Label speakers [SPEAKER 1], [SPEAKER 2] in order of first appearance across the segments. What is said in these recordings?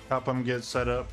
[SPEAKER 1] help them get set up.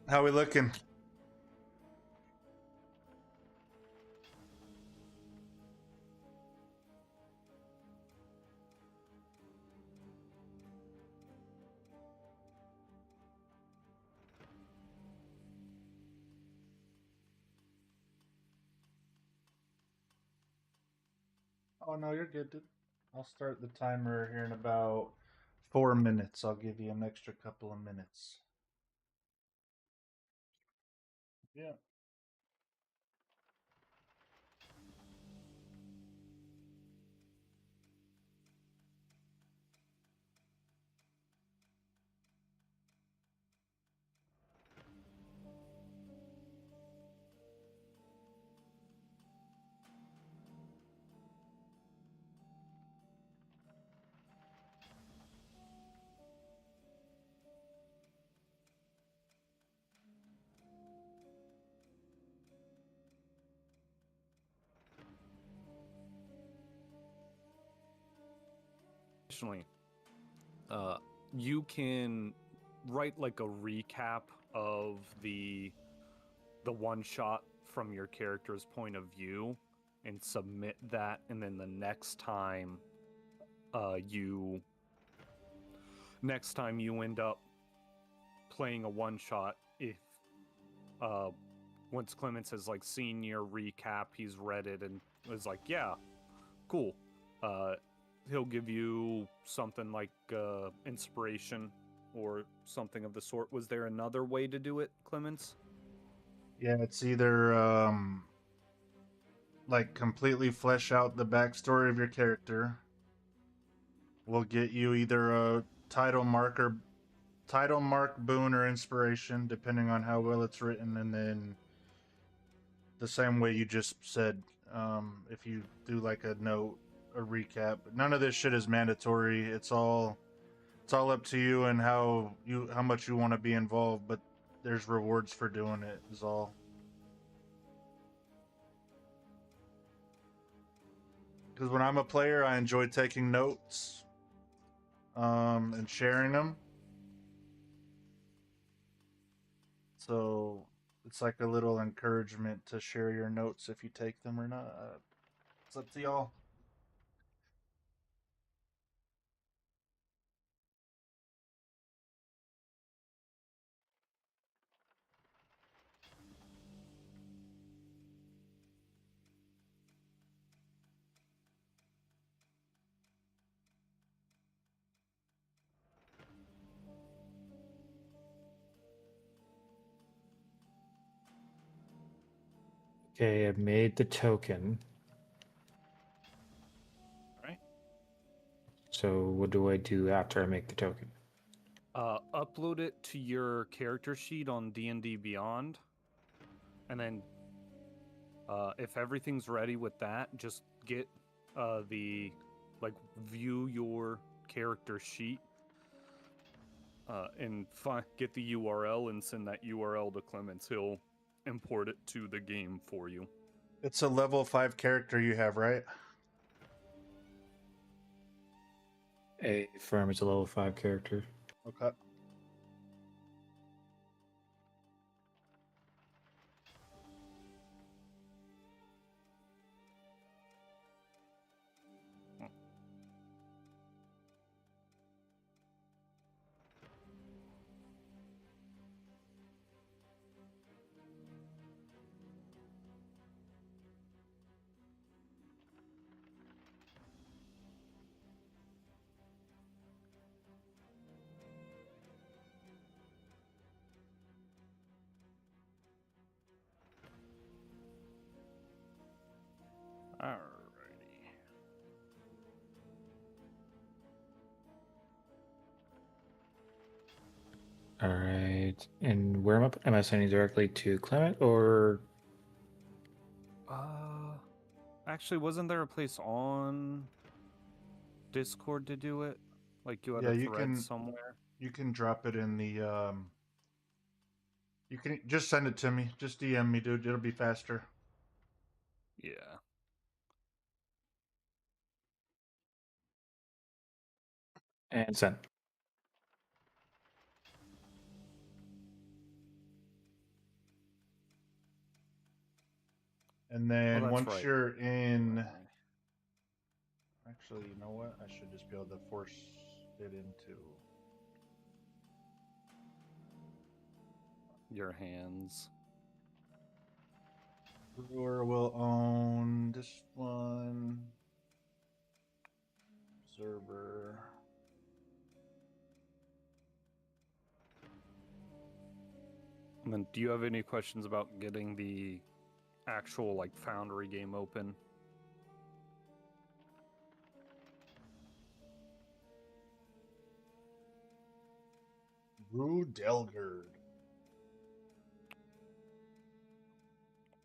[SPEAKER 1] How we looking? Oh no, you're good, dude. I'll start the timer here in about 4 minutes. I'll give you an extra couple of minutes. Yeah.
[SPEAKER 2] Additionally, you can write like a recap of the one shot from your character's point of view and submit that, and then the next time you end up playing a one shot, if once Clements has like seen your recap, he's read it and is like, yeah, cool, he'll give you something like inspiration or something of the sort. Was there another way to do it, Clements?
[SPEAKER 1] Yeah, it's either like completely flesh out the backstory of your character. We'll get you either a title mark, boon, or inspiration, depending on how well it's written, and then the same way you just said, if you do like a note, a recap. None of this shit is mandatory. It's all up to you and how much you want to be involved, but there's rewards for doing it is all. Because when I'm a player, I enjoy taking notes and sharing them. So it's like a little encouragement to share your notes if you take them or not. It's up to y'all.
[SPEAKER 3] Okay, I've made the token.
[SPEAKER 2] All right.
[SPEAKER 3] So what do I do after I make the token?
[SPEAKER 2] Upload it to your character sheet on D&D Beyond, and then if everything's ready with that, just get view your character sheet and get the URL and send that URL to Clements. He'll import it to the game for you.
[SPEAKER 1] It's a level 5 character you have, right?
[SPEAKER 3] A firm is a level 5 character.
[SPEAKER 1] Okay.
[SPEAKER 2] Alrighty.
[SPEAKER 3] All right. And where am I sending directly to Clement or?
[SPEAKER 2] Actually, wasn't there a place on Discord to do it? Like you had
[SPEAKER 1] Yeah,
[SPEAKER 2] a
[SPEAKER 1] you
[SPEAKER 2] thread
[SPEAKER 1] can
[SPEAKER 2] somewhere?
[SPEAKER 1] you can drop it in the you can just send it to me. Just DM me, dude. It'll be faster.
[SPEAKER 2] Yeah.
[SPEAKER 3] And send.
[SPEAKER 1] And then
[SPEAKER 2] that's
[SPEAKER 1] once
[SPEAKER 2] right.
[SPEAKER 1] you're in, actually, you know what? I should just be able to force it into
[SPEAKER 2] your hands.
[SPEAKER 1] Brewer will own this one. Observer.
[SPEAKER 2] And then, do you have any questions about getting the actual like Foundry game open?
[SPEAKER 1] Rue Delgard.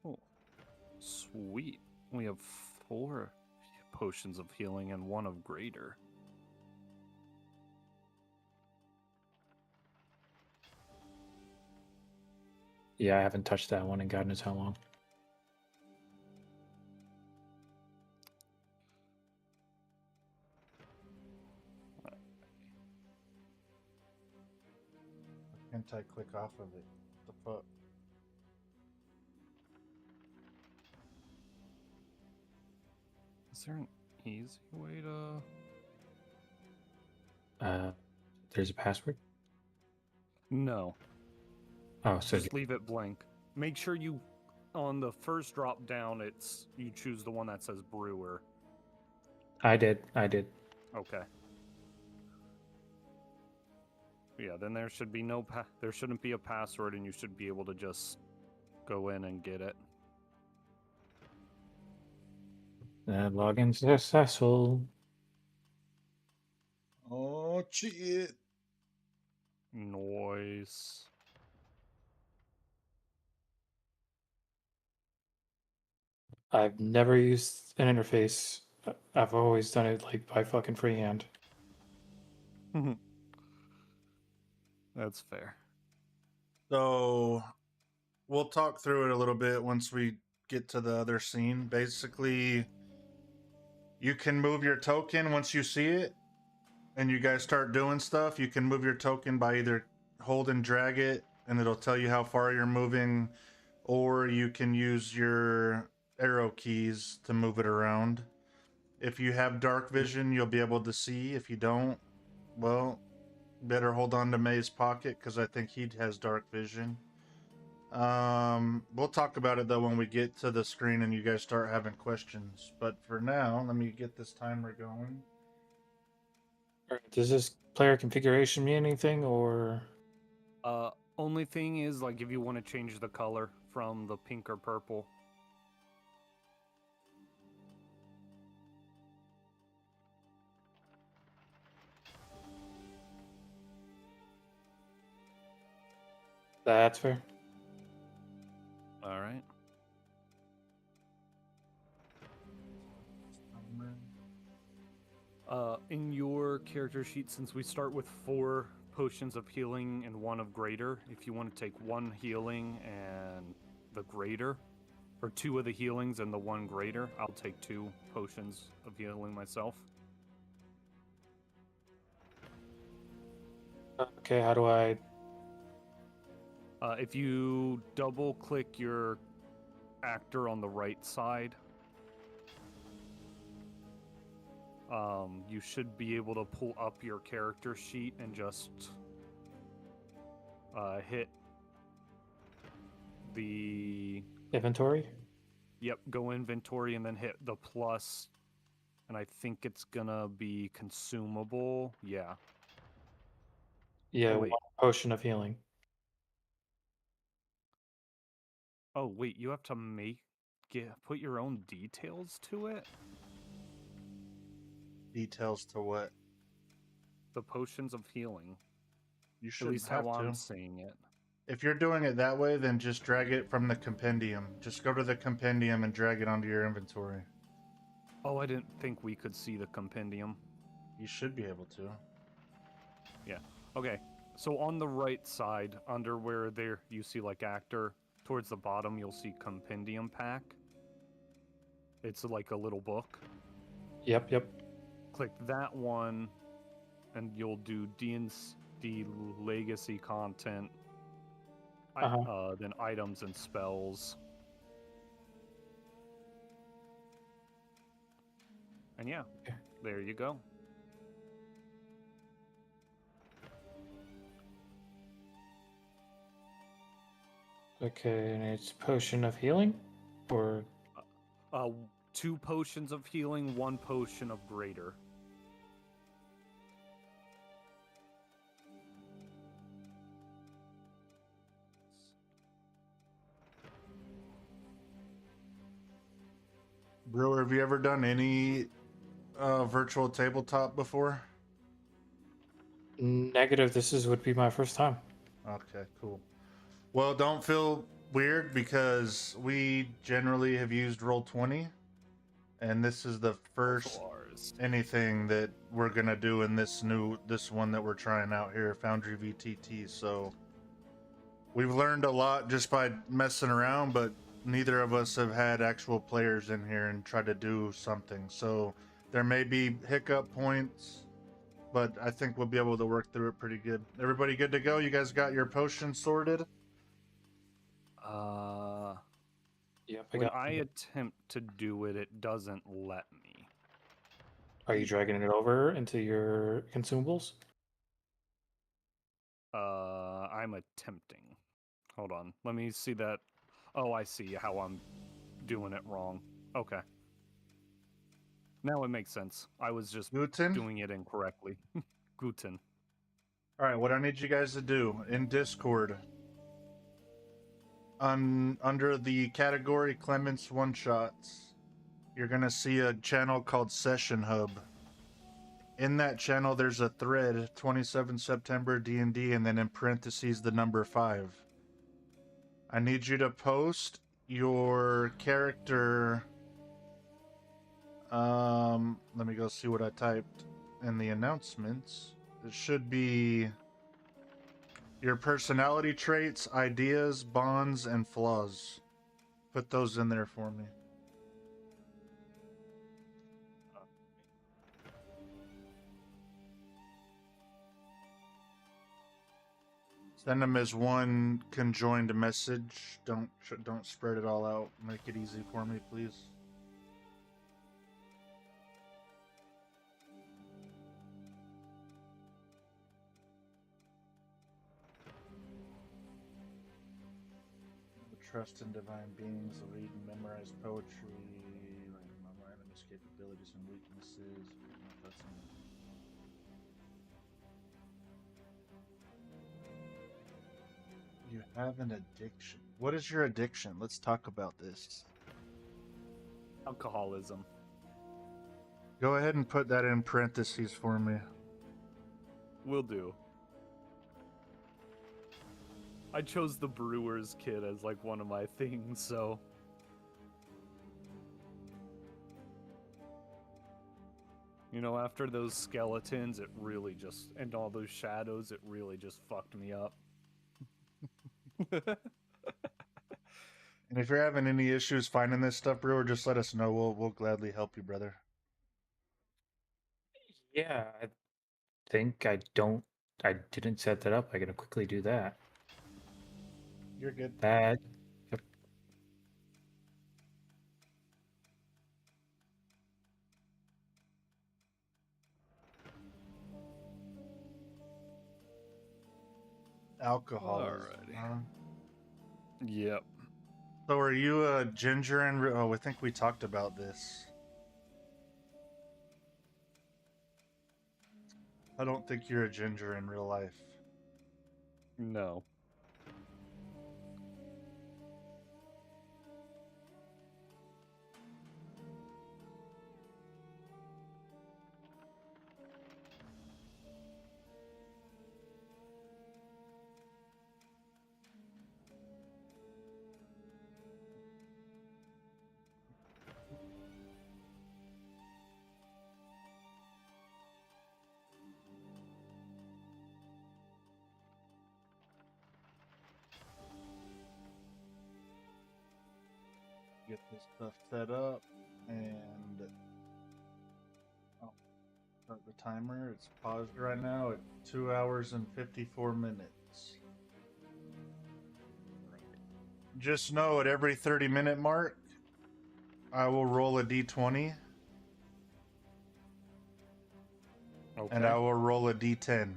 [SPEAKER 2] Oh, sweet. We have 4 potions of healing and 1 of greater.
[SPEAKER 3] Yeah, I haven't touched that one in God knows how long.
[SPEAKER 1] Why can't I click off of it? What the fuck?
[SPEAKER 2] Is there an easy way to...
[SPEAKER 3] There's a password?
[SPEAKER 2] No.
[SPEAKER 3] Oh, so
[SPEAKER 2] Just leave it blank. Make sure you, on the first drop down, you choose the one that says Brewer.
[SPEAKER 3] I did.
[SPEAKER 2] Okay. Yeah, then there should be there shouldn't be a password, and you should be able to just go in and get it.
[SPEAKER 3] Login successful.
[SPEAKER 1] Oh, shit.
[SPEAKER 2] Noise.
[SPEAKER 3] I've never used an interface. I've always done it like by fucking freehand.
[SPEAKER 2] That's fair.
[SPEAKER 1] So we'll talk through it a little bit once we get to the other scene. Basically, you can move your token once you see it and you guys start doing stuff. You can move your token by either hold and drag it and it'll tell you how far you're moving, or you can use your arrow keys to move it around. If you have dark vision, you'll be able to see. If you don't, well, better hold on to May's pocket because I think he has dark vision. We'll talk about it though when we get to the screen and you guys start having questions. But for now, let me get this timer going.
[SPEAKER 3] Does this player configuration mean anything, or?
[SPEAKER 2] Only thing is, like, if you want to change the color from the pink or purple.
[SPEAKER 3] That's fair.
[SPEAKER 2] All right. In your character sheet, since we start with 4 potions of healing and 1 of greater, if you want to take 1 healing and the greater, or 2 of the healings and the 1 greater, I'll take 2 potions of healing myself.
[SPEAKER 3] Okay, how do I?
[SPEAKER 2] If you double click your actor on the right side, you should be able to pull up your character sheet and just hit the
[SPEAKER 3] Inventory?
[SPEAKER 2] Yep, go inventory and then hit the plus, and I think it's gonna be consumable. Yeah.
[SPEAKER 3] Yeah,
[SPEAKER 2] Oh, wait.
[SPEAKER 3] 1 potion of healing.
[SPEAKER 2] Oh wait, you have to put your own details to it?
[SPEAKER 1] Details to what?
[SPEAKER 2] The potions of healing.
[SPEAKER 1] You
[SPEAKER 2] At
[SPEAKER 1] shouldn't
[SPEAKER 2] least
[SPEAKER 1] have
[SPEAKER 2] how
[SPEAKER 1] to.
[SPEAKER 2] I'm seeing it.
[SPEAKER 1] If you're doing it that way, then just drag it from the compendium. Just go to the compendium and drag it onto your inventory.
[SPEAKER 2] Oh, I didn't think we could see the compendium.
[SPEAKER 1] You should be able to.
[SPEAKER 2] Yeah. Okay. So on the right side, under where there you see like actor, towards the bottom you'll see compendium pack. It's like a little book.
[SPEAKER 3] Yep.
[SPEAKER 2] Click that one, and you'll do D&D legacy content. Then items and spells. And yeah, there you go.
[SPEAKER 3] Okay, and it's potion of healing, or
[SPEAKER 2] 2 potions of healing, 1 potion of greater.
[SPEAKER 1] Brewer, have you ever done any virtual tabletop before?
[SPEAKER 3] negative? Would be my first time.
[SPEAKER 1] Okay, cool. Well, don't feel weird because we generally have used Roll20, and this is the first anything that we're gonna do in this one that we're trying out here, Foundry VTT. So we've learned a lot just by messing around, but neither of us have had actual players in here and tried to do something. So there may be hiccup points, but I think we'll be able to work through it pretty good. Everybody good to go? You guys got your potions sorted?
[SPEAKER 3] Yep,
[SPEAKER 2] When I attempt to do it, it doesn't let me.
[SPEAKER 3] Are you dragging it over into your consumables?
[SPEAKER 2] I'm attempting. Hold on. Let me see that. Oh, I see how I'm doing it wrong. Okay. Now it makes sense. I was just doing it incorrectly. Guten.
[SPEAKER 1] All right, what I need you guys to do in Discord, under the category Clements One Shots, you're gonna see a channel called Session Hub. In that channel, there's a thread, 27 September D&D, and then in parentheses the number 5. I need you to post your character. Let me go see what I typed in the announcements. It should be your personality traits, ideas, bonds, and flaws. Put those in there for me. Send them as one conjoined message. Don't spread it all out. Make it easy for me, please. Trust in divine beings, read and memorize poetry, my enemy's capabilities and weaknesses. You have an addiction. What is your addiction? Let's talk about this.
[SPEAKER 2] Alcoholism.
[SPEAKER 1] Go ahead and put that in parentheses for me.
[SPEAKER 2] Will do. I chose the brewer's kit as like one of my things, so. You know, after those skeletons, it really just, and all those shadows, it really just fucked me up.
[SPEAKER 1] And if you're having any issues finding this stuff, Brewer, just let us know. We'll gladly help you, brother.
[SPEAKER 3] Yeah, I think I didn't set that up. I gotta quickly do that.
[SPEAKER 1] You're good.
[SPEAKER 3] That. Yep.
[SPEAKER 1] Alcoholism.
[SPEAKER 2] Alrighty. Yep.
[SPEAKER 1] So are you a ginger and... Oh, I think we talked about this. I don't think you're a ginger in real life.
[SPEAKER 2] No.
[SPEAKER 1] Get this stuff set up and start the timer. It's paused right now at 2 hours and 54 minutes. Just know at every 30-minute mark, I will roll a d20.
[SPEAKER 2] Okay.
[SPEAKER 1] and I will roll a d10.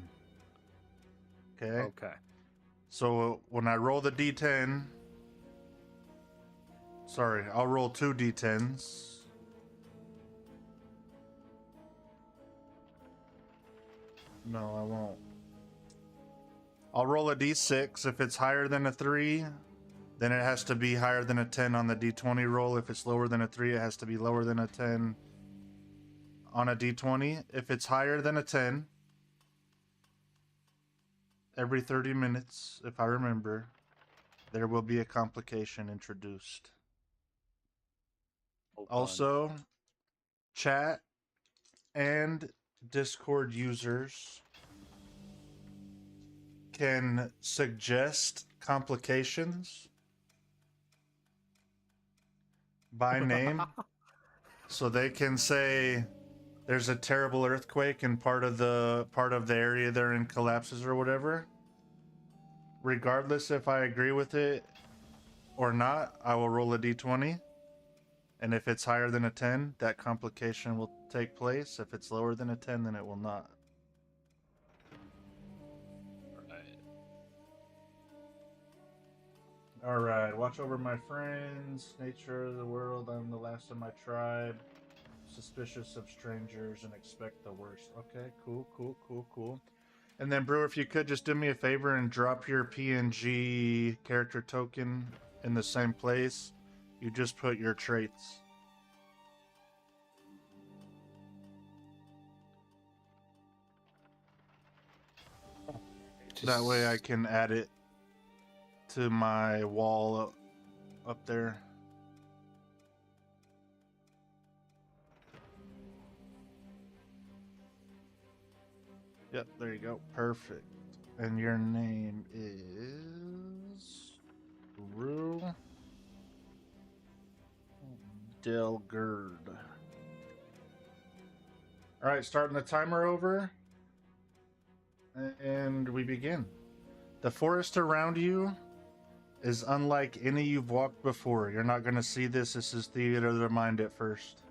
[SPEAKER 1] Okay?
[SPEAKER 2] Okay.
[SPEAKER 1] So when I roll the d10, sorry, I'll roll 2 d10s. No, I won't. I'll roll a d6. If it's higher than a 3, then it has to be higher than a 10 on the d20 roll. If it's lower than a 3, it has to be lower than a 10 on a d20. If it's higher than a 10, every 30 minutes, if I remember, there will be a complication introduced.
[SPEAKER 2] Hold on.
[SPEAKER 1] Also, chat and Discord users can suggest complications by name. So they can say there's a terrible earthquake and part of the area they're in collapses or whatever. Regardless if I agree with it or not, I will roll a d20. And if it's higher than a 10, that complication will take place. If it's lower than a 10, then it will not. Alright, watch over my friends, nature of the world, I'm the last of my tribe, suspicious of strangers and expect the worst. Okay, cool. And then Brewer, if you could just do me a favor and drop your PNG character token in the same place. You just put your traits. That way I can add it to my wall up there. Yep, there you go. Perfect. And your name is Rue Delgerd. Alright, starting the timer over. And we begin. The forest around you is unlike any you've walked before. You're not going to see this. This is theater of the mind at first.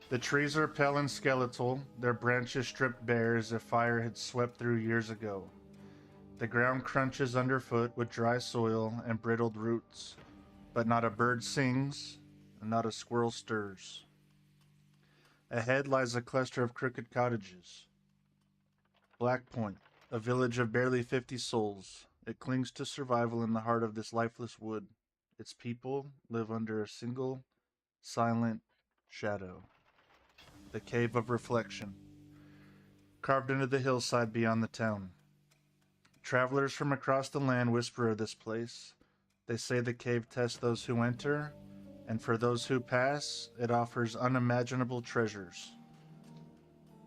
[SPEAKER 1] The trees are pale and skeletal, their branches stripped bare as if fire had swept through years ago. The ground crunches underfoot with dry soil and brittled roots, but not a bird sings, and not a squirrel stirs. Ahead lies a cluster of crooked cottages. Black Point, a village of barely 50 souls. It clings to survival in the heart of this lifeless wood. Its people live under a single, silent shadow. The Cave of Reflection, carved into the hillside beyond the town. Travelers from across the land whisper of this place. They say the cave tests those who enter, and for those who pass, it offers unimaginable treasures.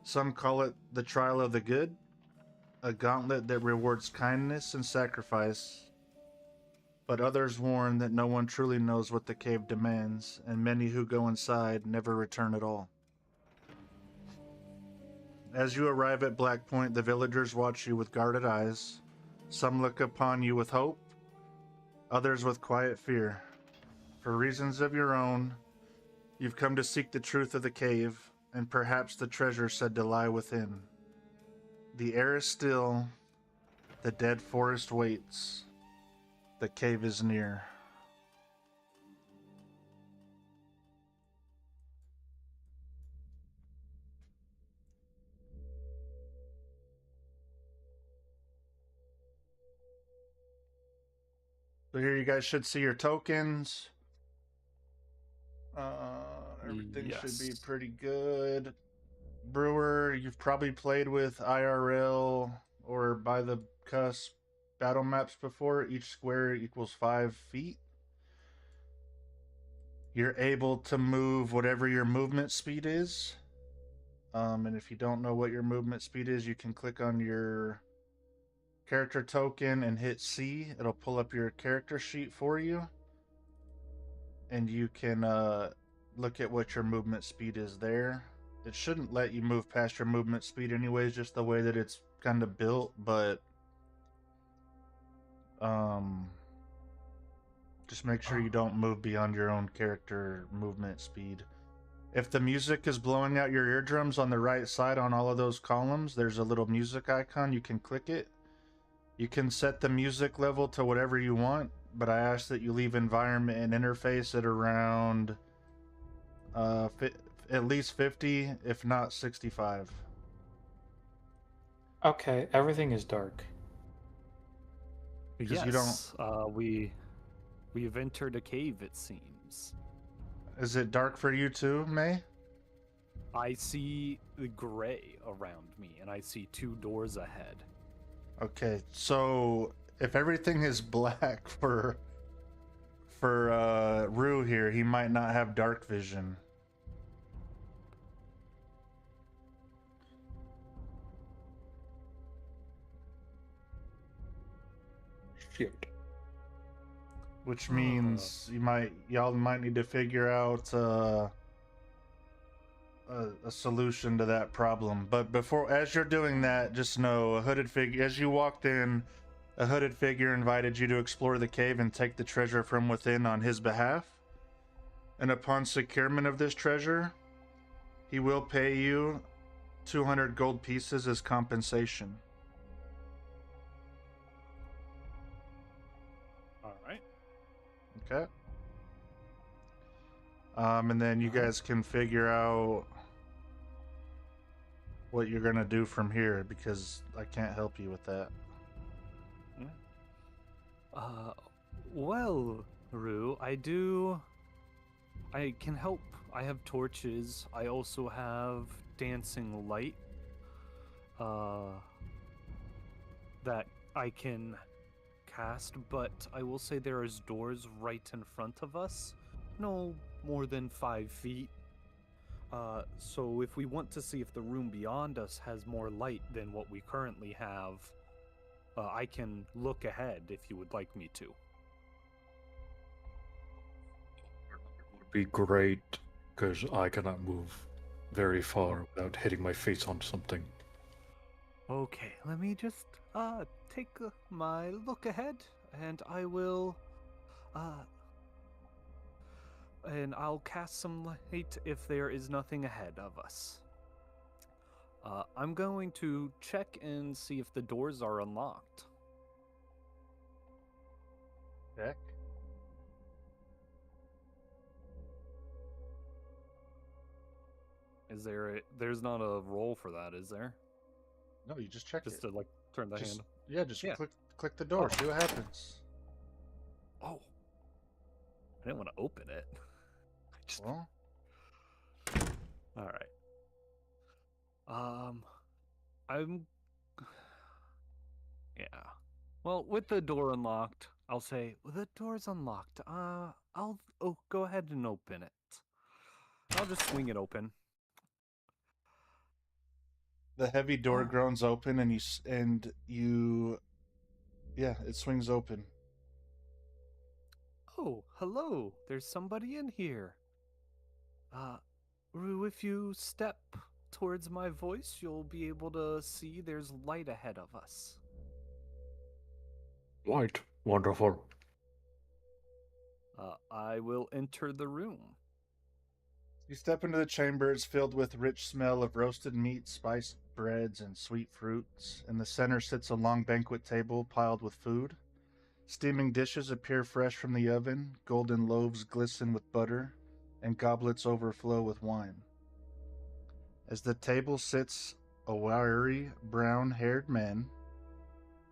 [SPEAKER 1] Some call it the trial of the good, a gauntlet that rewards kindness and sacrifice, but others warn that no one truly knows what the cave demands, and many who go inside never return at all. As you arrive at Black Point, the villagers watch you with guarded eyes. Some look upon you with hope, others with quiet fear. For reasons of your own, you've come to seek the truth of the cave, and perhaps the treasure said to lie within. The air is still, the dead forest waits, the cave is near. So here you guys should see your tokens. Everything should be
[SPEAKER 2] Yes.
[SPEAKER 1] pretty good. Brewer, you've probably played with IRL or by the cusp battle maps before. Each square equals 5 feet. You're able to move whatever your movement speed is. And if you don't know what your movement speed is, you can click on your character token and hit C. It'll pull up your character sheet for you. And you can look at what your movement speed is there. It shouldn't let you move past your movement speed anyways, just the way that it's kind of built, but just make sure you don't move beyond your own character movement speed. If the music is blowing out your eardrums on the right side on all of those columns, there's a little music icon. You can click it. You can set the music level to whatever you want, but I ask that you leave environment and interface at around at least 50, if not 65.
[SPEAKER 3] Okay, everything is dark.
[SPEAKER 1] Because
[SPEAKER 2] Yes, we've entered a cave, it seems.
[SPEAKER 1] Is it dark for you too, May?
[SPEAKER 2] I see the gray around me, and I see 2 doors ahead.
[SPEAKER 1] Okay, so if everything is black for Rue here, he might not have dark vision.
[SPEAKER 3] Shit.
[SPEAKER 1] Which means y'all might need to figure out a solution to that problem. But as you're doing that, just know a hooded figure. As you walked in, a hooded figure invited you to explore the cave and take the treasure from within on his behalf. And upon securement of this treasure, he will pay you 200 gold pieces as compensation.
[SPEAKER 2] All right.
[SPEAKER 1] Okay. And then you guys can figure out what you're gonna do from here, because I can't help you with that.
[SPEAKER 2] Well, Rue, I can help. I have torches. I also have dancing light. That I can cast, but I will say there is doors right in front of us. No more than 5 feet. So if we want to see if the room beyond us has more light than what we currently have, I can look ahead if you would like me to.
[SPEAKER 4] It would be great, because I cannot move very far without hitting my face on something.
[SPEAKER 2] Okay, let me just take my look ahead, and I will and I'll cast some light if there is nothing ahead of us. I'm going to check and see if the doors are unlocked.
[SPEAKER 1] Check.
[SPEAKER 2] There's not a roll for that, is there?
[SPEAKER 1] No, you just check
[SPEAKER 2] Just
[SPEAKER 1] it.
[SPEAKER 2] to like turn the hand.
[SPEAKER 1] Yeah, just click the door. See what happens.
[SPEAKER 2] Oh. I didn't want to open it.
[SPEAKER 1] Well,
[SPEAKER 2] all right. I'm yeah. Well, with the door unlocked, I'll say, well, the door's unlocked. I'll go ahead and open it. I'll just swing it open.
[SPEAKER 1] the heavy door groans open, and you yeah, it swings open.
[SPEAKER 2] Oh, hello. There's somebody in here. Rue, if you step towards my voice, you'll be able to see there's light ahead of us.
[SPEAKER 4] Light. Wonderful.
[SPEAKER 2] I will enter the room.
[SPEAKER 1] You step into the chamber. It's filled with rich smell of roasted meat, spiced breads, and sweet fruits. In the center sits a long banquet table piled with food. Steaming dishes appear fresh from the oven, golden loaves glisten with butter, and goblets overflow with wine. As the table sits a wiry, brown-haired man,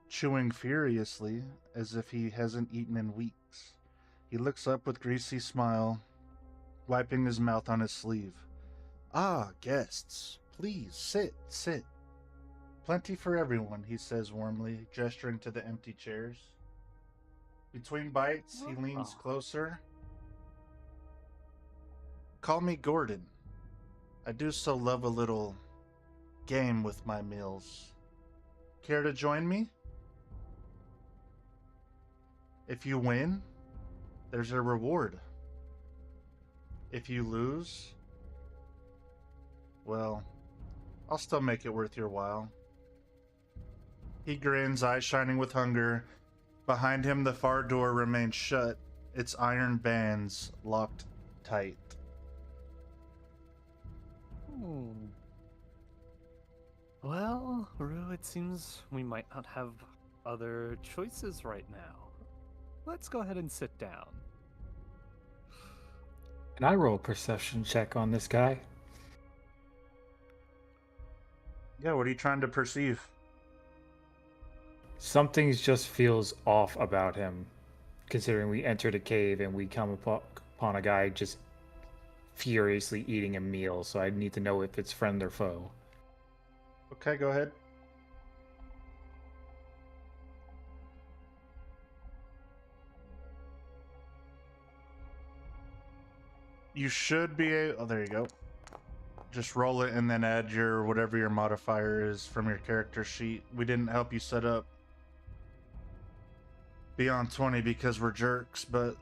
[SPEAKER 1] chewing furiously as if he hasn't eaten in weeks. He looks up with greasy smile, wiping his mouth on his sleeve. "Ah, guests, please sit. Plenty for everyone," he says warmly, gesturing to the empty chairs. Between bites, he leans closer. "Call me Gordon. I do so love a little game with my meals. Care to join me? If you win, there's a reward. If you lose, well, I'll still make it worth your while." He grins, eyes shining with hunger. Behind him, the far door remains shut, its iron bands locked tight.
[SPEAKER 2] Hmm. Well, Rue, it seems we might not have other choices right now. Let's go ahead and sit down.
[SPEAKER 3] Can I roll a perception check on this guy?
[SPEAKER 1] Yeah, what are you trying to perceive?
[SPEAKER 3] Something just feels off about him, considering we entered a cave and we come upon a guy just furiously eating a meal, so I need to know if it's friend or foe.
[SPEAKER 1] Okay, go ahead. You should be oh, there you go. Just roll it and then add your whatever your modifier is from your character sheet. We didn't help you set up beyond 20 because we're jerks, but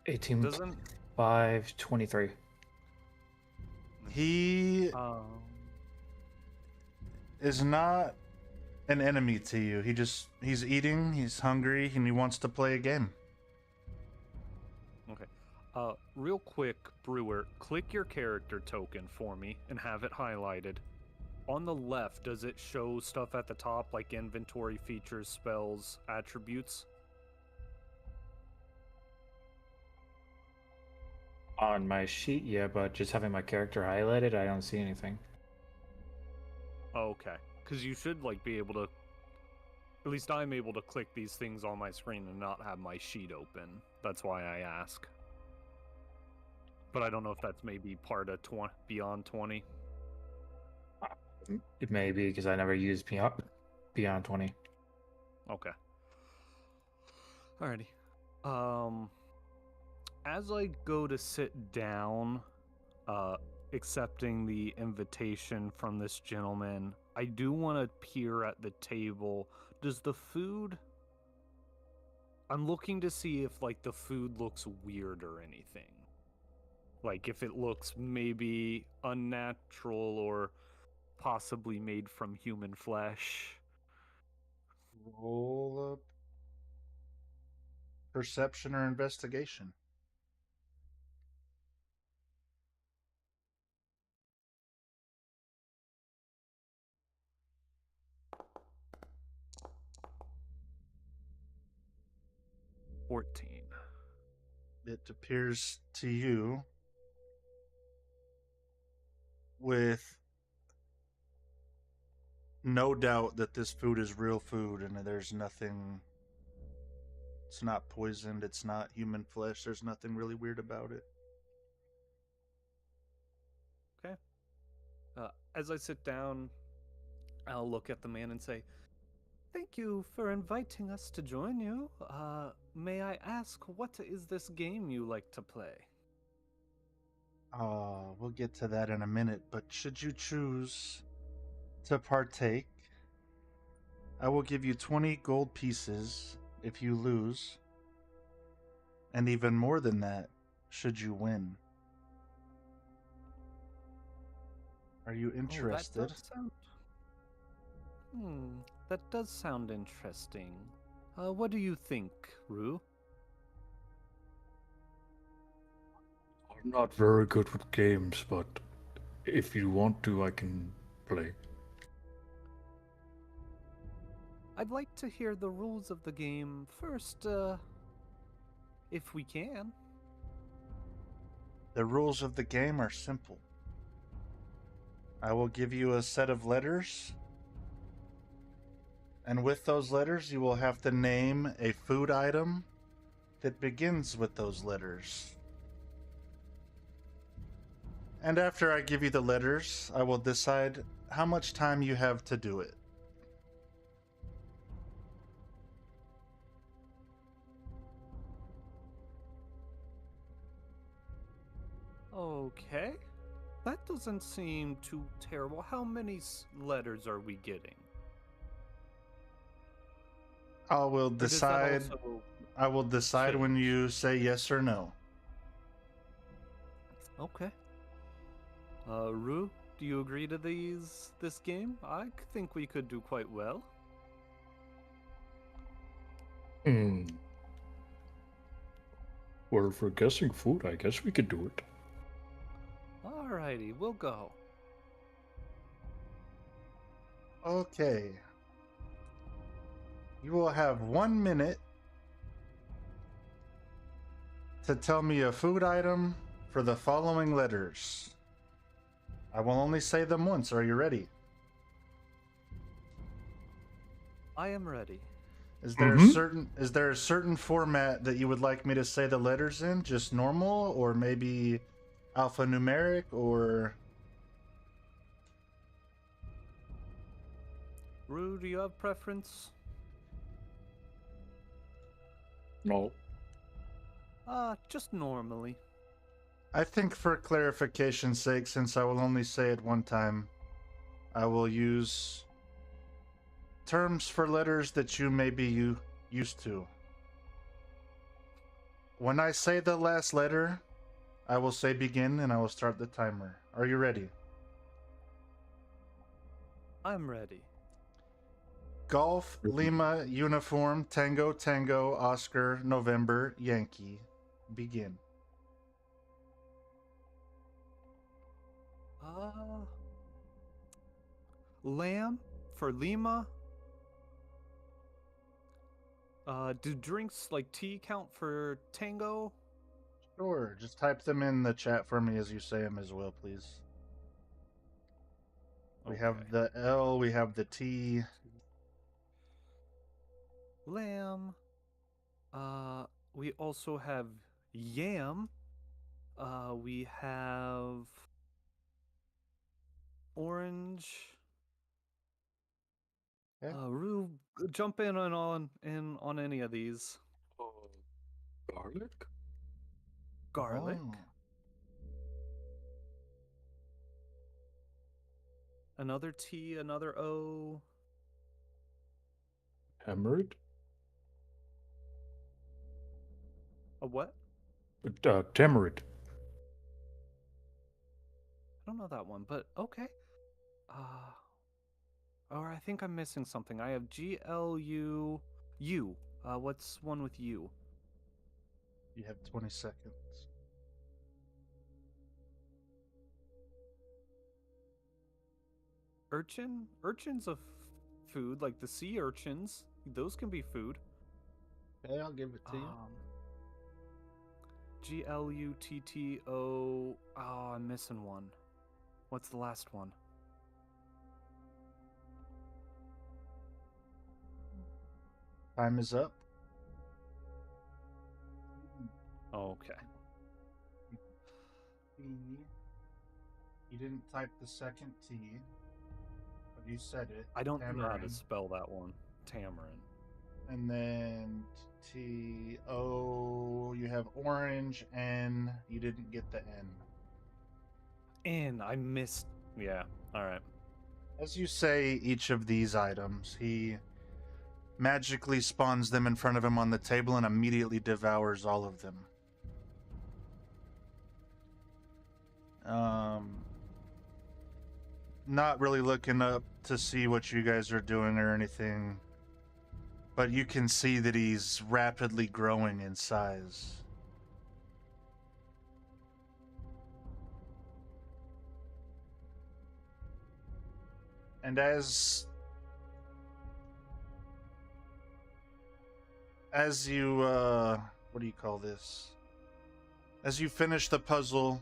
[SPEAKER 3] 18
[SPEAKER 2] Doesn't
[SPEAKER 3] 5 23.
[SPEAKER 1] he
[SPEAKER 2] um
[SPEAKER 1] is not an enemy to you. He's eating, he's hungry, and he wants to play a game.
[SPEAKER 2] Okay. Real quick, Brewer, click your character token for me and have it highlighted. On the left, does it show stuff at the top like inventory, features, spells, attributes?
[SPEAKER 3] On my sheet, yeah, but just having my character highlighted, I don't see anything.
[SPEAKER 2] Okay. Because you should like be able to. At least I'm able to click these things on my screen and not have my sheet open. That's why I ask. But I don't know if that's maybe part of Beyond 20.
[SPEAKER 3] It may be because I never used Beyond 20.
[SPEAKER 2] Okay. Alrighty. As I go to sit down, accepting the invitation from this gentleman, I do want to peer at the table. Does the food... I'm looking to see if, like, the food looks weird or anything. Like, if it looks maybe unnatural or possibly made from human flesh.
[SPEAKER 1] Roll up perception or investigation.
[SPEAKER 2] $14.
[SPEAKER 1] It appears to you with no doubt that this food is real food and there's nothing, it's not poisoned, it's not human flesh, there's nothing really weird about it.
[SPEAKER 2] Okay. As I sit down, I'll look at the man and say, "Thank you for inviting us to join you. May I ask, what is this game you like to play?"
[SPEAKER 1] We'll get to that in a minute, but should you choose to partake, I will give you 20 gold pieces if you lose, and even more than that should you win. Are you interested?
[SPEAKER 2] That does sound interesting. What do you think, Rue?
[SPEAKER 4] I'm not very good with games, but if you want to, I can play.
[SPEAKER 2] I'd like to hear the rules of the game first, if we can.
[SPEAKER 1] The rules of the game are simple. I will give you a set of letters, and with those letters, you will have to name a food item that begins with those letters. And after I give you the letters, I will decide how much time you have to do it.
[SPEAKER 2] Okay. That doesn't seem too terrible. How many letters are we getting?
[SPEAKER 1] I will
[SPEAKER 2] Or does that
[SPEAKER 1] decide.
[SPEAKER 2] also
[SPEAKER 1] I will decide when
[SPEAKER 2] change?
[SPEAKER 1] you say yes or no.
[SPEAKER 2] Okay. Rue, do you agree to this game? I think we could do quite well.
[SPEAKER 4] Well, for guessing food, I guess we could do it.
[SPEAKER 2] Alrighty, we'll go.
[SPEAKER 1] Okay. You will have 1 minute to tell me a food item for the following letters. I will only say them once. Are you ready?
[SPEAKER 2] I am ready.
[SPEAKER 1] Is there a certain format that you would like me to say the letters in? Just normal, or maybe alphanumeric, or
[SPEAKER 2] Rue, do you have preference?
[SPEAKER 4] No.
[SPEAKER 2] Just normally.
[SPEAKER 1] I think for clarification's sake, since I will only say it one time, I will use terms for letters that you may be used to. When I say the last letter, I will say begin and I will start the timer. Are you ready?
[SPEAKER 2] I'm ready.
[SPEAKER 1] Golf, Lima, Uniform, Tango, Tango, Oscar, November, Yankee. Begin.
[SPEAKER 2] Lamb for Lima. Do drinks like tea count for Tango?
[SPEAKER 1] Sure, just type them in the chat for me as you say them as well, please. We have the L, we have the T.
[SPEAKER 2] Lamb. We also have yam. We have orange.
[SPEAKER 1] Okay.
[SPEAKER 2] Rue, jump in on any of these.
[SPEAKER 4] Garlic?
[SPEAKER 2] Garlic.
[SPEAKER 1] Oh.
[SPEAKER 2] Another T, another O.
[SPEAKER 4] Tamarind?
[SPEAKER 2] A what?
[SPEAKER 4] Tamarind.
[SPEAKER 2] I don't know that one, but okay. Or I think I'm missing something. I have GLU. U. What's one with U?
[SPEAKER 1] You have 20 seconds.
[SPEAKER 2] Urchin? Urchin's a food, like the sea urchins. Those can be food.
[SPEAKER 1] Okay, I'll give it to you.
[SPEAKER 2] GLUTTO. Oh, I'm missing one. What's the last one?
[SPEAKER 1] Time is up.
[SPEAKER 2] Okay.
[SPEAKER 1] T. You didn't type the second T, but you said it.
[SPEAKER 2] I don't know how to
[SPEAKER 1] Tamarin.
[SPEAKER 2] spell that one. Tamarin.
[SPEAKER 1] And then T-O, you have orange, N, you didn't get the N.
[SPEAKER 2] And I missed. Yeah, alright.
[SPEAKER 1] As you say each of these items, he magically spawns them in front of him on the table and immediately devours all of them. Not really looking up to see what you guys are doing or anything, but you can see that he's rapidly growing in size. And as you, what do you call this? As you finish the puzzle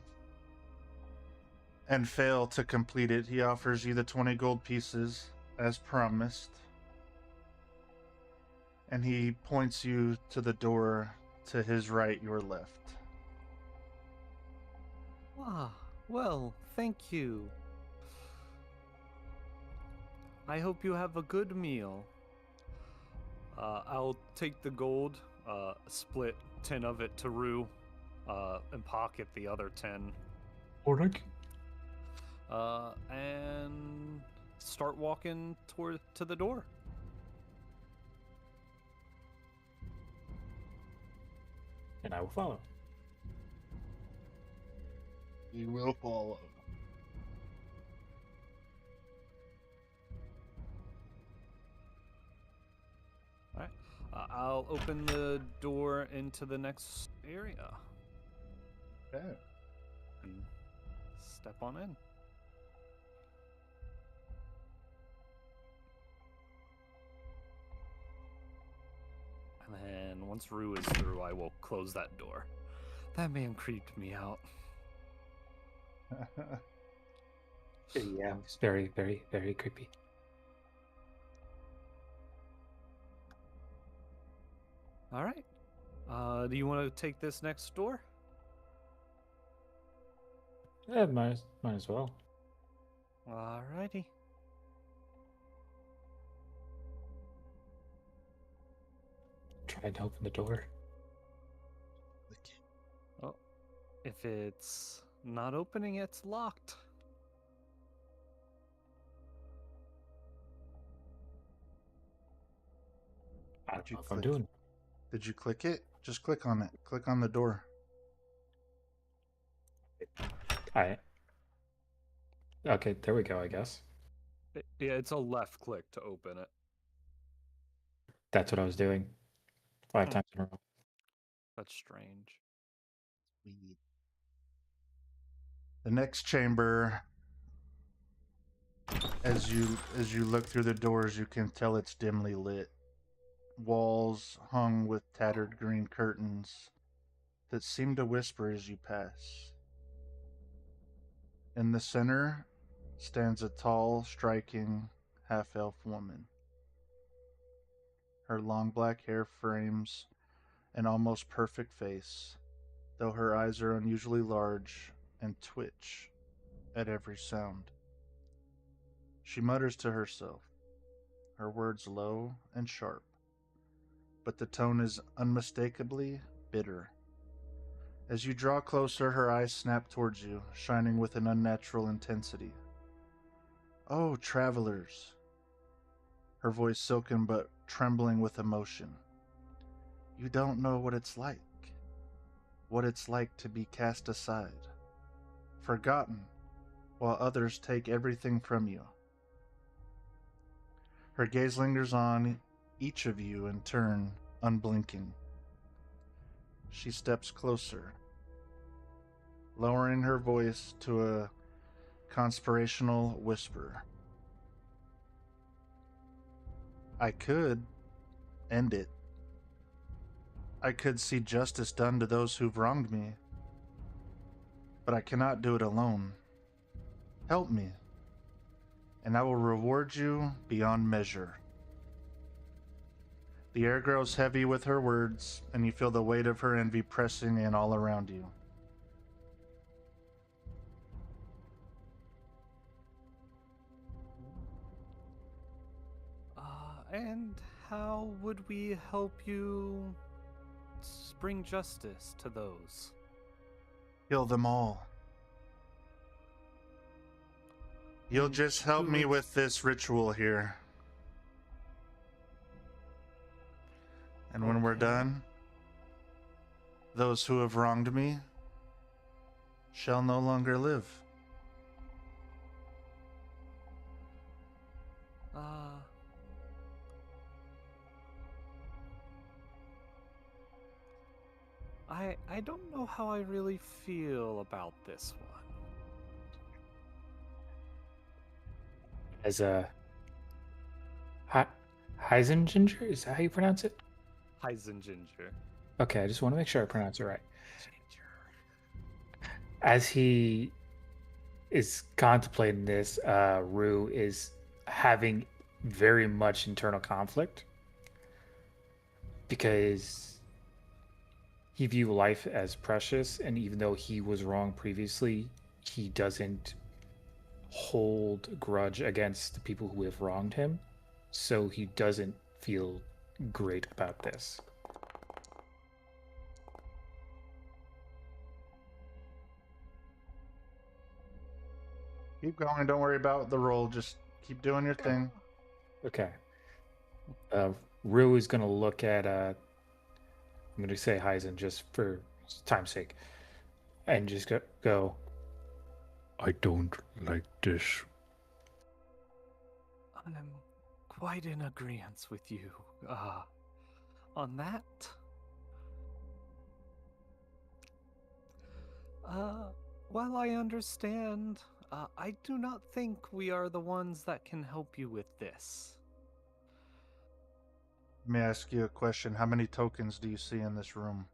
[SPEAKER 1] and fail to complete it, he offers you the 20 gold pieces, as promised. And he points you to the door to his right, your left.
[SPEAKER 2] Ah, well, thank you. I hope you have a good meal. I'll take the gold, split 10 of it to Rue, and pocket the other 10.
[SPEAKER 4] Thank you.
[SPEAKER 2] And start walking to the door.
[SPEAKER 3] And I will follow.
[SPEAKER 1] You will follow.
[SPEAKER 2] Alright. I'll open the door into the next area.
[SPEAKER 1] Okay.
[SPEAKER 2] And step on in. And then once Rue is through, I will close that door. That man creeped me out.
[SPEAKER 3] Yeah, it's very, very, very creepy.
[SPEAKER 2] All right. Do you want to take this next door?
[SPEAKER 3] Yeah, might as well.
[SPEAKER 2] All righty.
[SPEAKER 3] Try to open the door.
[SPEAKER 2] Oh, if it's not opening, it's locked.
[SPEAKER 3] I don't
[SPEAKER 1] you
[SPEAKER 3] know if I'm
[SPEAKER 1] click?
[SPEAKER 3] doing.
[SPEAKER 1] Did you click it? Just click on it. Click on the door.
[SPEAKER 3] Okay, there we go, I guess.
[SPEAKER 2] Yeah, it's a left click to open it.
[SPEAKER 3] That's what I was doing 5 times in a row.
[SPEAKER 2] That's strange.
[SPEAKER 1] The next chamber, as you look through the doors, you can tell it's dimly lit. Walls hung with tattered green curtains that seem to whisper as you pass. In the center stands a tall, striking half-elf woman. Her long black hair frames an almost perfect face, though her eyes are unusually large and twitch at every sound. She mutters to herself, her words low and sharp, but the tone is unmistakably bitter. As you draw closer, her eyes snap towards you, shining with an unnatural intensity. "Oh, travelers," her voice silken but trembling with emotion. "You don't know what it's like to be cast aside, forgotten, while others take everything from you." Her gaze lingers on each of you in turn, unblinking. She steps closer, lowering her voice to a conspirational whisper. "I could end it. I could see justice done to those who've wronged me. But I cannot do it alone. Help me, and I will reward you beyond measure." The air grows heavy with her words, and you feel the weight of her envy pressing in all around you.
[SPEAKER 2] And how would we help you bring justice to those?
[SPEAKER 1] Kill them all. You'll
[SPEAKER 2] And
[SPEAKER 1] just help
[SPEAKER 2] who
[SPEAKER 1] me
[SPEAKER 2] would-
[SPEAKER 1] with this ritual here. And when we're
[SPEAKER 2] Okay.
[SPEAKER 1] done, those who have wronged me shall no longer live.
[SPEAKER 2] I don't know how I really feel about this one.
[SPEAKER 3] As a Heisenginger, is that how you pronounce it?
[SPEAKER 2] Heisenginger.
[SPEAKER 3] Okay, I just want to make sure I pronounce it right.
[SPEAKER 2] Ginger.
[SPEAKER 3] As he is contemplating this, Rue is having very much internal conflict because he views life as precious, and even though he was wrong previously, he doesn't hold grudge against the people who have wronged him, so he doesn't feel great about this.
[SPEAKER 1] Keep going. Don't worry about the roll. Just keep doing your thing.
[SPEAKER 3] Okay. Rue is going to look at, I'm going to say Heisen just for time's sake, and just go,
[SPEAKER 4] I don't like this.
[SPEAKER 2] I'm quite in agreement with you on that. While I understand, I do not think we are the ones that can help you with this.
[SPEAKER 1] Let me ask you a question. How many tokens do you see in this room?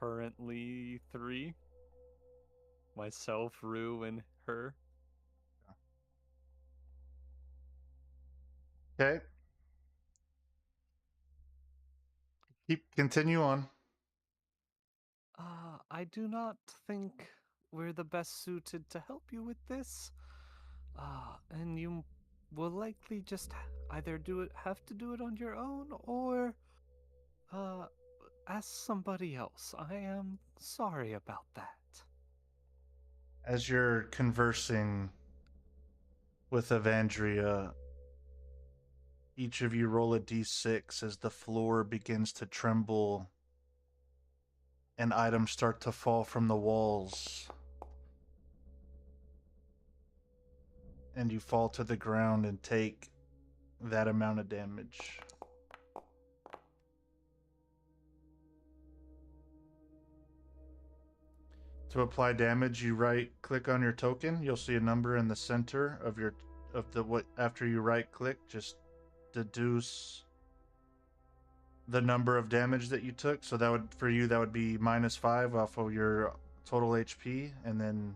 [SPEAKER 2] Currently 3. Myself, Rue, and her.
[SPEAKER 1] Okay. Continue on.
[SPEAKER 2] I do not think we're the best suited to help you with this. And you will likely just either have to do it on your own, or ask somebody else. I am sorry about that.
[SPEAKER 1] As you're conversing with Evandria, each of you roll a d6 as the floor begins to tremble and items start to fall from the walls. And you fall to the ground and take that amount of damage. To apply damage, you right-click on your token. You'll see a number in the center of what. After you right-click, just deduce the number of damage that you took. So that would, for you, that would be -5 off of your total HP, and then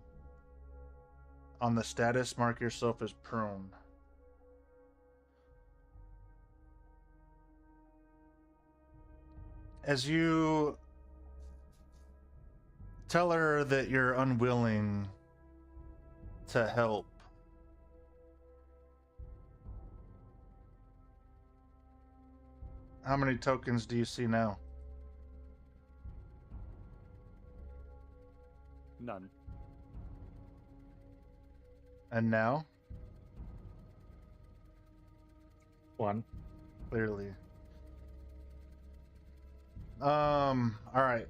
[SPEAKER 1] on the status, mark yourself as prone. As you tell her that you're unwilling to help, how many tokens do you see now?
[SPEAKER 2] None.
[SPEAKER 1] And now?
[SPEAKER 3] 1.
[SPEAKER 1] Clearly. All right.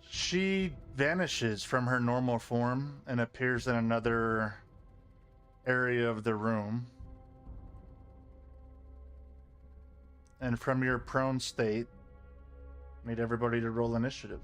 [SPEAKER 1] She vanishes from her normal form and appears in another area of the room. And from your prone state, need everybody to roll initiative.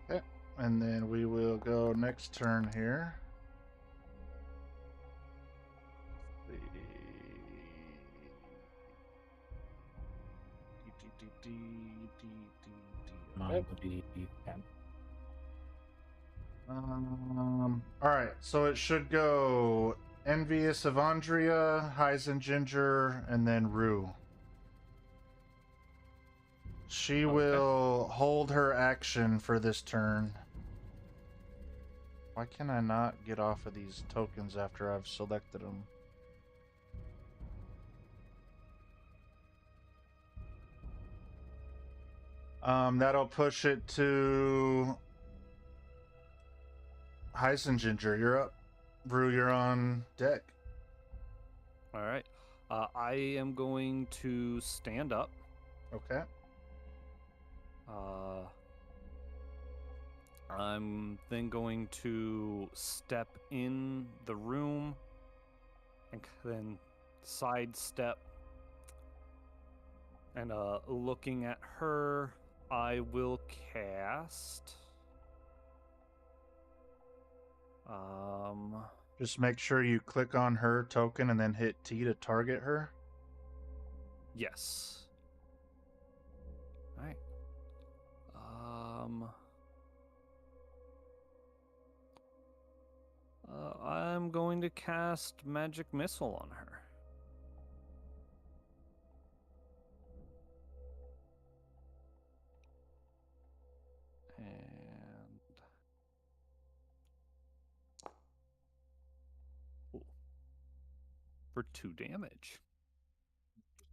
[SPEAKER 1] Okay, and then we will go next turn here.
[SPEAKER 3] Mine would be 10.
[SPEAKER 1] All right, so it should go Envious Evandria, Hyzen Ginger, and then Rue. She will hold her action for this turn. Why can I not get off of these tokens after I've selected them? That'll push it to Hyzen Ginger. You're up. Rue, you're on deck.
[SPEAKER 2] All right. I am going to stand up.
[SPEAKER 1] Okay.
[SPEAKER 2] I'm then going to step in the room and then sidestep. And looking at her, I will cast.
[SPEAKER 1] Just make sure you click on her token and then hit T to target her.
[SPEAKER 2] Yes. All right. I'm going to cast Magic Missile on her. And for 2 damage.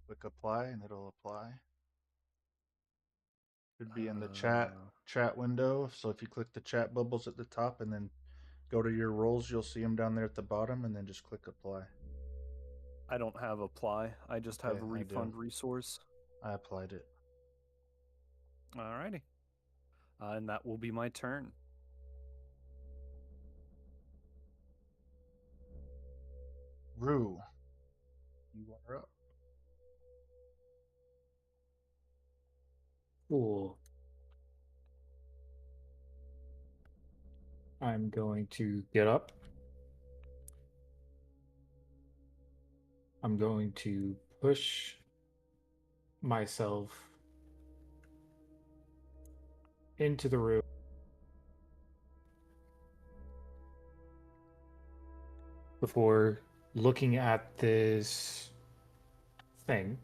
[SPEAKER 1] Click apply and it'll apply. Should be in the chat window. So if you click the chat bubbles at the top and then go to your rolls, you'll see them down there at the bottom, and then just click apply.
[SPEAKER 2] I don't have apply. I just have
[SPEAKER 1] Okay, I do.
[SPEAKER 2] refund resource.
[SPEAKER 1] I applied it.
[SPEAKER 2] Alrighty. And that will be my turn.
[SPEAKER 1] Rue, you are up.
[SPEAKER 3] Cool. I'm going to get up. I'm going to push myself into the room. Before looking at this thing.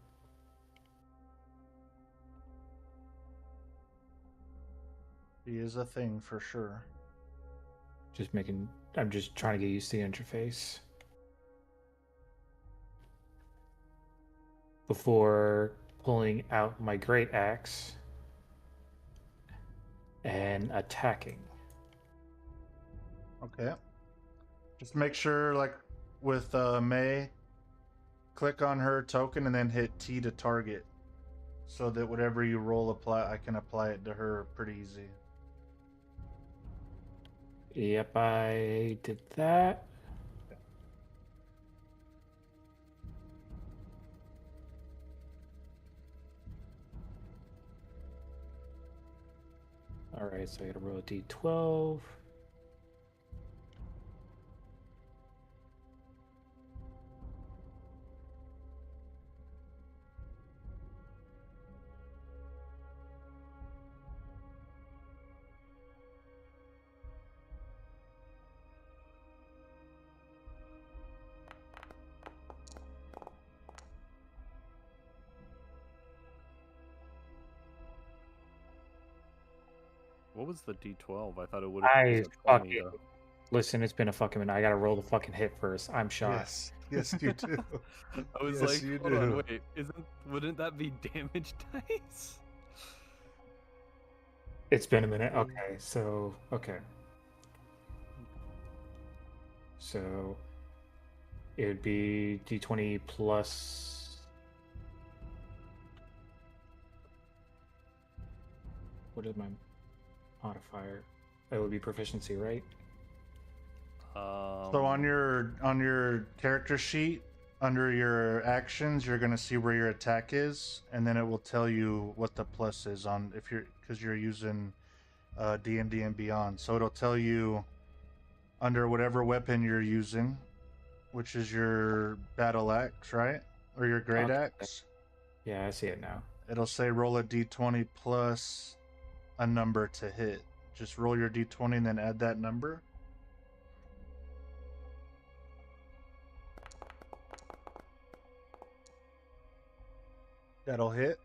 [SPEAKER 1] He is a thing for sure.
[SPEAKER 3] I'm just trying to get used to the interface. Before pulling out my great axe and attacking.
[SPEAKER 1] Okay. Just make sure, like with May, click on her token and then hit T to target, so that whatever you roll I can apply it to her pretty easy.
[SPEAKER 3] Yep, I did that. All right, so I gotta roll a d12.
[SPEAKER 2] What was the D12? I thought it would have
[SPEAKER 3] I
[SPEAKER 2] been a 20
[SPEAKER 3] fucking
[SPEAKER 2] though.
[SPEAKER 3] listen. It's been a fucking minute. I gotta roll the fucking hit first. I'm shot.
[SPEAKER 1] Yes, you do.
[SPEAKER 2] I was
[SPEAKER 1] Yes,
[SPEAKER 2] like,
[SPEAKER 1] you
[SPEAKER 2] hold on,
[SPEAKER 1] do.
[SPEAKER 2] wait, wouldn't that be damage dice?
[SPEAKER 3] It's been a minute. Okay, so So it would be d20 plus. What is my modifier? That would be proficiency, right?
[SPEAKER 1] So on your character sheet, under your actions, you're gonna see where your attack is, and then it will tell you what the plus is on because you're using D&D and Beyond. So it'll tell you under whatever weapon you're using, which is your battle axe, right? Or your great
[SPEAKER 3] Okay.
[SPEAKER 1] axe.
[SPEAKER 3] Yeah, I see it now.
[SPEAKER 1] It'll say roll a d20 plus a number to hit. Just roll your d20 and then add that number. That'll hit.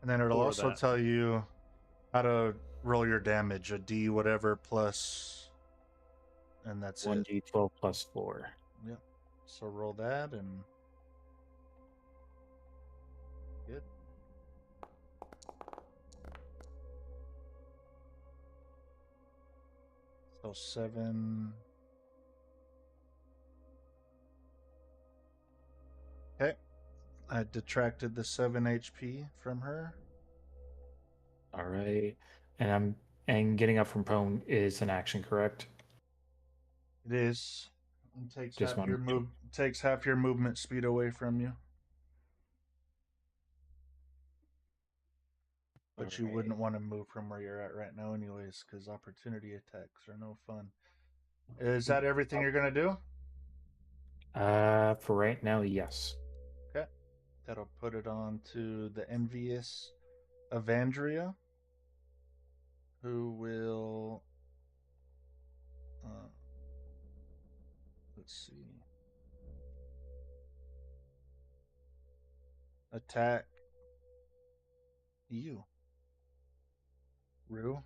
[SPEAKER 1] And then it'll
[SPEAKER 2] Or
[SPEAKER 1] also
[SPEAKER 2] that.
[SPEAKER 1] tell you how to roll your damage, a D whatever plus, and that's it.
[SPEAKER 3] 1d12 plus 4.
[SPEAKER 1] Yep. So roll that and good. So 7. Okay. I detracted the 7 HP from her.
[SPEAKER 3] All right, and getting up from prone is an action, correct?
[SPEAKER 1] It is. It takes
[SPEAKER 3] Just
[SPEAKER 1] half your
[SPEAKER 3] one.
[SPEAKER 1] takes half your movement speed away from you. But you wouldn't want to move from where you're at right now anyways, because opportunity attacks are no fun. Is that everything you're gonna do?
[SPEAKER 3] For right now, yes.
[SPEAKER 1] Okay. That'll put it on to the envious Evandria, who will let's see, attack you, Rue.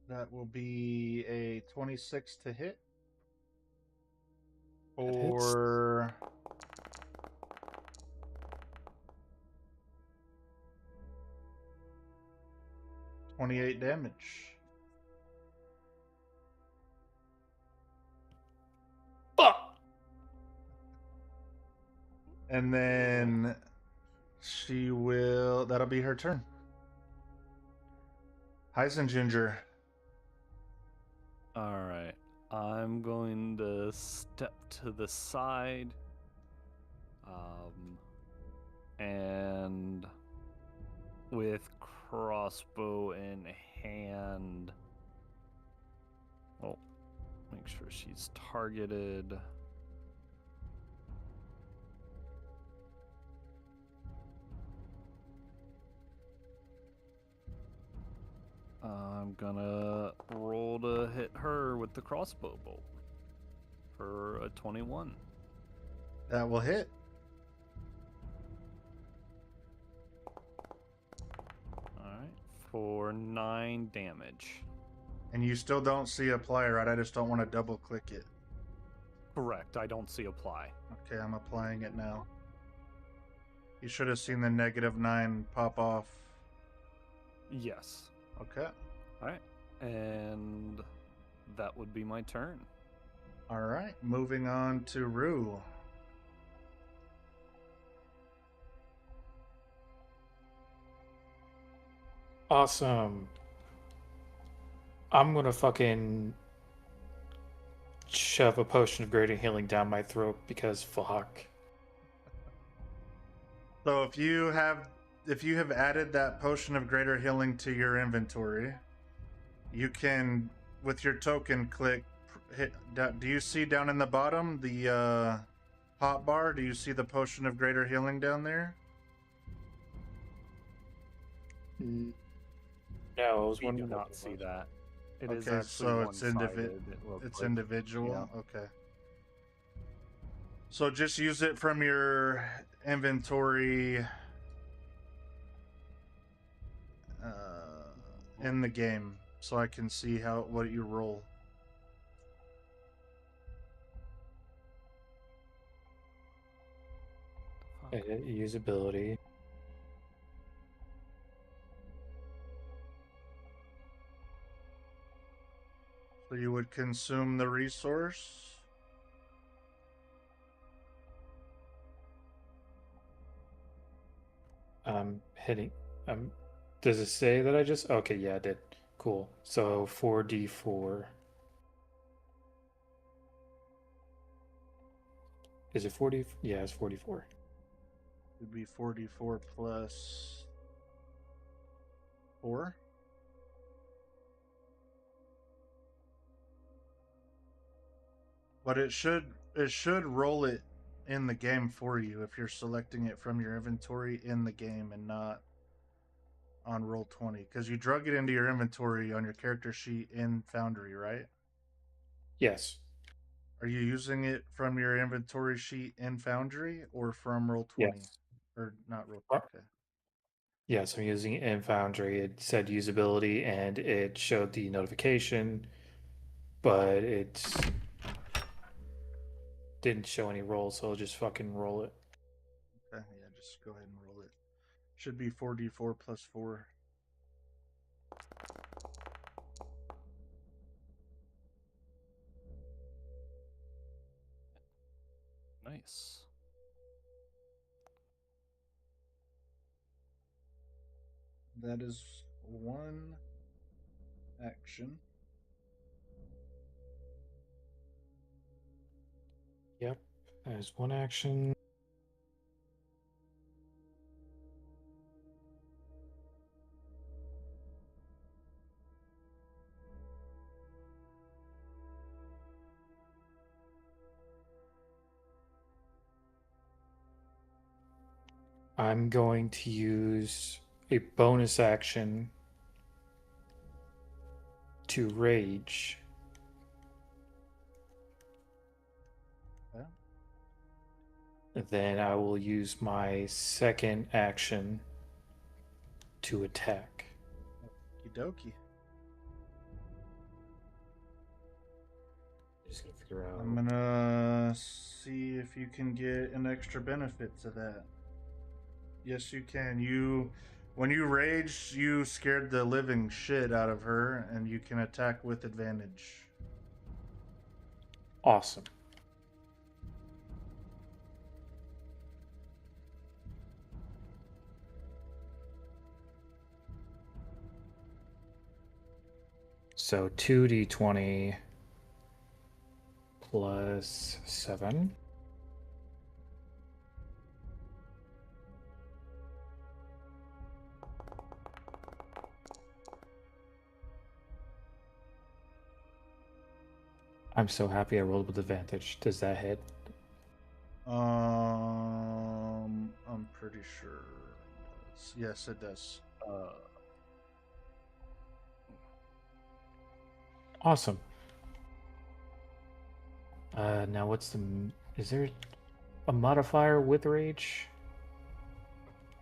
[SPEAKER 1] That will be a 26 to hit.
[SPEAKER 3] That hits.
[SPEAKER 1] Or 28 damage.
[SPEAKER 3] Fuck!
[SPEAKER 1] And then she will. That'll be her turn. Heisenginger.
[SPEAKER 2] All right. I'm going to step to the side. And with crossbow in hand. Oh, make sure she's targeted. I'm gonna roll to hit her with the crossbow bolt for a 21.
[SPEAKER 1] That will hit.
[SPEAKER 2] Alright, for 9 damage.
[SPEAKER 1] And you still don't see apply, right? I just don't want to double click it.
[SPEAKER 2] Correct, I don't see apply.
[SPEAKER 1] Okay, I'm applying it now. You should have seen the -9 pop off.
[SPEAKER 2] Yes.
[SPEAKER 1] Okay.
[SPEAKER 2] Alright, and that would be my turn.
[SPEAKER 1] All right, moving on to Rue.
[SPEAKER 3] Awesome. I'm gonna fucking shove a potion of greater healing down my throat because fuck.
[SPEAKER 1] So if you have added that potion of greater healing to your inventory, you can, with your token, click hit. Do you see down in the bottom the hot bar? Do you see the potion of greater healing down there?
[SPEAKER 3] No, I was
[SPEAKER 2] We do
[SPEAKER 3] wondering what
[SPEAKER 2] not
[SPEAKER 3] it
[SPEAKER 2] see
[SPEAKER 3] was.
[SPEAKER 2] that. It is
[SPEAKER 1] Okay,
[SPEAKER 2] actually
[SPEAKER 1] so it's
[SPEAKER 2] one-sided, real
[SPEAKER 1] It's
[SPEAKER 2] quick.
[SPEAKER 1] individual.
[SPEAKER 2] Yeah.
[SPEAKER 1] Okay. So just use it from your inventory in the game, so I can see what you roll.
[SPEAKER 3] Usability.
[SPEAKER 1] So you would consume the resource.
[SPEAKER 3] I'm hitting. Does it say that I just? Okay, yeah, I did. Cool. So 4d4. Is it 40? Yeah, it's 44.
[SPEAKER 1] Would be 44 plus 4. But it should roll it in the game for you if you're selecting it from your inventory in the game and not on Roll20, because you drug it into your inventory on your character sheet in Foundry, right?
[SPEAKER 3] Yes.
[SPEAKER 1] Are you using it from your inventory sheet in Foundry or from Roll20?
[SPEAKER 3] Yes.
[SPEAKER 1] Or not Roll20? Okay.
[SPEAKER 3] Yes, I'm using it in Foundry. It said usability and it showed the notification, but it didn't show any roll, so I'll just fucking roll it.
[SPEAKER 1] Okay, yeah, just go ahead and roll it. Should be 4d4 plus 4.
[SPEAKER 2] Nice.
[SPEAKER 1] That is one action.
[SPEAKER 3] Yep, that is one action. I'm going to use a bonus action to rage.
[SPEAKER 1] Okay.
[SPEAKER 3] Then I will use my second action to attack.
[SPEAKER 1] Okie dokie.
[SPEAKER 3] Just gonna figure out.
[SPEAKER 1] I'm gonna see if you can get an extra benefit to that. Yes, you can. When you rage, you scared the living shit out of her, and you can attack with advantage.
[SPEAKER 3] Awesome. So 2d20 plus 7. I'm so happy I rolled with advantage. Does that hit?
[SPEAKER 1] I'm pretty sure. Yes, it does.
[SPEAKER 3] Awesome. Now what's the... Is there a modifier with rage?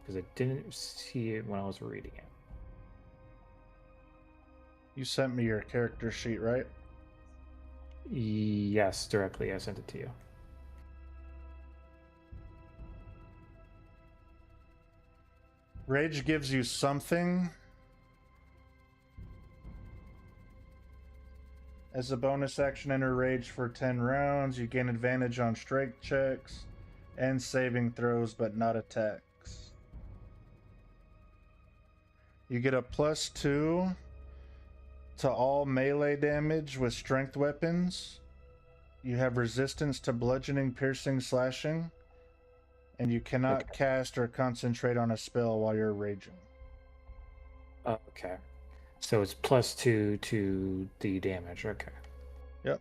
[SPEAKER 3] Because I didn't see it when I was reading it.
[SPEAKER 1] You sent me your character sheet, right?
[SPEAKER 3] Yes, directly. I sent it to you.
[SPEAKER 1] Rage gives you something. As a bonus action, enter rage for 10 rounds. You gain advantage on strength checks and saving throws, but not attacks. You get a +2 to all melee damage with strength weapons. You have resistance to bludgeoning, piercing, slashing. And you cannot cast or concentrate on a spell while you're raging.
[SPEAKER 3] Okay. So it's +2 to the damage. Okay.
[SPEAKER 1] Yep.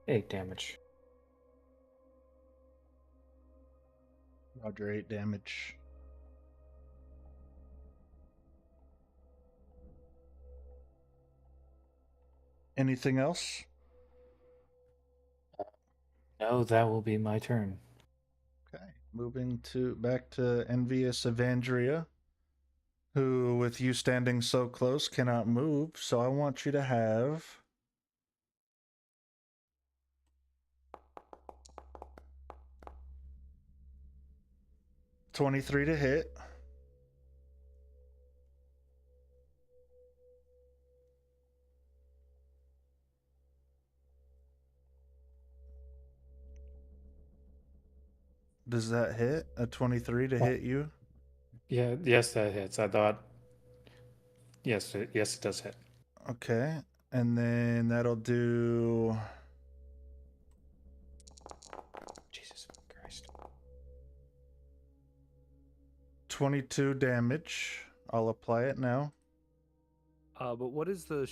[SPEAKER 3] Eight damage.
[SPEAKER 1] Roger, 8 damage. Anything else?
[SPEAKER 3] No, that will be my turn.
[SPEAKER 1] Okay. Moving back to envious Evandria, who, with you standing so close, cannot move. So I want you to have 23 to hit. Does that hit? A 23 to hit you?
[SPEAKER 3] Yeah, yes, that hits. I thought. Yes, it does hit.
[SPEAKER 1] Okay. And then that'll do
[SPEAKER 3] Jesus Christ.
[SPEAKER 1] 22 damage. I'll apply it now.
[SPEAKER 2] But what is the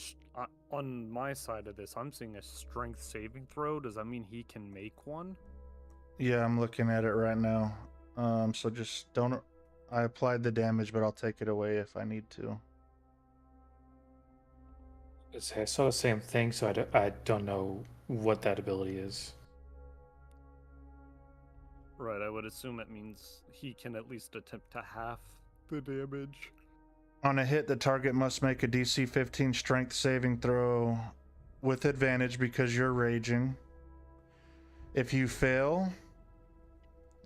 [SPEAKER 2] on my side of this? I'm seeing a strength saving throw. Does that mean he can make one?
[SPEAKER 1] Yeah, I'm looking at it right now. So just don't. I applied the damage, but I'll take it away if I need to.
[SPEAKER 3] I saw the same thing, so I don't know what that ability is.
[SPEAKER 2] Right, I would assume it means he can at least attempt to half the damage.
[SPEAKER 1] On a hit, the target must make a DC 15 strength saving throw with advantage because you're raging. If you fail,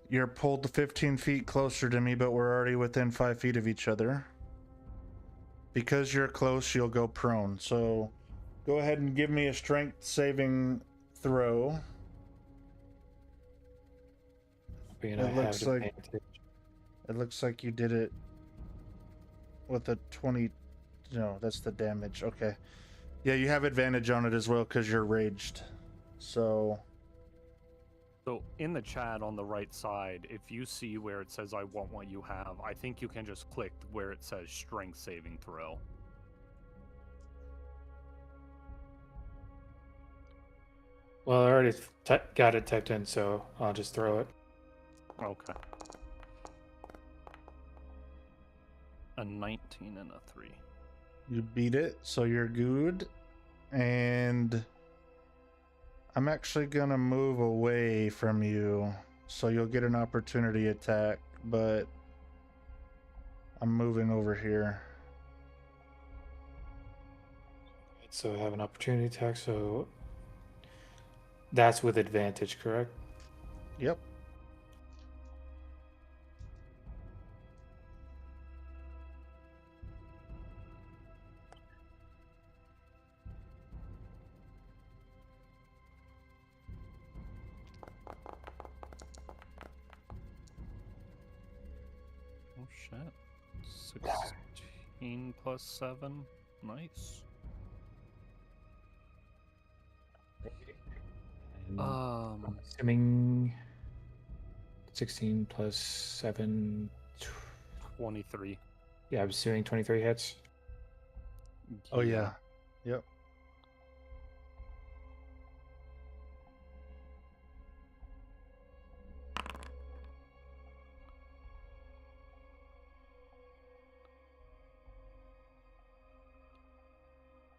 [SPEAKER 1] you're pulled 15 feet closer to me, but we're already within 5 feet of each other. Because you're close, you'll go prone. So go ahead and give me a strength saving throw. It looks like you did it with a 20. No, that's the damage. Okay. Yeah, you have advantage on it as well because you're raged. So
[SPEAKER 2] in the chat on the right side, if you see where it says I want what you have, I think you can just click where it says strength saving throw.
[SPEAKER 3] Well, I already got it typed in, so I'll just throw it.
[SPEAKER 2] Okay. A 19 and a 3.
[SPEAKER 1] You beat it, so you're good. And I'm actually gonna move away from you, so you'll get an opportunity attack, but I'm moving over here.
[SPEAKER 3] So I have an opportunity attack, so that's with advantage, correct?
[SPEAKER 1] Yep.
[SPEAKER 2] Oh shit. 16 plus 7. Nice.
[SPEAKER 3] I'm assuming 16 plus 7.
[SPEAKER 2] 23.
[SPEAKER 3] Yeah, I'm assuming 23 hits.
[SPEAKER 1] Oh yeah. Yep.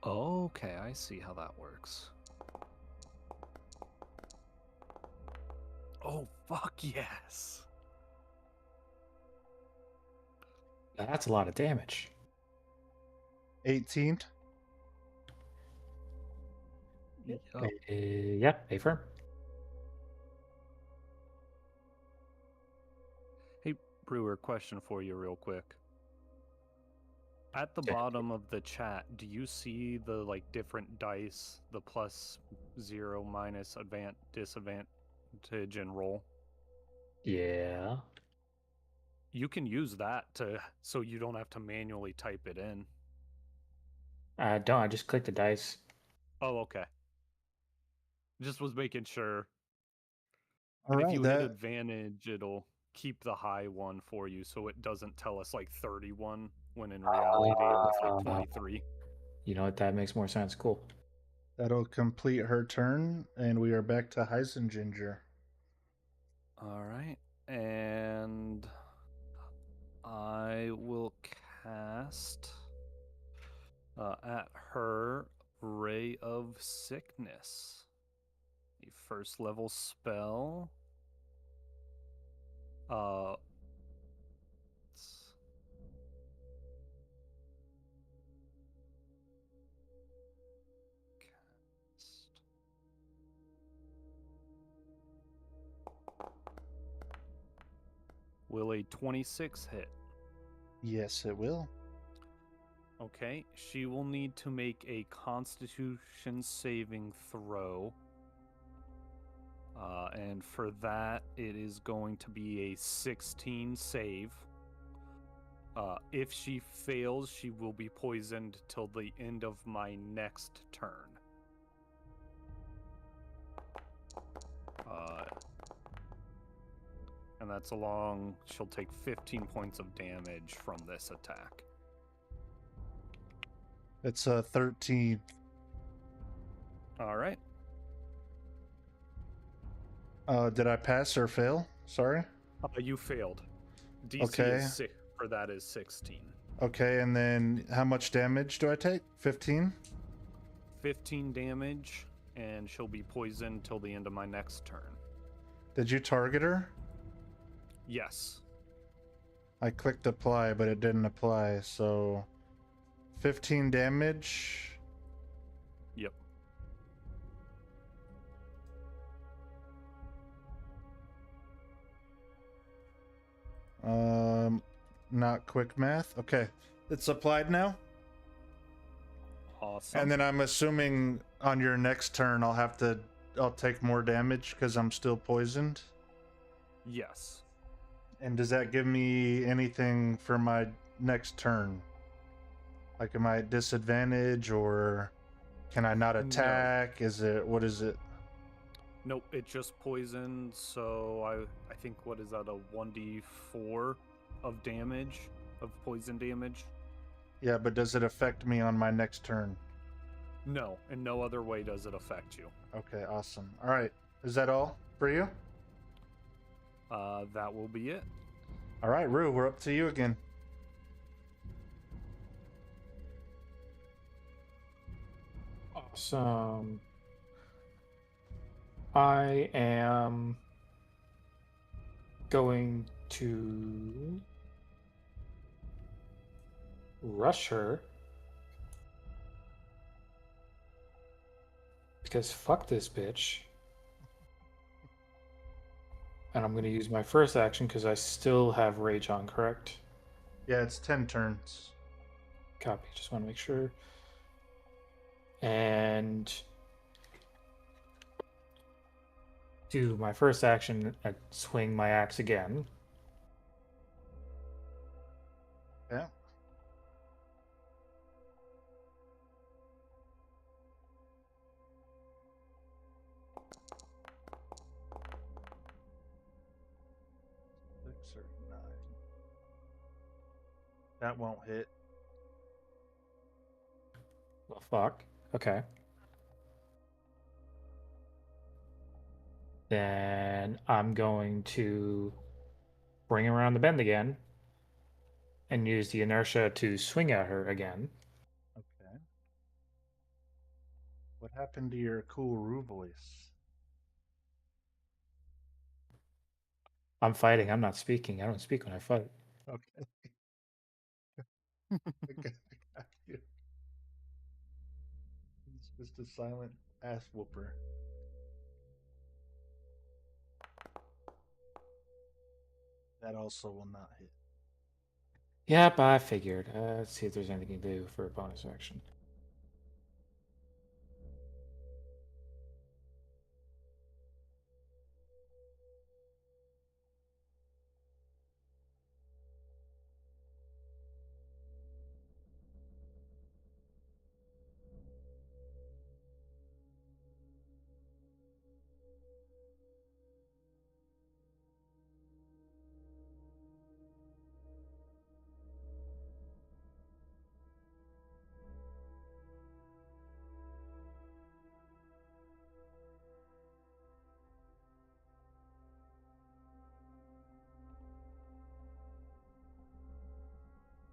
[SPEAKER 2] Okay, I see how that works. Oh, fuck yes.
[SPEAKER 3] That's a lot of damage.
[SPEAKER 1] 18.
[SPEAKER 2] Yep.
[SPEAKER 3] Yeah, affirm.
[SPEAKER 2] Hey, Brewer, question for you real quick. At the
[SPEAKER 3] Okay.
[SPEAKER 2] bottom of the chat, do you see the like different dice, the plus 0, minus, disadvantage, and roll?
[SPEAKER 3] Yeah.
[SPEAKER 2] You can use that so you don't have to manually type it in.
[SPEAKER 3] Don't. I just click the dice.
[SPEAKER 2] Oh, okay. Just was making sure.
[SPEAKER 1] All
[SPEAKER 2] And if
[SPEAKER 1] right,
[SPEAKER 2] you hit
[SPEAKER 1] that
[SPEAKER 2] advantage, it'll keep the high one for you, so it doesn't tell us like 31 when in reality it's like 23.
[SPEAKER 3] You know what? That makes more sense. Cool.
[SPEAKER 1] that'll complete her turn, and we are back to Heisenginger.
[SPEAKER 2] All right, and I will cast at her Ray of Sickness, a first level spell. Will a 26 hit?
[SPEAKER 1] Yes, it will.
[SPEAKER 2] Okay, she will need to make a Constitution saving throw. And for that, it is going to be a 16 save. If she fails, she will be poisoned till the end of my next turn. And that's she'll take 15 points of damage from this attack.
[SPEAKER 1] It's a 13.
[SPEAKER 2] All right.
[SPEAKER 1] Did I pass or fail? Sorry.
[SPEAKER 2] You failed. DC
[SPEAKER 1] Okay.
[SPEAKER 2] for that is 16.
[SPEAKER 1] Okay, and then how much damage do I take? 15?
[SPEAKER 2] 15 damage, and she'll be poisoned till the end of my next turn.
[SPEAKER 1] Did you target her?
[SPEAKER 2] Yes.
[SPEAKER 1] I clicked apply, but it didn't apply, so 15 damage.
[SPEAKER 2] Yep.
[SPEAKER 1] Not quick math. Okay, it's applied now.
[SPEAKER 2] Awesome.
[SPEAKER 1] And then I'm assuming on your next turn I'll take more damage because I'm still poisoned.
[SPEAKER 2] Yes.
[SPEAKER 1] And does that give me anything for my next turn? Like, am I at disadvantage, or can I not attack? No. What is it?
[SPEAKER 2] Nope, it just poisoned, so I think, what is that, a 1d4 of damage, of poison damage?
[SPEAKER 1] Yeah, but does it affect me on my next turn?
[SPEAKER 2] No, in no other way does it affect you.
[SPEAKER 1] Okay, awesome. All right, is that all for you?
[SPEAKER 2] That will be it.
[SPEAKER 1] All right, Rue, we're up to you again.
[SPEAKER 3] Awesome. I am going to rush her because fuck this bitch. And I'm going to use my first action because I still have rage on, correct?
[SPEAKER 1] Yeah, it's 10 turns.
[SPEAKER 3] Copy. Just want to make sure. And do my first action and swing my axe again.
[SPEAKER 1] Yeah. Six or 9. That won't hit.
[SPEAKER 3] Well, fuck. Okay. Then I'm going to bring around the bend again and use the inertia to swing at her again.
[SPEAKER 1] Okay. What happened to your cool Rue voice?
[SPEAKER 3] I'm fighting. I'm not speaking. I don't speak when I fight.
[SPEAKER 1] Okay. I got you. It's just a silent ass whooper. That also will not hit.
[SPEAKER 3] Yep, I figured. Let's see if there's anything to do for a bonus action.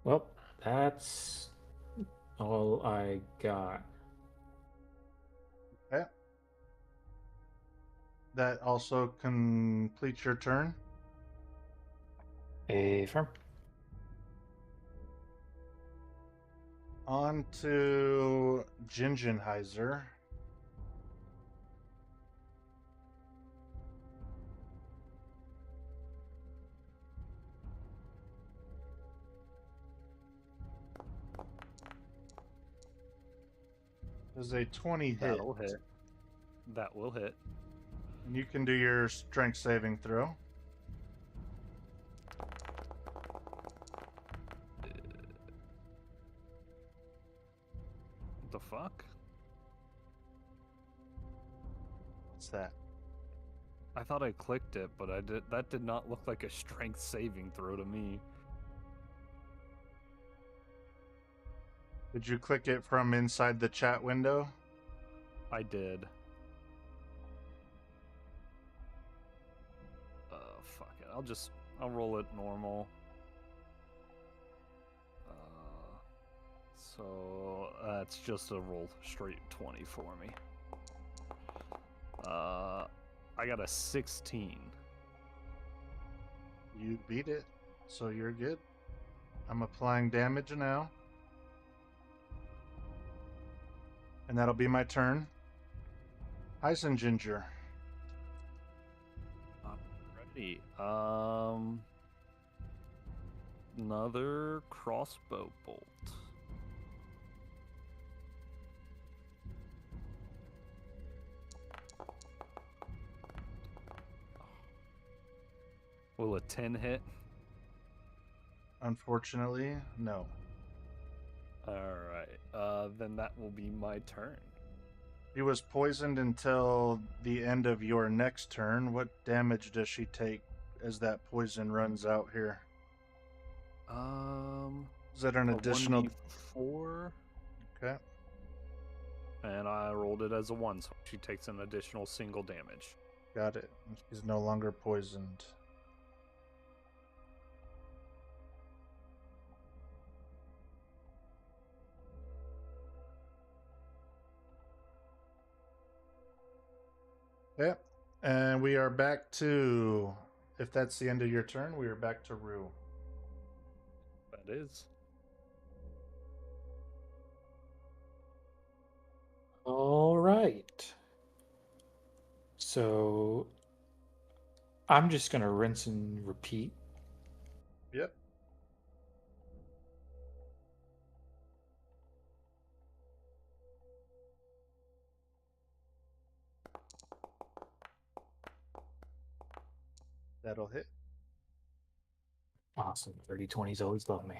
[SPEAKER 3] Well, that's all I got.
[SPEAKER 1] Okay. That also completes your turn.
[SPEAKER 3] Affirm.
[SPEAKER 1] On to Gingenheiser. Does a 20 hit?
[SPEAKER 2] That'll hit. That will hit.
[SPEAKER 1] And you can do your strength saving throw.
[SPEAKER 2] What the fuck?
[SPEAKER 1] What's that?
[SPEAKER 2] I thought I clicked it, but I did. That did not look like a strength saving throw to me.
[SPEAKER 1] Did you click it from inside the chat window?
[SPEAKER 2] I did. Fuck it. I'll roll it normal. So that's just a roll straight 20 for me. I got a 16.
[SPEAKER 1] You beat it, so you're good. I'm applying damage now. And that'll be my turn. Heisenginger.
[SPEAKER 2] Alrighty. Another crossbow bolt. Will a 10 hit?
[SPEAKER 1] Unfortunately, no.
[SPEAKER 2] Alright, then that will be my turn.
[SPEAKER 1] She was poisoned until the end of your next turn. What damage does she take as that poison runs out here? Is that an additional
[SPEAKER 2] 4?
[SPEAKER 1] Okay.
[SPEAKER 2] And I rolled it as a 1, so she takes an additional single damage.
[SPEAKER 1] Got it. She's no longer poisoned. Yep. And we are back to, if that's the end of your turn, we are back to Rue.
[SPEAKER 2] That is.
[SPEAKER 3] All right. So I'm just going to rinse and repeat.
[SPEAKER 1] Yep. That'll hit.
[SPEAKER 3] Awesome. 30/20s always love me.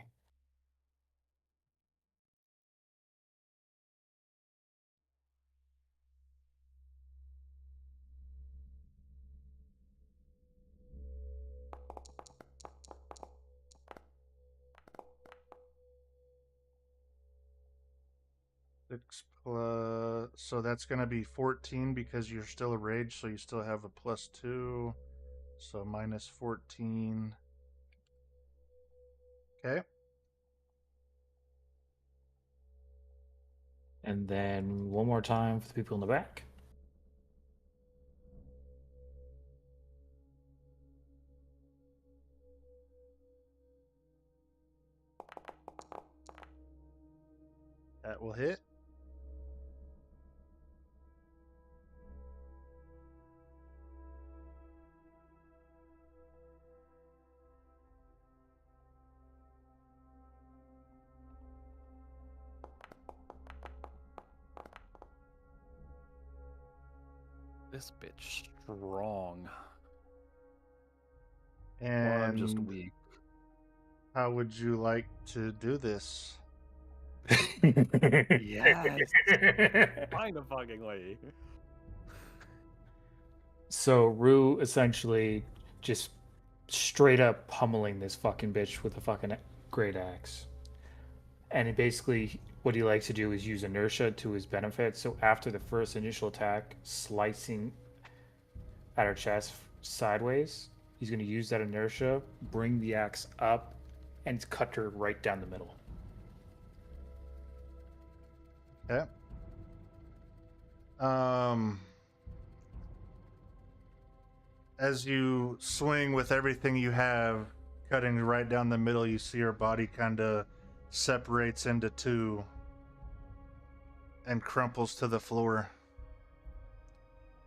[SPEAKER 1] Six plus, so that's going to be 14 because you're still a rage, so you still have a +2. So minus 14. Okay.
[SPEAKER 3] And then one more time for the people in the back.
[SPEAKER 1] That will hit.
[SPEAKER 2] This bitch strong.
[SPEAKER 1] And
[SPEAKER 2] Or I'm just weak.
[SPEAKER 1] how would you like to do this?
[SPEAKER 2] Yes. Find a fucking way.
[SPEAKER 3] So Rue essentially just straight up pummeling this fucking bitch with a fucking great axe. And he basically, what he likes to do is use inertia to his benefit. So after the first initial attack, slicing at her chest sideways, he's going to use that inertia, bring the axe up, and cut her right down the middle.
[SPEAKER 1] Okay. As you swing with everything you have, cutting right down the middle, you see her body kind of separates into two and crumples to the floor.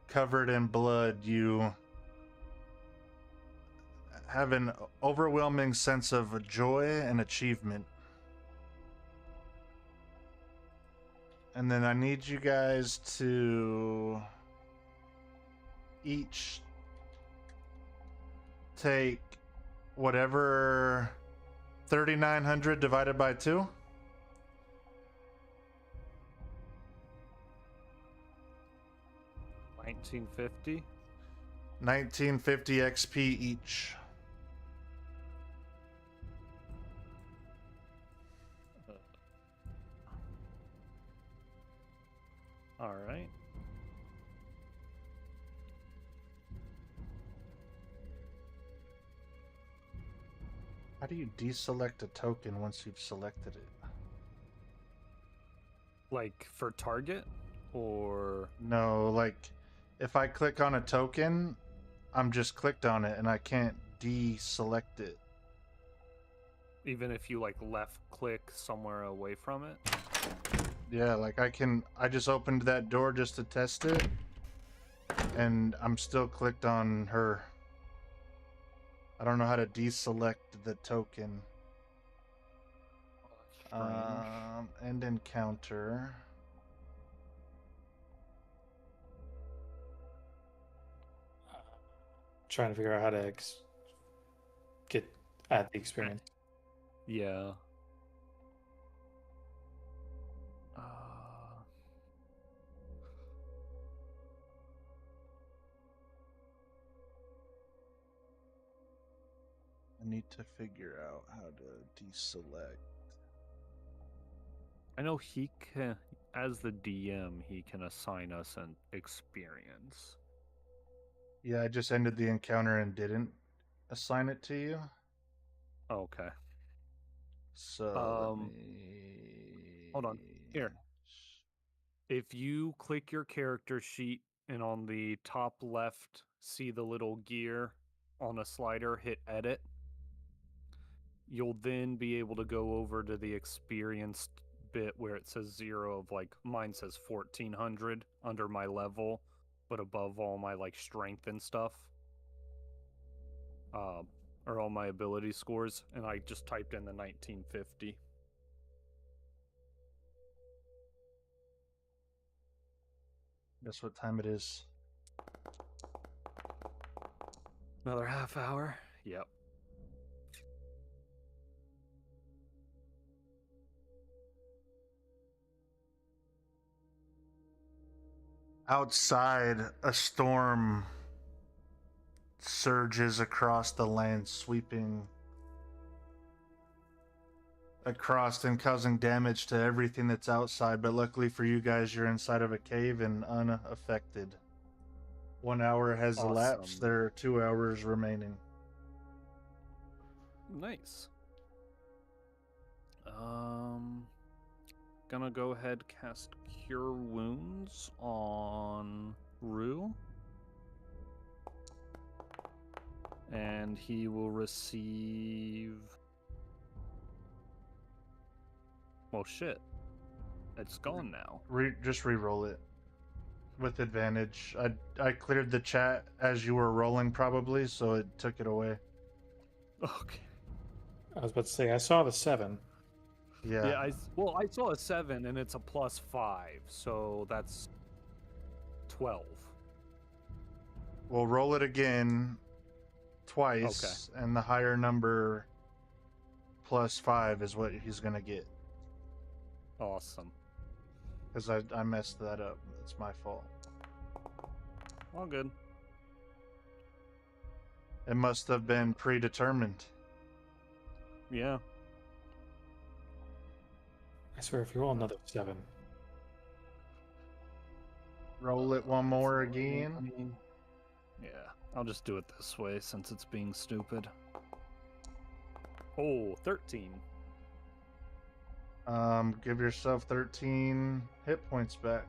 [SPEAKER 1] Covered in blood, you have an overwhelming sense of joy and achievement. And then I need you guys to each take whatever 3,900 divided by 2.
[SPEAKER 2] 1950.
[SPEAKER 1] 1950 XP each.
[SPEAKER 2] All right.
[SPEAKER 1] How do you deselect a token once you've selected it?
[SPEAKER 2] Like for target or
[SPEAKER 1] No, like if I click on a token, I'm just clicked on it and I can't deselect it.
[SPEAKER 2] even if you like left click somewhere away from it?
[SPEAKER 1] Yeah, like I just opened that door just to test it and I'm still clicked on her. I don't know how to deselect the token.
[SPEAKER 2] Strange.
[SPEAKER 1] End encounter.
[SPEAKER 3] Trying to figure out how to get at the experience.
[SPEAKER 2] Yeah.
[SPEAKER 1] I need to figure out how to deselect.
[SPEAKER 2] I know he can, as the DM, he can assign us an experience.
[SPEAKER 1] Yeah, I just ended the encounter and didn't assign it to you.
[SPEAKER 2] Okay.
[SPEAKER 1] So let me
[SPEAKER 2] Hold on. Here. If you click your character sheet and on the top left, see the little gear on a slider, hit edit. You'll then be able to go over to the experienced bit where it says 0 of like, mine says 1400 under my level, but above all my like strength and stuff. Or all my ability scores, and I just typed in the 1950.
[SPEAKER 1] Guess what time it is?
[SPEAKER 2] Another half hour? Yep.
[SPEAKER 1] Outside, a storm surges across the land, sweeping across and causing damage to everything that's outside. But luckily for you guys, you're inside of a cave and unaffected. 1 hour has elapsed.
[SPEAKER 2] Awesome.
[SPEAKER 1] There are 2 hours remaining.
[SPEAKER 2] Nice. Gonna go ahead cast Cure Wounds on Rue. And he will receive... Well, shit. It's gone now.
[SPEAKER 1] Just re-roll it with advantage. I cleared the chat as you were rolling probably, so it took it away.
[SPEAKER 2] Okay.
[SPEAKER 3] I was about to say, I saw the 7.
[SPEAKER 2] Yeah, I saw a 7 and it's a +5, so that's 12.
[SPEAKER 1] We'll roll it again twice, and the higher number +5 is what he's gonna get.
[SPEAKER 2] Awesome.
[SPEAKER 1] Because I messed that up. It's my fault.
[SPEAKER 2] All good.
[SPEAKER 1] It must have been predetermined.
[SPEAKER 2] Yeah.
[SPEAKER 3] I swear, if you roll another 7.
[SPEAKER 1] Roll it one more again.
[SPEAKER 2] Yeah, I'll just do it this way since it's being stupid. Oh, 13.
[SPEAKER 1] Give yourself 13 hit points back.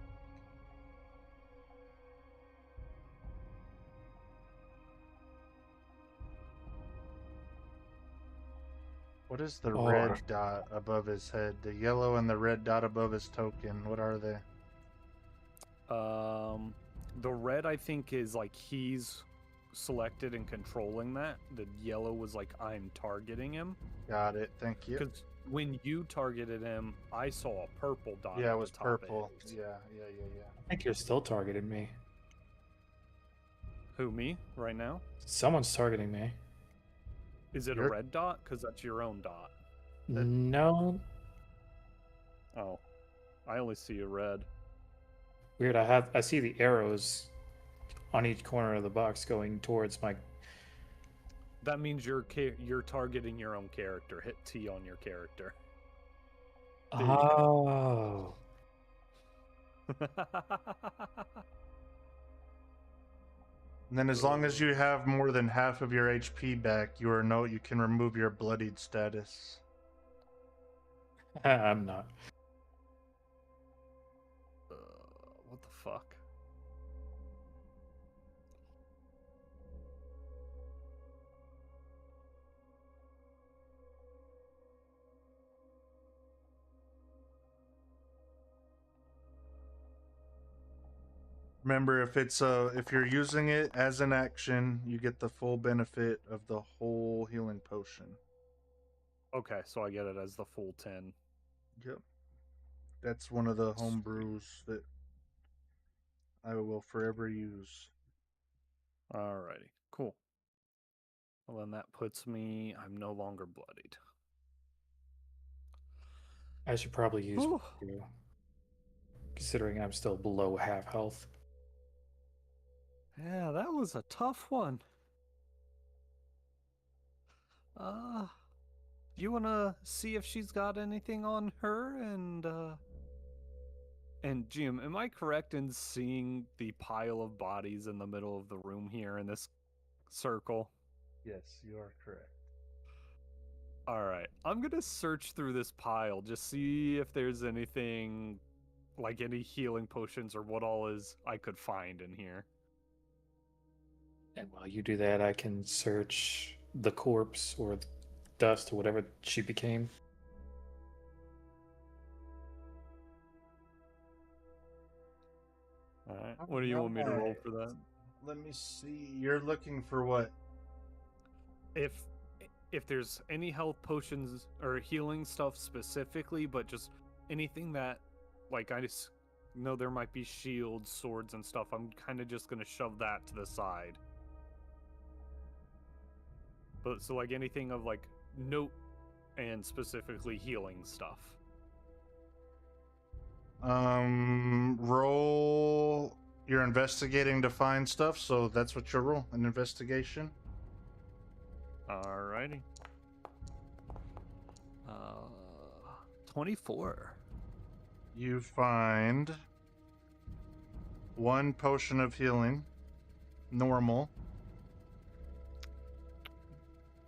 [SPEAKER 1] What is the red dot above his head? The yellow and the red dot above his token. What are they?
[SPEAKER 2] The red I think is like he's selected and controlling that. The yellow was like I'm targeting him.
[SPEAKER 1] Got it. Thank you.
[SPEAKER 2] Because when you targeted him, I saw a purple dot.
[SPEAKER 1] Yeah,
[SPEAKER 2] at
[SPEAKER 1] it was
[SPEAKER 2] the top of
[SPEAKER 1] purple.
[SPEAKER 2] his.
[SPEAKER 1] Yeah.
[SPEAKER 3] I think you're still targeting me.
[SPEAKER 2] Who, me? Right now?
[SPEAKER 3] Someone's targeting me.
[SPEAKER 2] Is it a red dot? Because that's your own dot.
[SPEAKER 3] No.
[SPEAKER 2] Oh. I only see a red.
[SPEAKER 3] Weird. I see the arrows on each corner of the box going towards my...
[SPEAKER 2] That means you're targeting your own character. Hit T on your character.
[SPEAKER 3] Oh.
[SPEAKER 1] And then as long as you have more than half of your HP back, you can remove your bloodied status.
[SPEAKER 3] I'm not.
[SPEAKER 2] What the fuck?
[SPEAKER 1] Remember, if you're using it as an action, you get the full benefit of the whole healing potion.
[SPEAKER 2] Okay, so I get it as the full 10.
[SPEAKER 1] Yep. That's one of the homebrews that I will forever use.
[SPEAKER 2] Alrighty, cool. Well, then that puts me... I'm no longer bloodied.
[SPEAKER 3] I should probably use you, considering I'm still below half health.
[SPEAKER 2] Yeah, that was a tough one. You wanna see if she's got anything on her? And Jim, am I correct in seeing the pile of bodies in the middle of the room here in this circle?
[SPEAKER 1] Yes, you are correct.
[SPEAKER 2] Alright, I'm gonna search through this pile, just see if there's anything like any healing potions or what all is I could find in here.
[SPEAKER 3] And while you do that, I can search the corpse or dust or whatever she became.
[SPEAKER 2] All right. What do you want me to roll for that?
[SPEAKER 1] Let me see. You're looking for what?
[SPEAKER 2] If there's any health potions or healing stuff specifically, but just anything that, like, I just know there might be shields, swords, and stuff, I'm kind of just gonna shove that to the side. But so like anything of like note and specifically healing stuff.
[SPEAKER 1] Roll. You're investigating to find stuff, so that's what you'll roll. An investigation.
[SPEAKER 2] Alrighty. 24.
[SPEAKER 1] You find one potion of healing. Normal.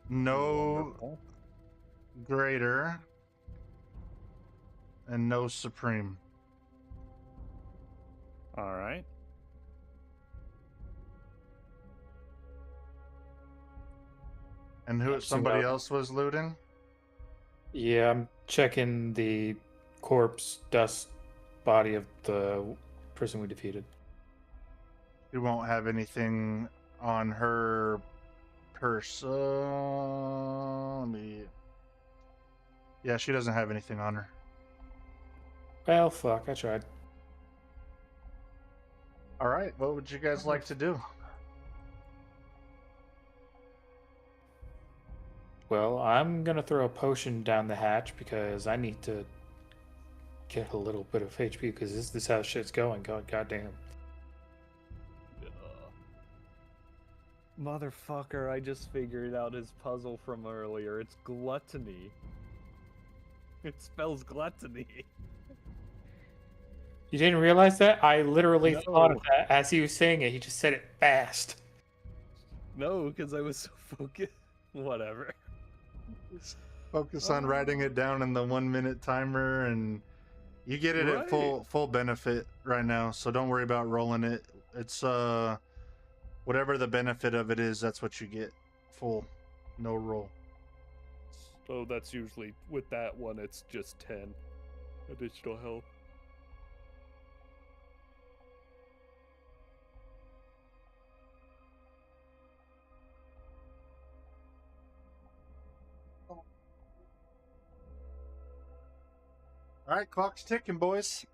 [SPEAKER 1] No
[SPEAKER 2] Wonderful.
[SPEAKER 1] greater. And no supreme.
[SPEAKER 2] Alright.
[SPEAKER 1] And who?
[SPEAKER 3] Yeah, so
[SPEAKER 1] Somebody
[SPEAKER 3] now-
[SPEAKER 1] else was looting?
[SPEAKER 3] Yeah, I'm checking the corpse dust body of the person we defeated.
[SPEAKER 1] She won't have anything on her person. Let me. Yeah, she doesn't have anything on her.
[SPEAKER 3] Well, fuck, I tried.
[SPEAKER 1] All right, what would you guys like to do?
[SPEAKER 3] Well, I'm gonna throw a potion down the hatch because I need to get a little bit of HP because this is how shit's going. Goddamn.
[SPEAKER 2] Motherfucker, I just figured out his puzzle from earlier. It's gluttony. It spells gluttony.
[SPEAKER 3] You didn't realize that? I literally thought of
[SPEAKER 2] No.
[SPEAKER 3] that as he was saying it. He just said it fast.
[SPEAKER 2] No, because I was so focused. Whatever.
[SPEAKER 1] Focus on writing it down in the 1 minute timer, and you get it at full benefit right now. So don't worry about rolling it. It's whatever the benefit of it is, that's what you get. Full, no roll.
[SPEAKER 2] So that's usually, with that one, it's just 10 additional health.
[SPEAKER 1] All right, clock's ticking, boys.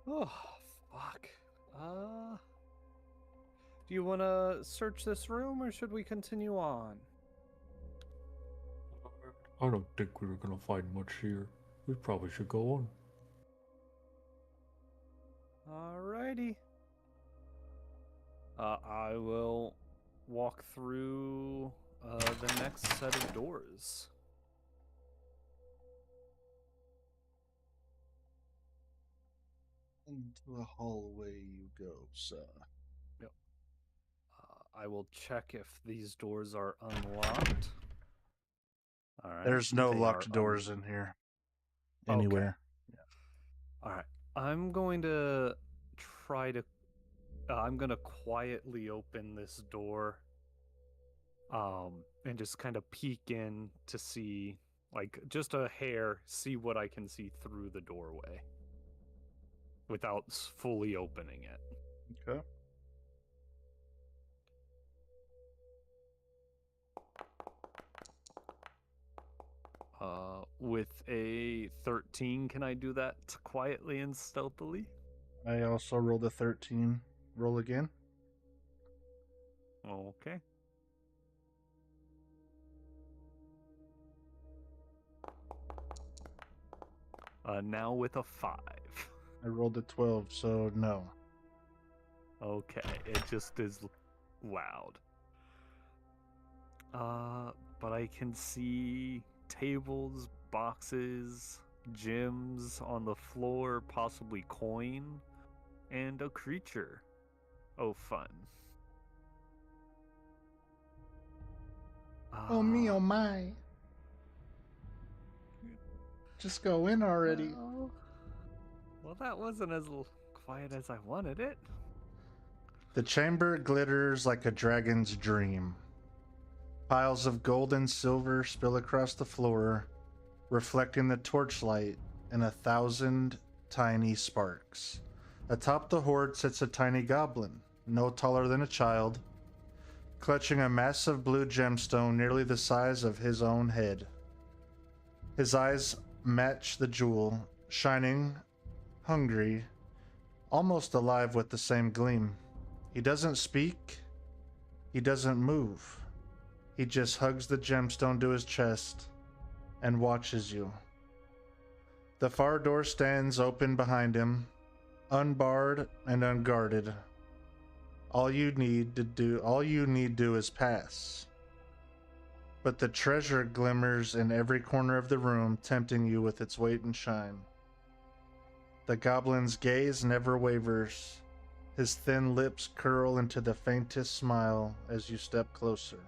[SPEAKER 2] Oh, fuck. Do you want to search this room, or should we continue on?
[SPEAKER 4] I don't think we were gonna find much here. We probably should go on.
[SPEAKER 2] Alrighty. I will walk through the next set of doors.
[SPEAKER 1] Into a hallway you go, sir.
[SPEAKER 2] Yep. I will check if these doors are unlocked. All right.
[SPEAKER 1] There's no
[SPEAKER 2] they
[SPEAKER 1] locked
[SPEAKER 2] are
[SPEAKER 1] doors in here.
[SPEAKER 2] Okay.
[SPEAKER 1] Anywhere.
[SPEAKER 2] All right. I'm going to try to. I'm gonna quietly open this door. And just kind of peek in to see, like, just a hair, see what I can see through the doorway, without fully opening it.
[SPEAKER 1] Okay.
[SPEAKER 2] With a 13, can I do that quietly and stealthily?
[SPEAKER 1] I also rolled a 13. Roll again.
[SPEAKER 2] Okay. Now with a 5.
[SPEAKER 1] I rolled a 12, so no.
[SPEAKER 2] Okay, it just is loud. But I can see tables, boxes, gems on the floor, possibly coin, and a creature. Oh, fun.
[SPEAKER 1] Oh me, oh my. Just go in already.
[SPEAKER 2] Well, that wasn't as quiet as I wanted it.
[SPEAKER 1] The chamber glitters like a dragon's dream. Piles of gold and silver spill across the floor, reflecting the torchlight in 1,000 tiny sparks. Atop the hoard sits a tiny goblin, no taller than a child, clutching a massive blue gemstone nearly the size of his own head. His eyes match the jewel, shining, hungry, almost alive with the same gleam. He doesn't speak. He doesn't move. He just hugs the gemstone to his chest and watches you. The far door stands open behind him, unbarred and unguarded. All you need do is pass. But the treasure glimmers in every corner of the room, tempting you with its weight and shine. The goblin's gaze never wavers. His thin lips curl into the faintest smile as you step closer.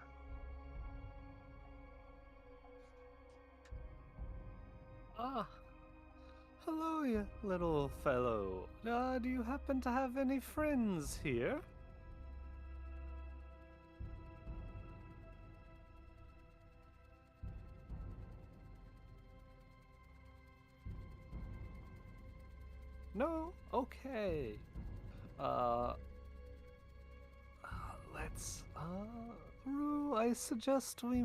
[SPEAKER 2] Ah, hello, you little fellow. Do you happen to have any friends here? No? Okay. Let's, Rue, I suggest we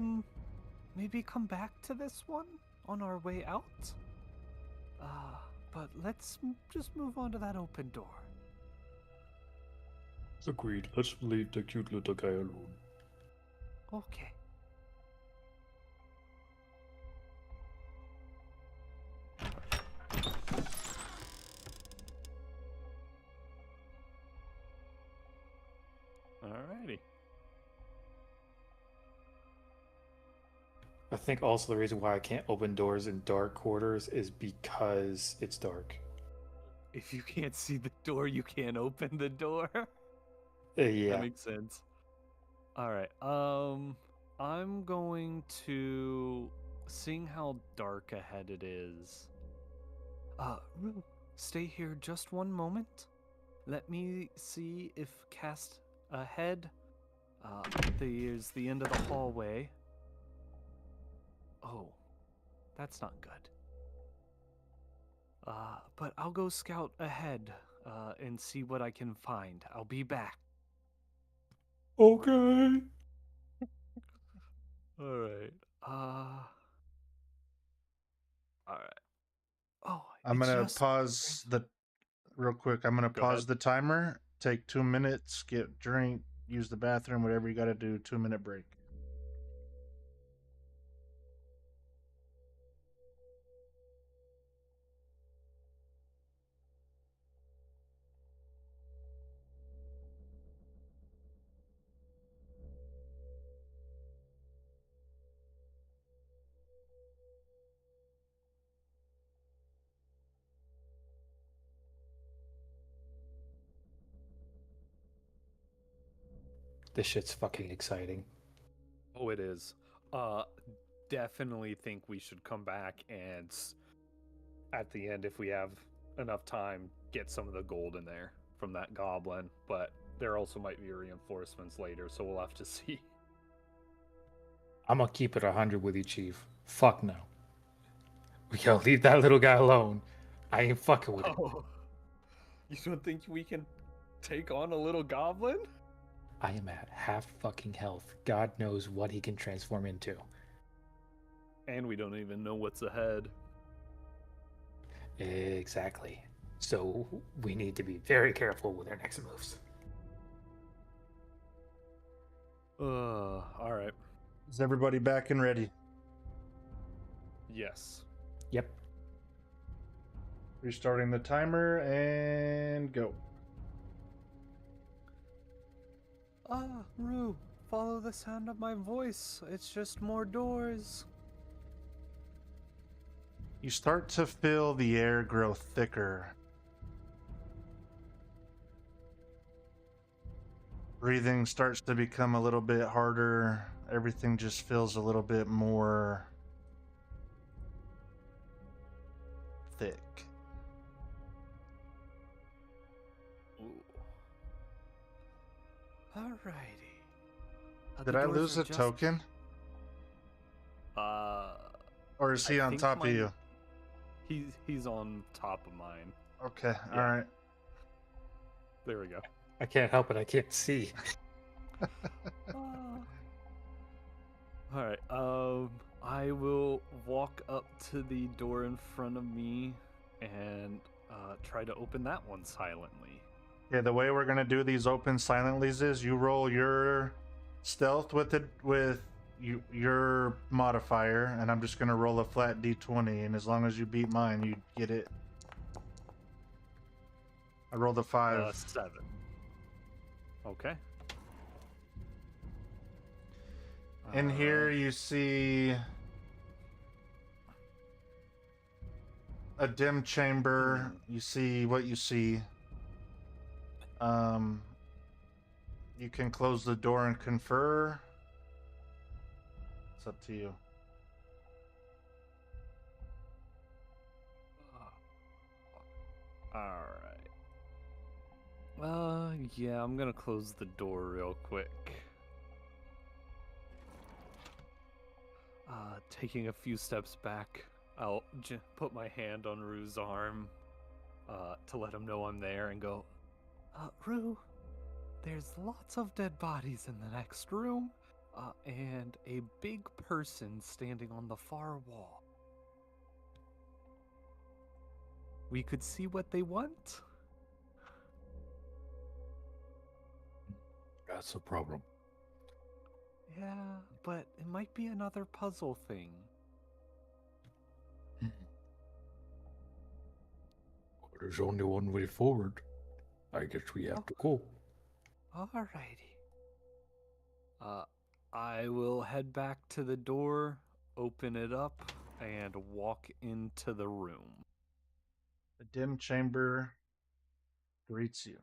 [SPEAKER 2] maybe come back to this one on our way out? But let's just move on to that open door.
[SPEAKER 4] Agreed. Let's leave the cute little guy alone.
[SPEAKER 2] Okay. Alrighty.
[SPEAKER 3] I think also the reason why I can't open doors in dark quarters is because it's dark.
[SPEAKER 2] If you can't see the door, you can't open the door.
[SPEAKER 3] Yeah.
[SPEAKER 2] That makes sense. Alright, I'm going to, seeing how dark ahead it is, Rue, stay here just one moment. Let me see if cast ahead, there's the end of the hallway. Oh, that's not good. But I'll go scout ahead, and see what I can find. I'll be back.
[SPEAKER 4] Okay.
[SPEAKER 2] Alright, alright. Oh,
[SPEAKER 1] I'm
[SPEAKER 2] it's
[SPEAKER 1] gonna
[SPEAKER 2] just...
[SPEAKER 1] pause real quick. I'm gonna
[SPEAKER 2] Go
[SPEAKER 1] pause
[SPEAKER 2] ahead.
[SPEAKER 1] the timer. Take 2 minutes. Get drink. Use the bathroom. Whatever you got to do. 2-minute break.
[SPEAKER 3] This shit's fucking exciting.
[SPEAKER 2] Oh, it is. Definitely think we should come back and at the end, if we have enough time, get some of the gold in there from that goblin. But there also might be reinforcements later, so we'll have to see.
[SPEAKER 3] I'm gonna keep it 100 with you, Chief. Fuck no. We gotta leave that little guy alone. I ain't fucking with it.
[SPEAKER 2] Oh, you don't think we can take on a little goblin?
[SPEAKER 3] I am at half fucking health. God knows what he can transform into.
[SPEAKER 2] And we don't even know what's ahead.
[SPEAKER 3] Exactly. So we need to be very careful with our next moves.
[SPEAKER 2] Alright.
[SPEAKER 1] Is everybody back and ready?
[SPEAKER 2] Yes.
[SPEAKER 3] Yep.
[SPEAKER 1] Restarting the timer and go.
[SPEAKER 2] Rue, follow the sound of my voice. It's just more doors.
[SPEAKER 1] You start to feel the air grow thicker. Breathing starts to become a little bit harder. Everything just feels a little bit more thick.
[SPEAKER 2] Ooh. Alrighty.
[SPEAKER 1] Did I lose a token? Or is he
[SPEAKER 2] I
[SPEAKER 1] on
[SPEAKER 2] think
[SPEAKER 1] top of you?
[SPEAKER 2] He's on top of mine.
[SPEAKER 1] Okay,
[SPEAKER 2] Yeah.
[SPEAKER 1] alright.
[SPEAKER 2] There we go.
[SPEAKER 3] I can't help it. I can't see.
[SPEAKER 2] Alright, I will walk up to the door in front of me and try to open that one silently.
[SPEAKER 1] Yeah, the way we're gonna do these open silentlies is you roll your stealth with your modifier, and I'm just gonna roll a flat d20, and as long as you beat mine, you get it. I rolled a 5.
[SPEAKER 2] 7. Okay.
[SPEAKER 1] In here you see a dim chamber. You see what you see. You can close the door and confer. It's up to you.
[SPEAKER 2] Alright. Yeah, I'm gonna close the door real quick. Taking a few steps back, I'll put my hand on Rue's arm to let him know I'm there and go, Rue, there's lots of dead bodies in the next room, and a big person standing on the far wall. We could see what they want?
[SPEAKER 4] That's a problem.
[SPEAKER 2] Yeah, but it might be another puzzle thing.
[SPEAKER 4] There's only one way forward. I guess we have to go.
[SPEAKER 2] Alrighty. I will head back to the door, open it up, and walk into the room.
[SPEAKER 1] The dim chamber greets you.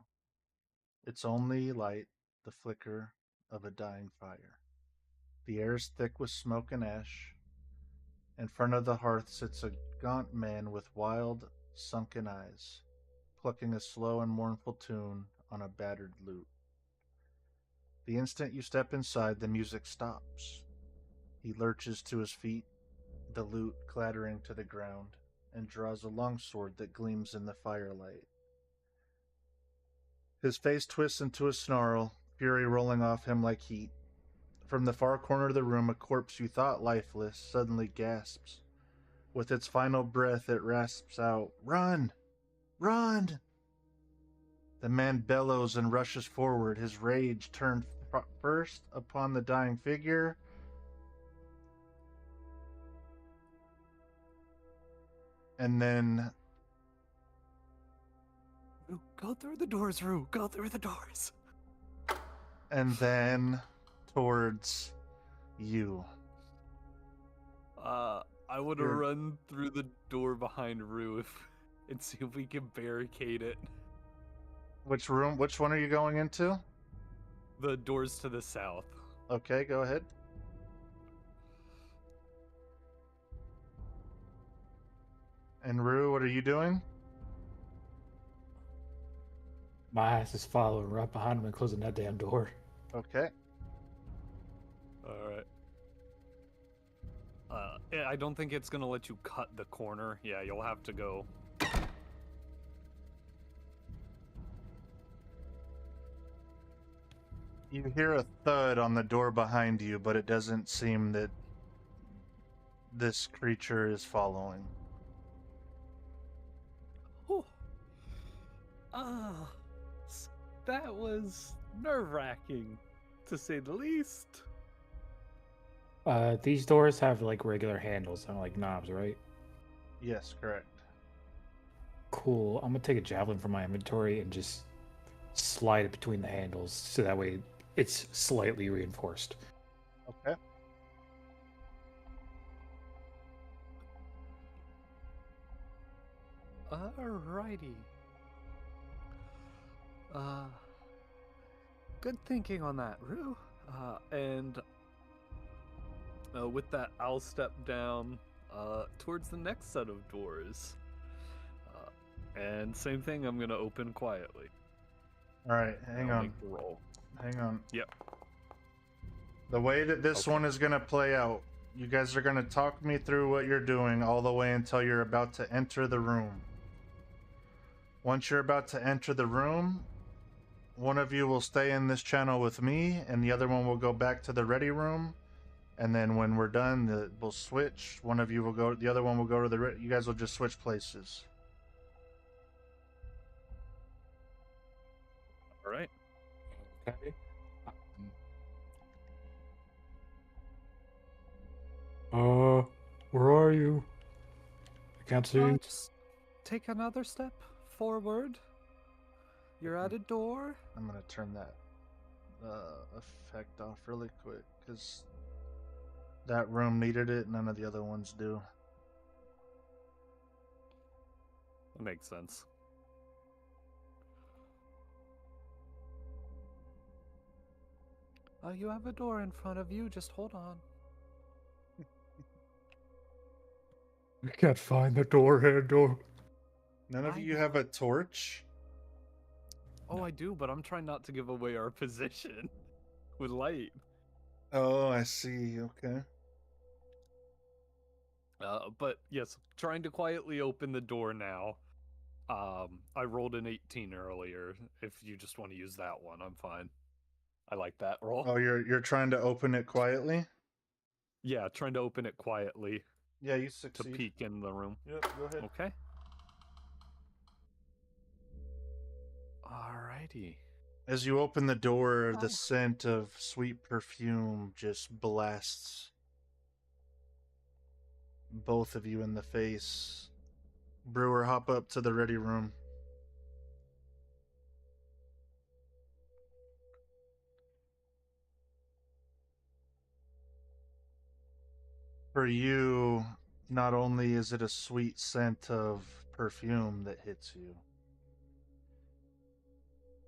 [SPEAKER 1] Its only light, the flicker of a dying fire. The air is thick with smoke and ash. In front of the hearth sits a gaunt man with wild, sunken eyes, plucking a slow and mournful tune on a battered lute. The instant you step inside, the music stops. He lurches to his feet, the lute clattering to the ground, and draws a longsword that gleams in the firelight. His face twists into a snarl, fury rolling off him like heat. From the far corner of the room, a corpse you thought lifeless suddenly gasps. With its final breath, it rasps out, "Run! Run!" The man bellows and rushes forward, his rage turned first upon the dying figure, and then...
[SPEAKER 2] Rue, go through the doors, Rue. Go through the doors.
[SPEAKER 1] and then towards you.
[SPEAKER 2] I would run through the door behind Rue and see if we can barricade it.
[SPEAKER 1] Which room? Which one are you going into?
[SPEAKER 2] The doors to the south.
[SPEAKER 1] Okay, go ahead. And Rue, what are you doing?
[SPEAKER 3] My ass is following right behind him and closing that damn door.
[SPEAKER 1] Okay.
[SPEAKER 2] Alright. I don't think it's gonna let you cut the corner. Yeah, you'll have to go.
[SPEAKER 1] You hear a thud on the door behind you, but it doesn't seem that this creature is following.
[SPEAKER 2] Whew. That was nerve-wracking, to say the least.
[SPEAKER 3] These doors have like regular handles, not like knobs, right?
[SPEAKER 1] Yes, correct.
[SPEAKER 3] Cool. I'm gonna take a javelin from my inventory and just slide it between the handles so that way it's slightly reinforced.
[SPEAKER 1] Okay.
[SPEAKER 2] Alrighty. Good thinking on that, Rue. And with that, I'll step down towards the next set of doors. And same thing, I'm gonna open quietly.
[SPEAKER 1] All right, hang
[SPEAKER 2] I'll
[SPEAKER 1] on.
[SPEAKER 2] make the roll.
[SPEAKER 1] Hang on.
[SPEAKER 2] Yep.
[SPEAKER 1] The way that this
[SPEAKER 2] Okay.
[SPEAKER 1] one is going to play out, you guys are going to talk me through what you're doing all the way until you're about to enter the room. Once you're about to enter the room, one of you will stay in this channel with me, and the other one will go back to the ready room. And then when we're done, we'll switch. One of you will go, the other one will go to the. You guys will just switch places.
[SPEAKER 2] All right.
[SPEAKER 4] Okay. Where are you? I can't see you.
[SPEAKER 2] Just take another step forward. You're at a door.
[SPEAKER 1] I'm gonna turn that effect off really quick because that room needed it. None of the other ones do.
[SPEAKER 2] That makes sense. You have a door in front of you. Just hold on.
[SPEAKER 4] I can't find the door handle.
[SPEAKER 1] None of you have a torch?
[SPEAKER 2] Oh, I do, but I'm trying not to give away our position with light.
[SPEAKER 1] Oh, I see. Okay.
[SPEAKER 2] But yes, trying to quietly open the door now. I rolled an 18 earlier. If you just want to use that one, I'm fine. I like that roll.
[SPEAKER 1] Oh, you're trying to open it quietly?
[SPEAKER 2] Yeah, trying to open it quietly
[SPEAKER 1] Yeah, you
[SPEAKER 2] to
[SPEAKER 1] succeed.
[SPEAKER 2] peek in the room.
[SPEAKER 1] Yep, go ahead.
[SPEAKER 2] Okay. Alrighty.
[SPEAKER 1] As you open the door, the scent of sweet perfume just blasts both of you in the face. Brewer, hop up to the ready room. For you, not only is it a sweet scent of perfume that hits you,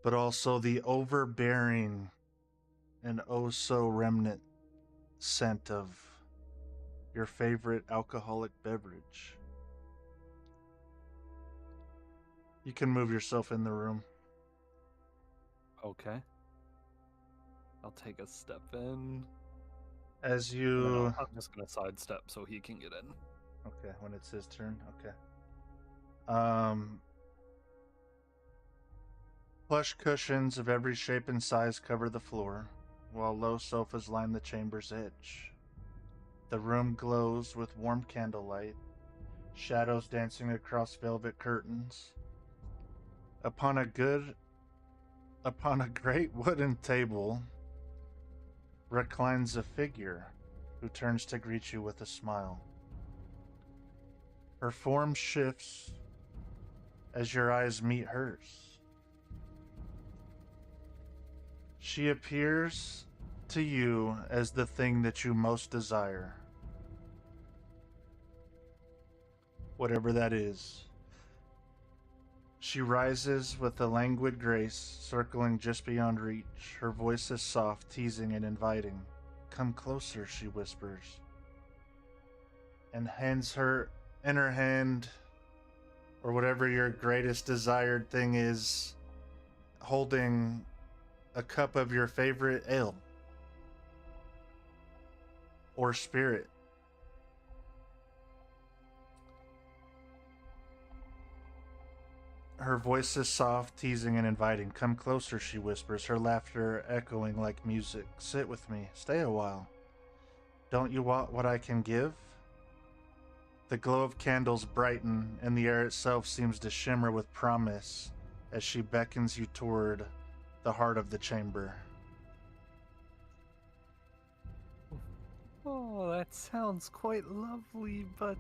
[SPEAKER 1] but also the overbearing and oh so remnant scent of your favorite alcoholic beverage. You can move yourself in the room.
[SPEAKER 2] Okay. I'll take a step in.
[SPEAKER 1] As
[SPEAKER 2] and then
[SPEAKER 1] you...
[SPEAKER 2] I'm just gonna sidestep so he can get in.
[SPEAKER 1] Okay, when it's his turn. Okay. Plush cushions of every shape and size cover the floor, while low sofas line the chamber's edge. The room glows with warm candlelight, shadows dancing across velvet curtains. Upon a great wooden table reclines a figure who turns to greet you with a smile. Her form shifts as your eyes meet hers. She appears to you as the thing that you most desire. Whatever that is. She rises with a languid grace, circling just beyond reach. Her voice is soft, teasing, and inviting. Come closer, she whispers, and hands her in her hand, or whatever your greatest desired thing is, holding a cup of your favorite ale or spirit. Her voice is soft, teasing, and inviting. Come closer, she whispers, her laughter echoing like music. Sit with me. Stay a while. Don't you want what I can give? The glow of candles brighten, and the air itself seems to shimmer with promise as she beckons you toward the heart of the chamber.
[SPEAKER 2] Oh, that sounds quite lovely, but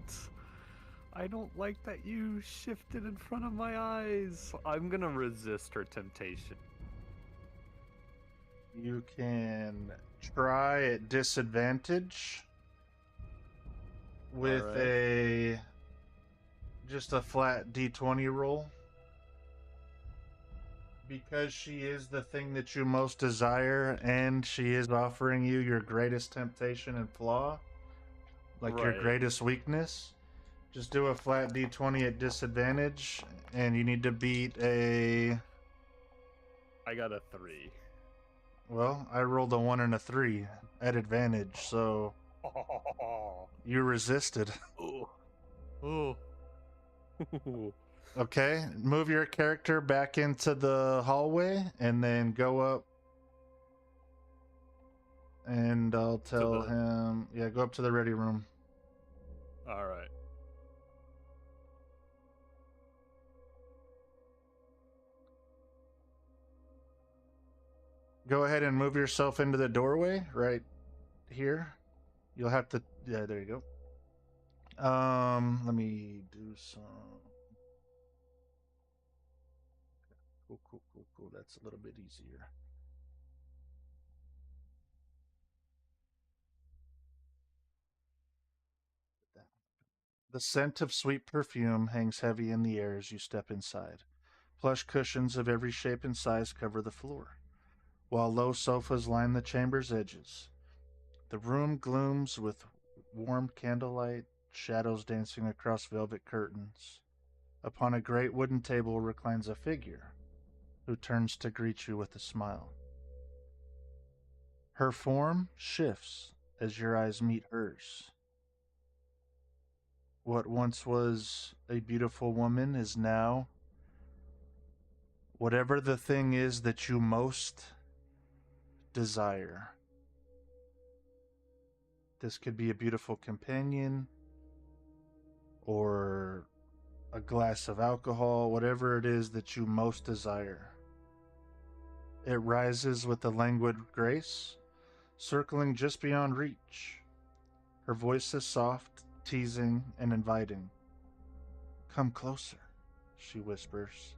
[SPEAKER 2] I don't like that you shifted in front of my eyes. I'm gonna resist her temptation.
[SPEAKER 1] You can try at disadvantage with
[SPEAKER 2] Alright.
[SPEAKER 1] just a flat d20 roll. Because she is the thing that you most desire, and she is offering you your greatest temptation and flaw, like your
[SPEAKER 2] Right.
[SPEAKER 1] greatest weakness, Just do a flat d20 at disadvantage, and you need to beat a...
[SPEAKER 2] I got a 3.
[SPEAKER 1] Well, I rolled a 1 and a 3 at advantage, so you resisted.
[SPEAKER 2] Oh. Oh.
[SPEAKER 1] Okay, move your character back into the hallway, and then go up. And I'll tell him, yeah, go up to the ready room.
[SPEAKER 2] All right.
[SPEAKER 1] Go ahead and move yourself into the doorway right here. You'll have to, yeah, there you go. Let me do some. Cool. That's a little bit easier. The scent of sweet perfume hangs heavy in the air as you step inside. Plush cushions of every shape and size cover the floor, while low sofas line the chamber's edges. The room glooms with warm candlelight, shadows dancing across velvet curtains. Upon a great wooden table reclines a figure, who turns to greet you with a smile. Her form shifts as your eyes meet hers. What once was a beautiful woman is now whatever the thing is that you most desire. This could be a beautiful companion or a glass of alcohol, whatever it is that you most desire. It rises with a languid grace, circling just beyond reach. Her voice is soft, teasing, and inviting. Come closer, she whispers,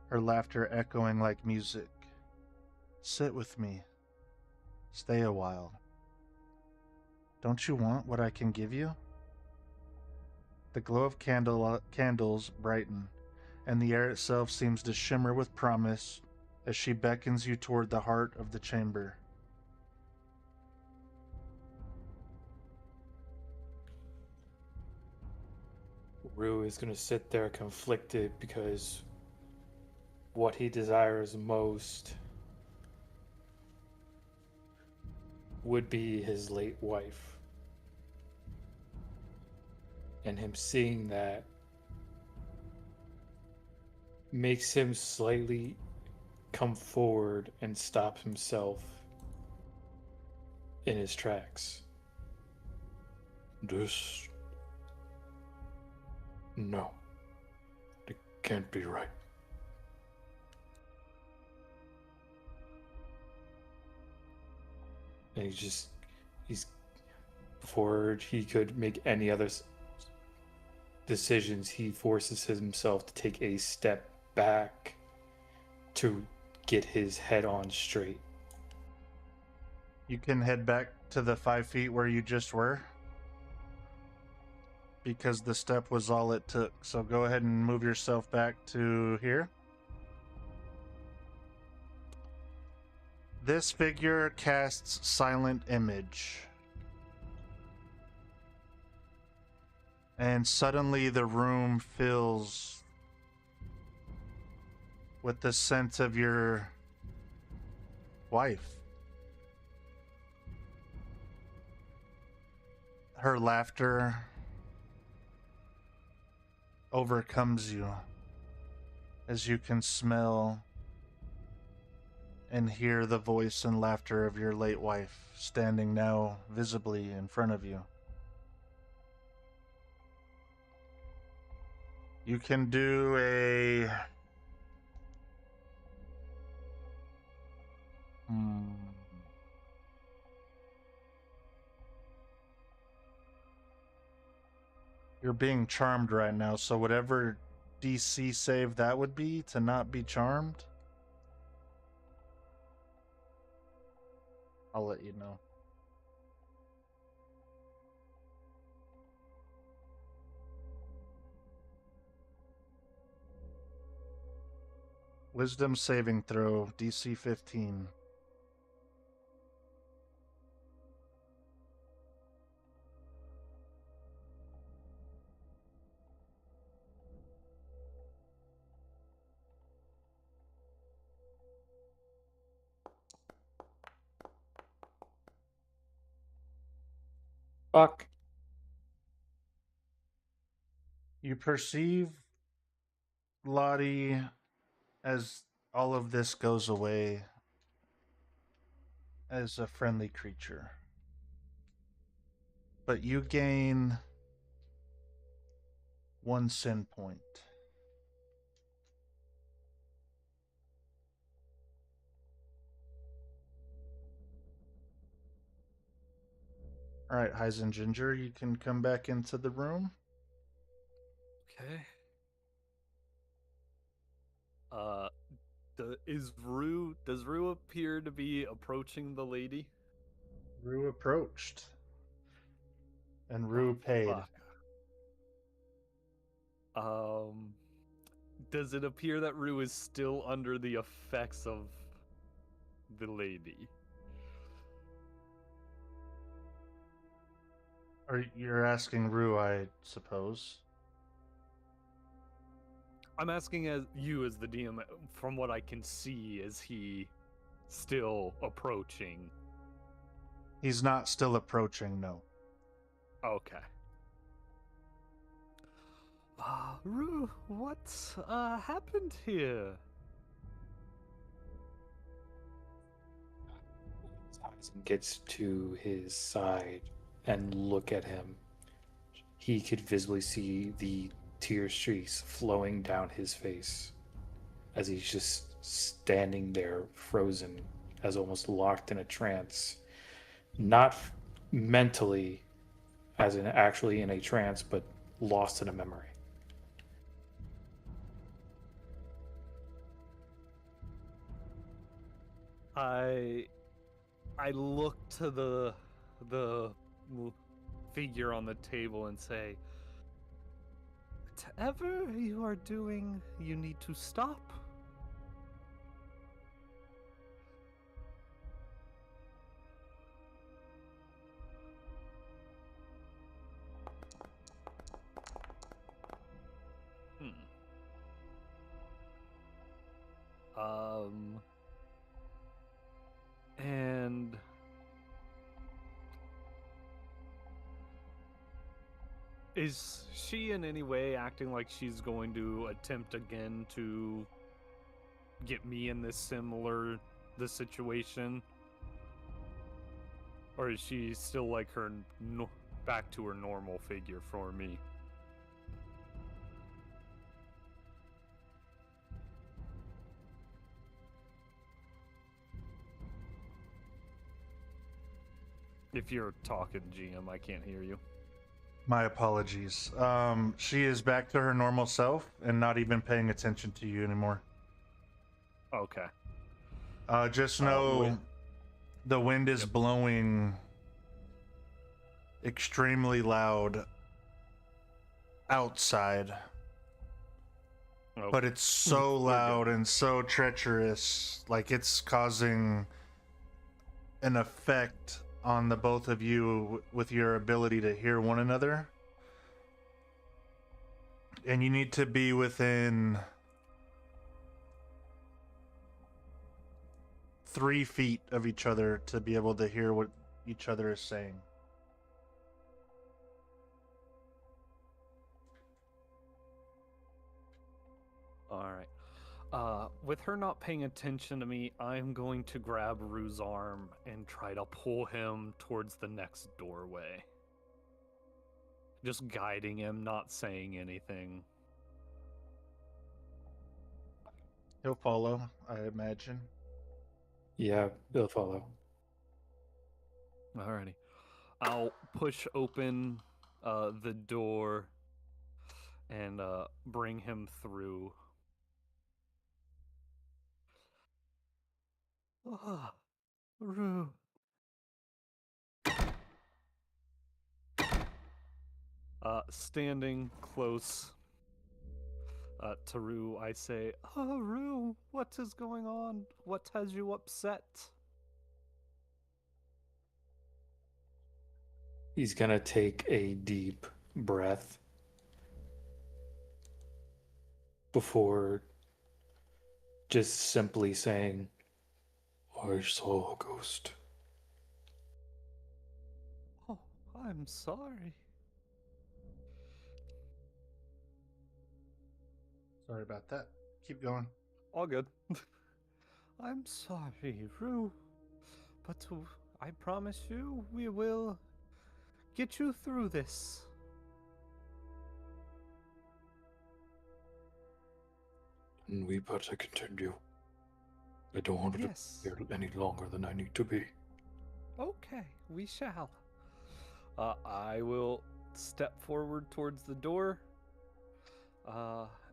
[SPEAKER 1] her laughter echoing like music. Sit with me. Stay a while. Don't you want what I can give you? The glow of candles brighten, and the air itself seems to shimmer with promise as she beckons you toward the heart of the chamber.
[SPEAKER 3] Rue is going to sit there conflicted because what he desires most would be his late wife. And him seeing that makes him slightly come forward and stop himself in his tracks.
[SPEAKER 4] This... No. It can't be right.
[SPEAKER 3] And he's before he could make any other decisions, he forces himself to take a step back to get his head on straight.
[SPEAKER 1] You can head back to the 5 feet where you just were, because the step was all it took. So go ahead and move yourself back to here. This figure casts Silent Image. And suddenly the room fills with the scent of your wife. Her laughter overcomes you as you can smell and hear the voice and laughter of your late wife standing now visibly in front of you. You can do a You're being charmed right now, so whatever DC save that would be to not be charmed, I'll let you know. Wisdom saving throw, DC 15.
[SPEAKER 3] fuck?
[SPEAKER 1] You perceive Lottie as all of this goes away as a friendly creature. But you gain 1 sin point. All right, Heisen Ginger, you can come back into the room.
[SPEAKER 2] Okay. Does Rue appear to be approaching the lady?
[SPEAKER 1] Rue approached. And Rue paid.
[SPEAKER 2] Fuck. Does it appear that Rue is still under the effects of the lady?
[SPEAKER 1] Or you're asking Rue, I suppose.
[SPEAKER 2] I'm asking as you as the DM, from what I can see, is he still approaching?
[SPEAKER 1] He's not still approaching, no.
[SPEAKER 2] Okay. Rue, what happened here?
[SPEAKER 3] Tyson gets to his side and look at him. He could visibly see the tear streaks flowing down his face as he's just standing there frozen, as almost locked in a trance. Not mentally, as in actually in a trance, but lost in a memory.
[SPEAKER 2] I look to the figure on the table and say, whatever you are doing, you need to stop. And is she in any way acting like she's going to attempt again to get me in this situation? Or is she still like her back to her normal figure for me? If you're talking, GM, I can't hear you.
[SPEAKER 1] My apologies. She is back to her normal self and not even paying attention to you anymore.
[SPEAKER 2] Okay.
[SPEAKER 1] Just know the wind is blowing extremely loud outside.
[SPEAKER 2] Okay.
[SPEAKER 1] But it's so loud and so treacherous, like it's causing an effect on the both of you with your ability to hear one another. And you need to be within 3 feet of each other to be able to hear what each other is saying.
[SPEAKER 2] All right. With her not paying attention to me, I'm going to grab Rue's arm and try to pull him towards the next doorway. Just guiding him, not saying anything.
[SPEAKER 1] He'll follow, I imagine.
[SPEAKER 3] Yeah, they'll follow.
[SPEAKER 2] Alrighty. I'll push open the door and bring him through. Rue. Standing close to Rue, I say, "Oh, Rue, what is going on? What has you upset?"
[SPEAKER 3] He's gonna take a deep breath before just simply saying, "I saw a ghost."
[SPEAKER 2] Oh, I'm sorry.
[SPEAKER 1] Sorry about that. Keep going.
[SPEAKER 2] All good. I'm sorry, Rue. But I promise you, we will get you through this.
[SPEAKER 4] And we better continue. I don't want to
[SPEAKER 2] Yes.
[SPEAKER 4] be here any longer than I need to be.
[SPEAKER 2] Okay, we shall. I will step forward towards the door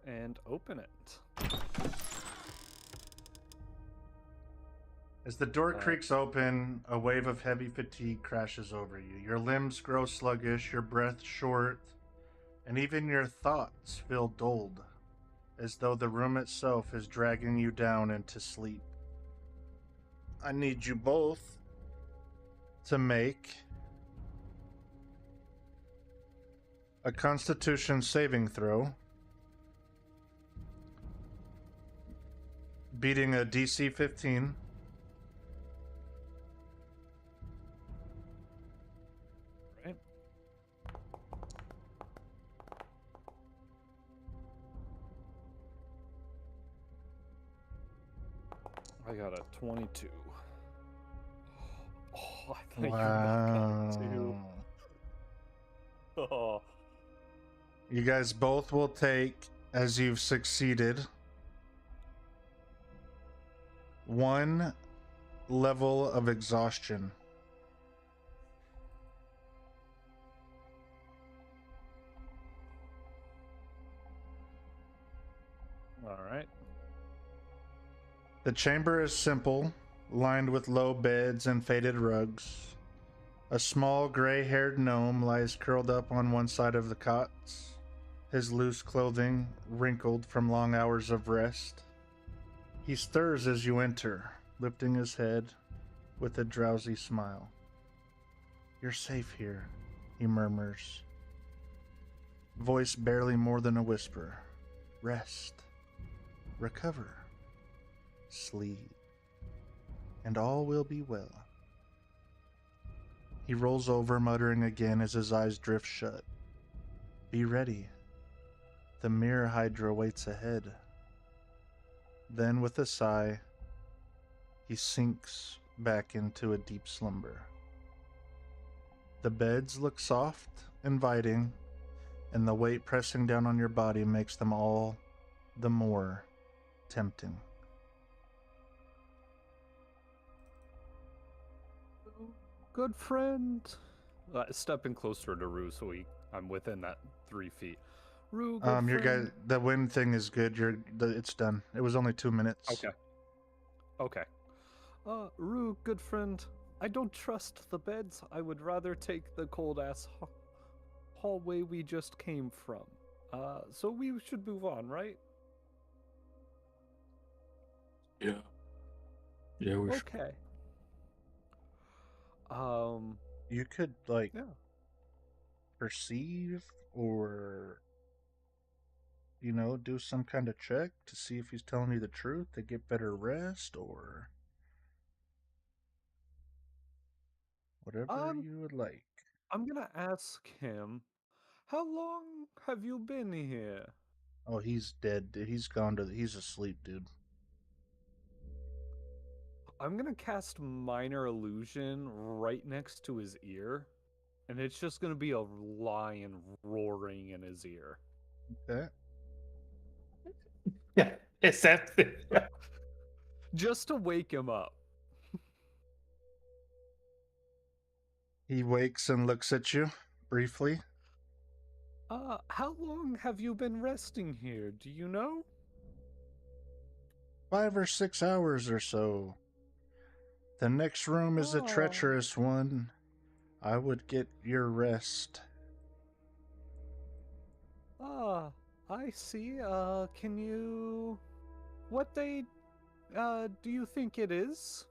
[SPEAKER 2] and open it.
[SPEAKER 1] As the door creaks open, a wave of heavy fatigue crashes over you. Your limbs grow sluggish, your breath short, and even your thoughts feel dulled, as though the room itself is dragging you down into sleep. I need you both to make a Constitution saving throw, beating a DC 15.
[SPEAKER 2] Right. I got a 22. Oh, I thought you got a 2. Oh.
[SPEAKER 1] You guys both will take, as you've succeeded, 1 level of exhaustion.
[SPEAKER 2] All right.
[SPEAKER 1] The chamber is simple, lined with low beds and faded rugs. A small gray-haired gnome lies curled up on one side of the cots, his loose clothing wrinkled from long hours of rest. He stirs as you enter, lifting his head with a drowsy smile. "You're safe here," he murmurs, voice barely more than a whisper. "Rest, recover, sleep, and all will be well." He rolls over, muttering again as his eyes drift shut. "Be ready. The mirror hydra waits ahead." Then, with a sigh, he sinks back into a deep slumber. The beds look soft, inviting, and the weight pressing down on your body makes them all the more tempting.
[SPEAKER 2] Good friend. Stepping closer to Rue, so I'm within that 3 feet. Rue, good
[SPEAKER 1] Your
[SPEAKER 2] friend.
[SPEAKER 1] guy, the wind thing is good. It's done. It was only 2 minutes.
[SPEAKER 2] Okay. Okay. Rue, good friend. I don't trust the beds. I would rather take the cold-ass hallway we just came from. So we should move on, right?
[SPEAKER 4] Yeah. Yeah, we should.
[SPEAKER 2] Okay.
[SPEAKER 1] You could, like,
[SPEAKER 2] Yeah.
[SPEAKER 1] perceive or, you know, do some kind of check to see if he's telling you the truth to get better rest or whatever you would like.
[SPEAKER 2] I'm gonna ask him, how long have you been here?
[SPEAKER 1] Oh, he's dead. He's he's asleep, dude.
[SPEAKER 2] I'm gonna cast Minor Illusion right next to his ear, and it's just gonna be a lion roaring in his ear.
[SPEAKER 1] Okay.
[SPEAKER 3] Yeah, it's that.
[SPEAKER 2] Just to wake him up.
[SPEAKER 1] He wakes and looks at you briefly.
[SPEAKER 2] How long have you been resting here? Do you know?
[SPEAKER 1] 5 or 6 hours or so. The next room is a
[SPEAKER 2] Oh.
[SPEAKER 1] treacherous one. I would get your rest.
[SPEAKER 2] I see. Can you... What day, do you think it is?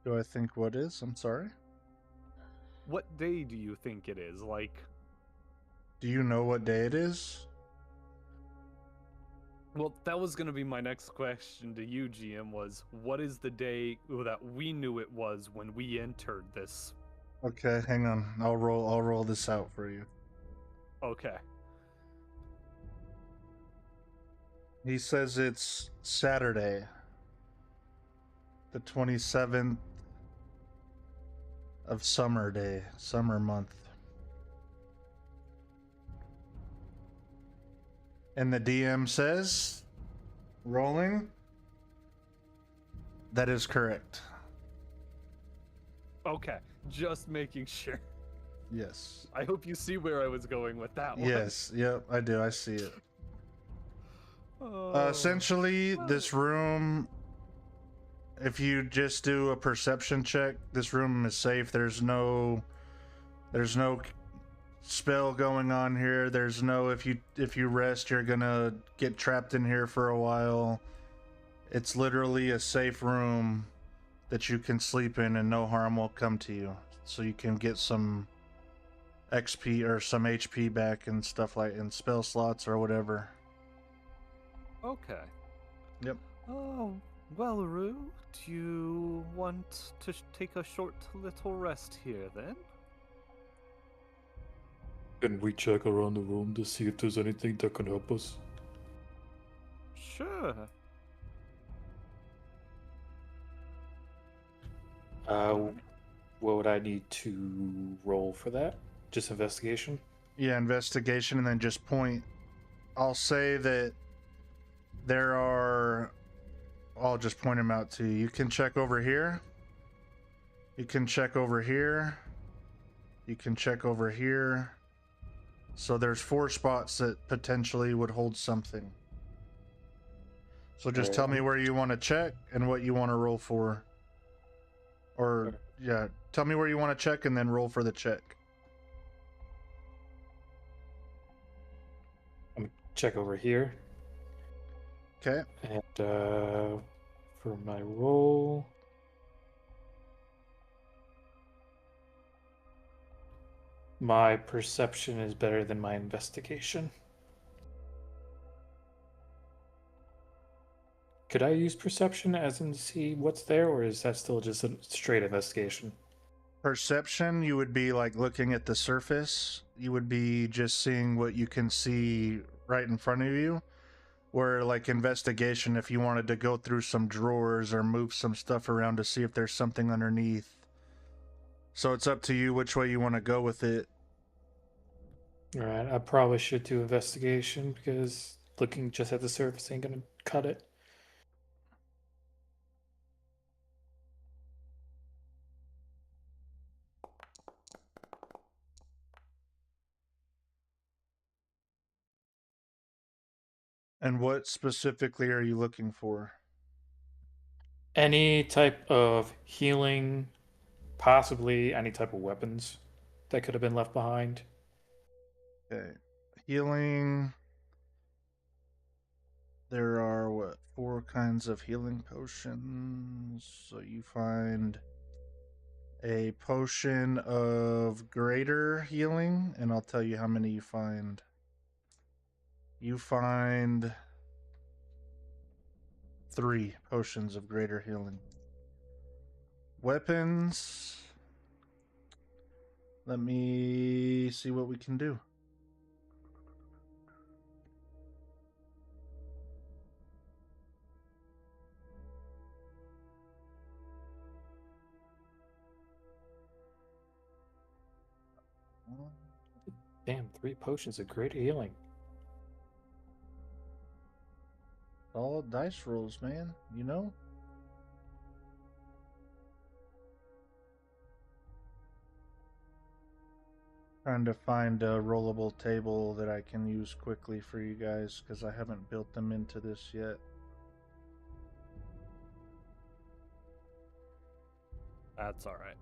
[SPEAKER 1] Do I think what is? I'm sorry?
[SPEAKER 2] What day do you think it is? Like...
[SPEAKER 1] Do you know what day it is?
[SPEAKER 2] Well, that was going to be my next question to you, GM, was what is the day that we knew it was when we entered this
[SPEAKER 1] Okay, hang on. I'll roll this out for you.
[SPEAKER 2] Okay.
[SPEAKER 1] He says it's Saturday, the 27th of summer month. And the DM says, rolling. That is correct.
[SPEAKER 2] Okay. Just making sure.
[SPEAKER 1] Yes.
[SPEAKER 2] I hope you see where I was going with that one.
[SPEAKER 1] Yes. Yep, I do. I see it.
[SPEAKER 2] Oh,
[SPEAKER 1] Essentially,
[SPEAKER 2] well.
[SPEAKER 1] this room, if you just do a perception check, this room is safe. There's no spell going on here. There's no if you rest, you're gonna get trapped in here for a while. It's literally a safe room that you can sleep in and no harm will come to you. So you can get some XP or some HP back and stuff like in spell slots or whatever.
[SPEAKER 2] Okay.
[SPEAKER 1] Yep.
[SPEAKER 2] Oh, well, Rue, do you want to take a short little rest here then?
[SPEAKER 4] Can we check around the room to see if there's anything that can help us?
[SPEAKER 2] Sure.
[SPEAKER 3] What would I need to roll for that? Just investigation?
[SPEAKER 1] Yeah, investigation and then just point. I'll say that there are. I'll just point them out to you. You can check over here. You can check over here. You can check over here. So there's 4 spots that potentially would hold something. So just tell me where you want to check and what you want to roll for. Or, yeah, tell me where you want to check and then roll for the check.
[SPEAKER 3] I'm gonna check over here.
[SPEAKER 1] Okay.
[SPEAKER 3] And for my roll, my perception is better than my investigation. Could I use perception as in see what's there, or is that still just a straight investigation?
[SPEAKER 1] Perception, you would be like looking at the surface. You would be just seeing what you can see right in front of you. Where like investigation, if you wanted to go through some drawers or move some stuff around to see if there's something underneath. So it's up to you which way you want to go with it.
[SPEAKER 3] All right, I probably should do investigation because looking just at the surface ain't gonna cut it.
[SPEAKER 1] And what specifically are you looking for?
[SPEAKER 3] Any type of healing, possibly any type of weapons that could have been left behind.
[SPEAKER 1] Okay. Healing. There are, what, 4 kinds of healing potions. So you find a potion of greater healing, and I'll tell you how many you find. You find 3 potions of greater healing. Weapons. Let me see what we can do.
[SPEAKER 3] Damn, 3 potions of great healing.
[SPEAKER 1] All dice rolls, man. You know? Trying to find a rollable table that I can use quickly for you guys because I haven't built them into this yet.
[SPEAKER 2] That's all right.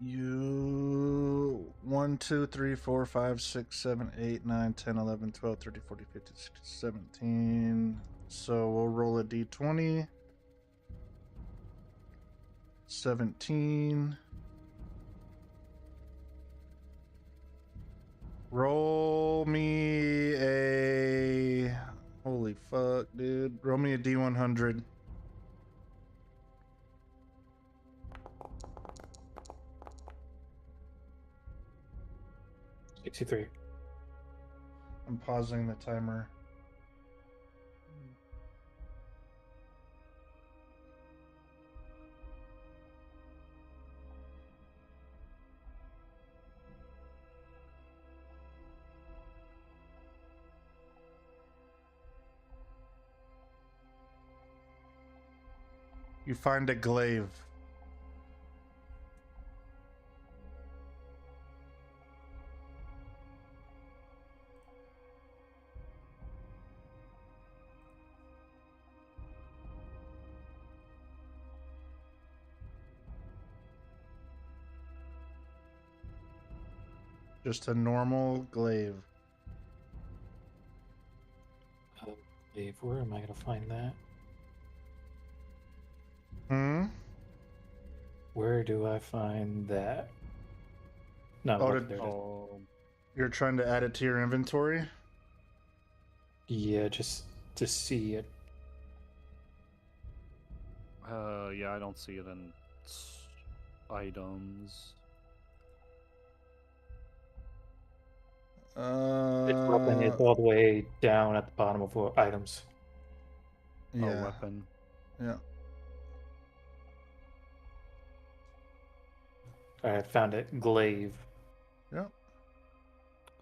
[SPEAKER 1] You 1, 2, 3, 4, 5, 6, 7, 8, 9, 10, 11, 12, 13, 14, 15, 16, 17. So we'll roll a d20. 17. Roll me a... Holy fuck, dude. Roll me a d100.
[SPEAKER 3] 63.
[SPEAKER 1] I'm pausing the timer. You find a glaive. Just a normal glaive.
[SPEAKER 3] Dave, where am I going to find that?
[SPEAKER 1] Hmm?
[SPEAKER 3] Where do I find that? No,
[SPEAKER 1] Oh,
[SPEAKER 3] look, there it is.
[SPEAKER 1] You're trying to add it to your inventory?
[SPEAKER 3] Yeah, just to see it.
[SPEAKER 2] Yeah, I don't see it in items.
[SPEAKER 3] It's weapon. It's all the way down at the bottom of items.
[SPEAKER 1] Yeah.
[SPEAKER 2] Oh, weapon.
[SPEAKER 1] Yeah.
[SPEAKER 3] I found it. Glaive.
[SPEAKER 1] Yep.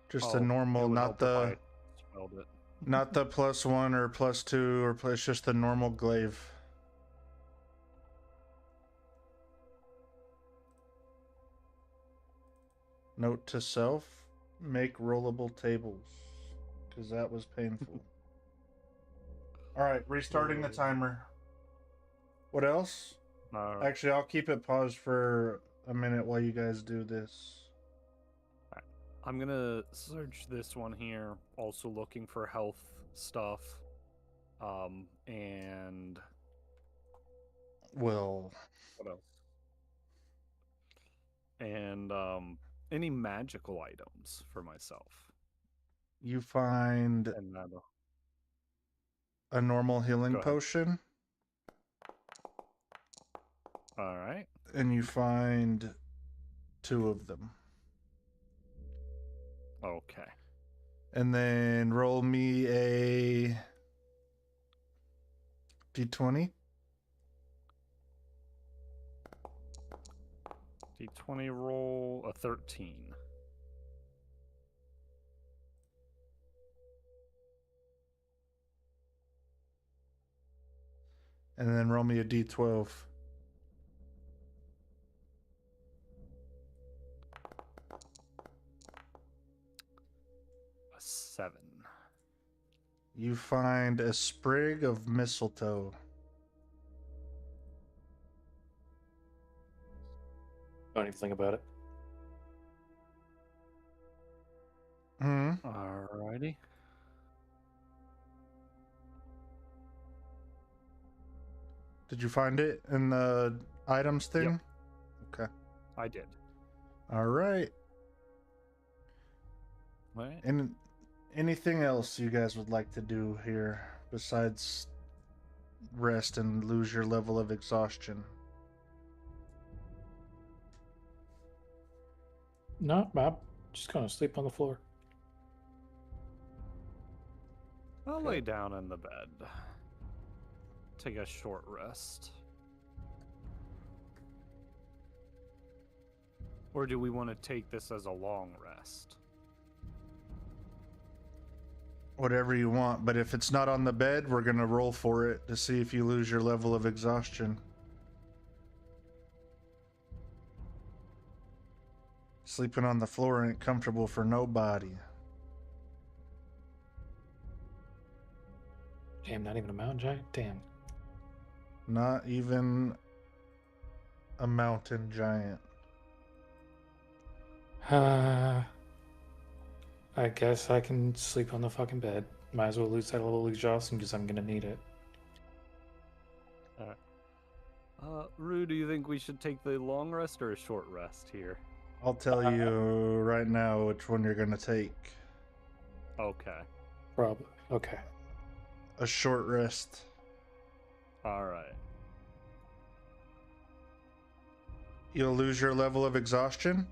[SPEAKER 1] Just
[SPEAKER 2] Oh,
[SPEAKER 1] a normal,
[SPEAKER 2] it would
[SPEAKER 1] not
[SPEAKER 2] help if
[SPEAKER 1] the
[SPEAKER 2] I spelled it.
[SPEAKER 1] not the +1 or +2 or it's just the normal glaive. Note to self: make rollable tables, because that was painful. All right, restarting the timer. What else? Actually, I'll keep it paused for a minute while you guys do this.
[SPEAKER 2] I'm gonna search this one here, also looking for health stuff. And
[SPEAKER 1] Well,
[SPEAKER 2] what else? And any magical items for myself.
[SPEAKER 1] you find
[SPEAKER 2] And that,
[SPEAKER 1] a normal healing
[SPEAKER 2] Go ahead.
[SPEAKER 1] potion,
[SPEAKER 2] all right.
[SPEAKER 1] and you find 2 of them.
[SPEAKER 2] Okay.
[SPEAKER 1] And then roll me a d20.
[SPEAKER 2] D20 roll a 13.
[SPEAKER 1] And then roll me a d12.
[SPEAKER 2] A 7.
[SPEAKER 1] You find a sprig of mistletoe.
[SPEAKER 3] Don't even think about it.
[SPEAKER 1] Hmm.
[SPEAKER 2] Alrighty.
[SPEAKER 1] Did you find it in the items thing?
[SPEAKER 2] Yep.
[SPEAKER 1] Okay.
[SPEAKER 2] I did.
[SPEAKER 1] All right.
[SPEAKER 2] Right.
[SPEAKER 1] And anything else you guys would like to do here besides rest and lose your level of exhaustion?
[SPEAKER 3] No, I'm just going to sleep on the floor.
[SPEAKER 2] I'll lay down in the bed. Take a short rest. Or do we want to take this as a long rest?
[SPEAKER 1] Whatever you want, but if it's not on the bed, we're going to roll for it to see if you lose your level of exhaustion. Sleeping on the floor ain't comfortable for nobody.
[SPEAKER 3] Damn, not even a mountain giant? Damn.
[SPEAKER 1] Not even a mountain giant.
[SPEAKER 3] I guess I can sleep on the fucking bed. Might as well lose that level of exhaustion because I'm gonna need it.
[SPEAKER 2] Rue, do you think we should take the long rest or a short rest here?
[SPEAKER 1] I'll tell you right now which one you're gonna take.
[SPEAKER 2] Okay.
[SPEAKER 3] Probably. Okay.
[SPEAKER 1] A short rest.
[SPEAKER 2] All right.
[SPEAKER 1] You'll lose your level of exhaustion?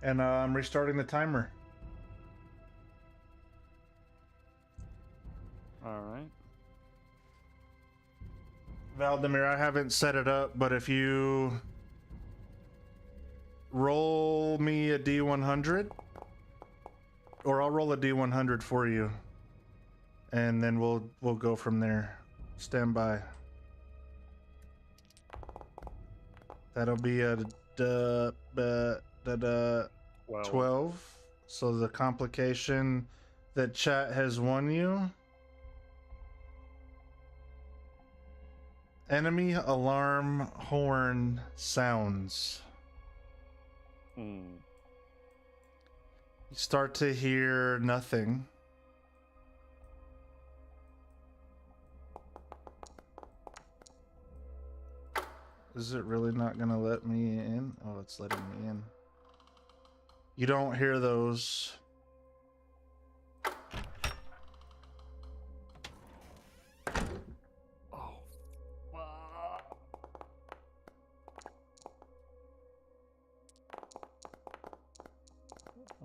[SPEAKER 1] And I'm restarting the timer.
[SPEAKER 2] All right.
[SPEAKER 1] Valdemir, I haven't set it up, but if you roll me a D100, or I'll roll a D100 for you, and then we'll go from there. Stand by. That'll be a 12. So the complication that chat has won you. Enemy alarm horn sounds.
[SPEAKER 2] Hmm.
[SPEAKER 1] You start to hear nothing. Is it really not gonna let me in? Oh, it's letting me in. You don't hear those.
[SPEAKER 2] Oh, fuck.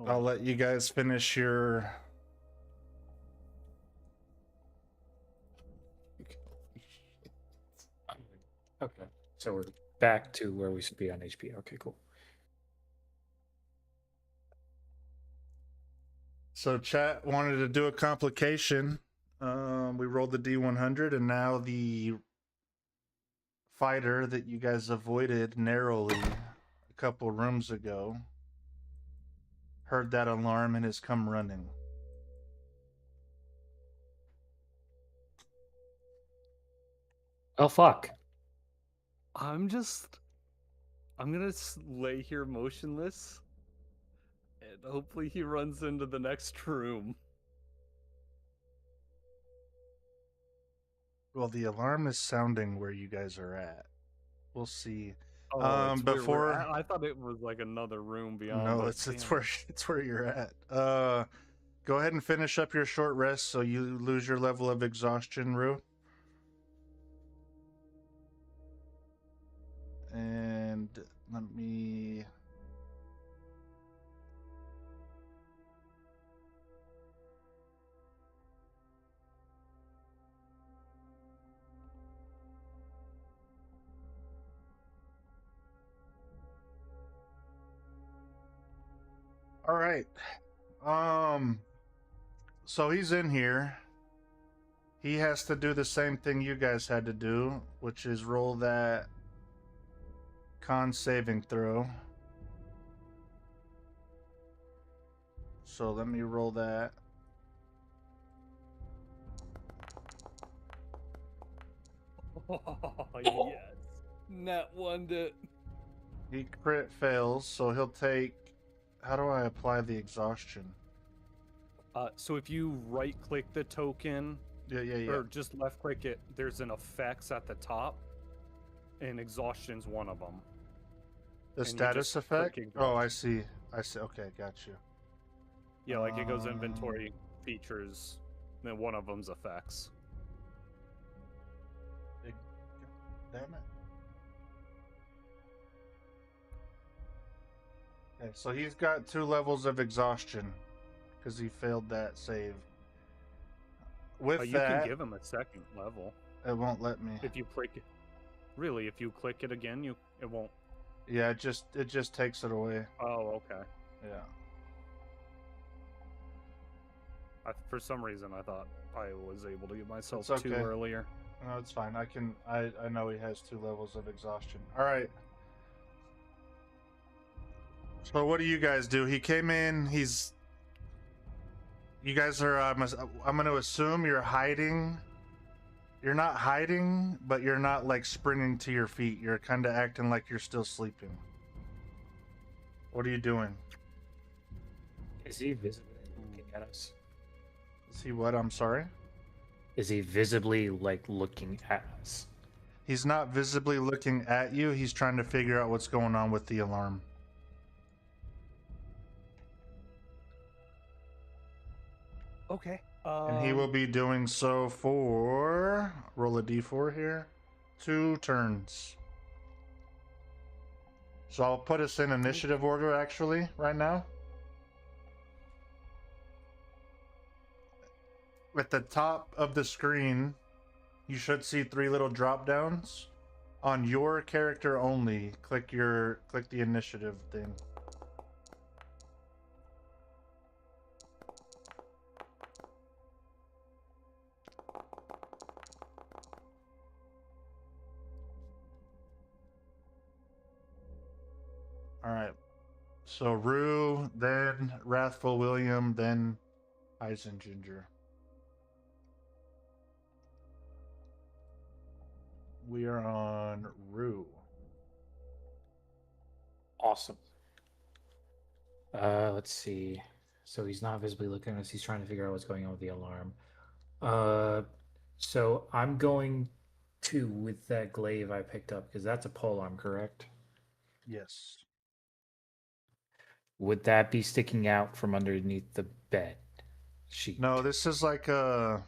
[SPEAKER 1] I'll let you guys finish your...
[SPEAKER 3] Okay. So we're back to where we should be on HP. Okay, cool.
[SPEAKER 1] So chat wanted to do a complication. We rolled the D100, and now the fighter that you guys avoided narrowly a couple rooms ago heard that alarm and has come running.
[SPEAKER 3] Oh, fuck.
[SPEAKER 2] I'm gonna lay here motionless, and hopefully he runs into the next room.
[SPEAKER 1] Well, the alarm is sounding where you guys are at. We'll see.
[SPEAKER 2] Oh, it's where
[SPEAKER 1] Before
[SPEAKER 2] I thought it was like another room beyond.
[SPEAKER 1] no,
[SPEAKER 2] us.
[SPEAKER 1] it's
[SPEAKER 2] Damn.
[SPEAKER 1] where you're at. Go ahead and finish up your short rest so you lose your level of exhaustion, Rue. And let me... All right. So he's in here. He has to do the same thing you guys had to do, which is roll that con saving throw. So let me roll that.
[SPEAKER 2] Oh, yes. Net one to...
[SPEAKER 1] He crit fails, so he'll take... How do I apply the exhaustion?
[SPEAKER 2] So if you right-click the token,
[SPEAKER 1] Yeah.
[SPEAKER 2] or just left-click it, there's an effects at the top, and exhaustion's one of them.
[SPEAKER 1] The
[SPEAKER 2] And you
[SPEAKER 1] status
[SPEAKER 2] just
[SPEAKER 1] effect?
[SPEAKER 2] click
[SPEAKER 1] Oh, I
[SPEAKER 2] exhaustion.
[SPEAKER 1] see. Okay, got you.
[SPEAKER 2] Yeah, like it goes inventory, features, then one of them's effects.
[SPEAKER 1] Damn it. Okay, so he's got 2 levels of exhaustion because he failed that save. With
[SPEAKER 2] You
[SPEAKER 1] that,
[SPEAKER 2] can give him a second level
[SPEAKER 1] it won't let me.
[SPEAKER 2] if you click it. Really, if you click it again, it won't.
[SPEAKER 1] Yeah, it just takes it away.
[SPEAKER 2] Oh, okay.
[SPEAKER 1] Yeah.
[SPEAKER 2] For some reason, I thought I was able to get myself
[SPEAKER 1] It's
[SPEAKER 2] 2
[SPEAKER 1] okay.
[SPEAKER 2] earlier.
[SPEAKER 1] No, it's fine. I know he has 2 levels of exhaustion. All right. So what do you guys do? He came in. You guys are. I'm going to assume you're hiding. You're not hiding, but you're not like springing to your feet. You're kind of acting like you're still sleeping. What are you doing?
[SPEAKER 3] Is he visibly looking at us?
[SPEAKER 1] Is he what? I'm sorry?
[SPEAKER 3] Is he visibly like looking at us?
[SPEAKER 1] He's not visibly looking at you. He's trying to figure out what's going on with the alarm.
[SPEAKER 2] Okay.
[SPEAKER 1] And he will be doing so for... Roll a d4 here. 2 turns. So I'll put us in initiative order actually right now. At the top of the screen, you should see 3 little drop downs. On your character only, click the initiative thing. All right. So Rue, then Wrathful William, then Eisenginger. We are on Rue.
[SPEAKER 3] Awesome. Let's see. So he's not visibly looking at us. He's trying to figure out what's going on with the alarm. So I'm going to with that glaive I picked up because that's a pole arm, correct?
[SPEAKER 1] Yes.
[SPEAKER 3] Would that be sticking out from underneath the bed sheet?
[SPEAKER 1] No, this is like a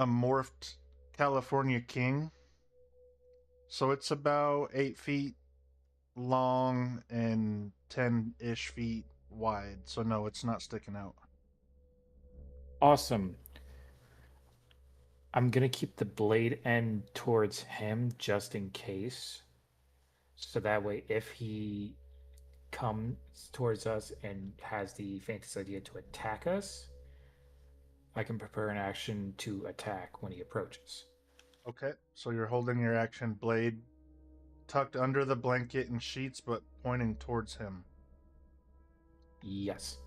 [SPEAKER 1] morphed California king. So it's about 8 feet long and 10-ish feet wide. So no, it's not sticking out.
[SPEAKER 3] Awesome. I'm gonna keep the blade end towards him just in case. So that way, if he comes towards us and has the faintest idea to attack us, I can prepare an action to attack when he approaches.
[SPEAKER 1] Okay, so you're holding your action blade tucked under the blanket and sheets, but pointing towards him.
[SPEAKER 3] Yes.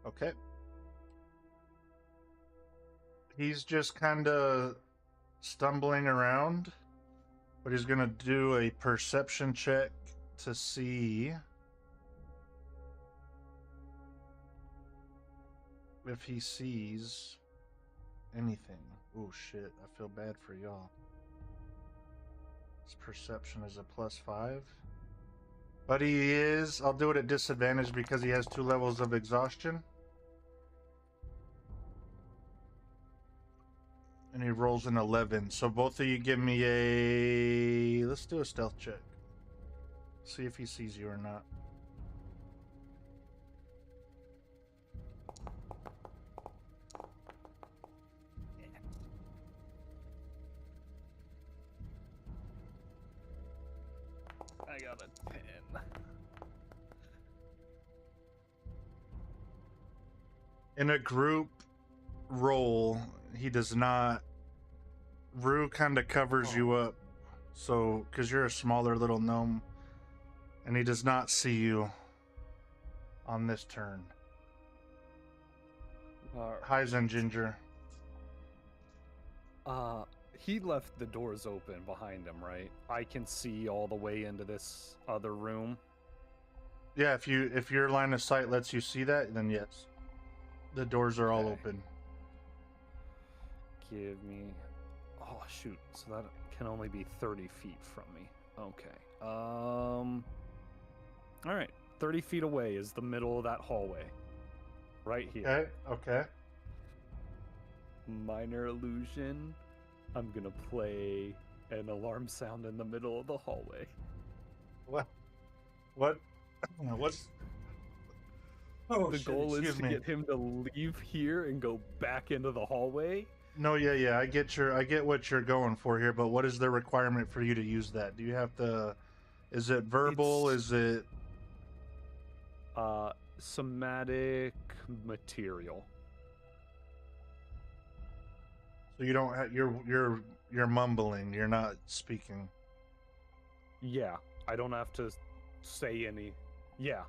[SPEAKER 1] Okay. He's just kind of stumbling around, but he's going to do a perception check to see if he sees anything. Oh shit, I feel bad for y'all. His perception is a +5. But I'll do it at disadvantage because he has 2 levels of exhaustion. And he rolls an 11. So both of you give me let's do a stealth check. See if he sees you or not.
[SPEAKER 2] I got a 10.
[SPEAKER 1] In a group roll, he does not. Rue kind of covers you up, so because you're a smaller little gnome, and he does not see you on this turn. Ginger.
[SPEAKER 2] He left the doors open behind him, right? I can see all the way into this other room.
[SPEAKER 1] Yeah, if your line of sight lets you see that, then yes. The doors are all open.
[SPEAKER 2] Give me... Oh, shoot. So that can only be 30 feet from me. Okay. Alright. 30 feet away is the middle of that hallway. Right here.
[SPEAKER 1] Okay.
[SPEAKER 2] Minor illusion. I'm gonna play an alarm sound in the middle of the hallway.
[SPEAKER 1] What? What's...
[SPEAKER 2] The goal is to get him to leave here and go back into the hallway.
[SPEAKER 1] No, yeah, I get what you're going for here, but what is the requirement for you to use that? Do you have to? Is it verbal? Is it?
[SPEAKER 2] Somatic material.
[SPEAKER 1] So you don't have, you're mumbling. You're not speaking.
[SPEAKER 2] Yeah, I don't have to say any. Yeah.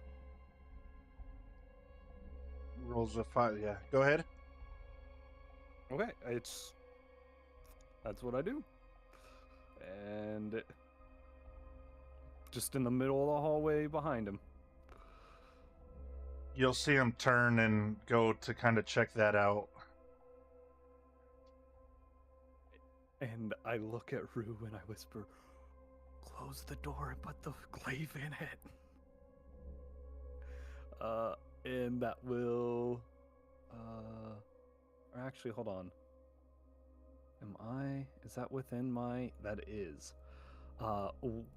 [SPEAKER 1] Rolls a 5. Yeah, go ahead.
[SPEAKER 2] Okay, that's what I do. And just in the middle of the hallway behind him.
[SPEAKER 1] You'll see him turn and go to kind of check that out.
[SPEAKER 2] And I look at Rue and I whisper, "Close the door and put the glaive in it." And that will, or actually, hold on. Is that within my, that is.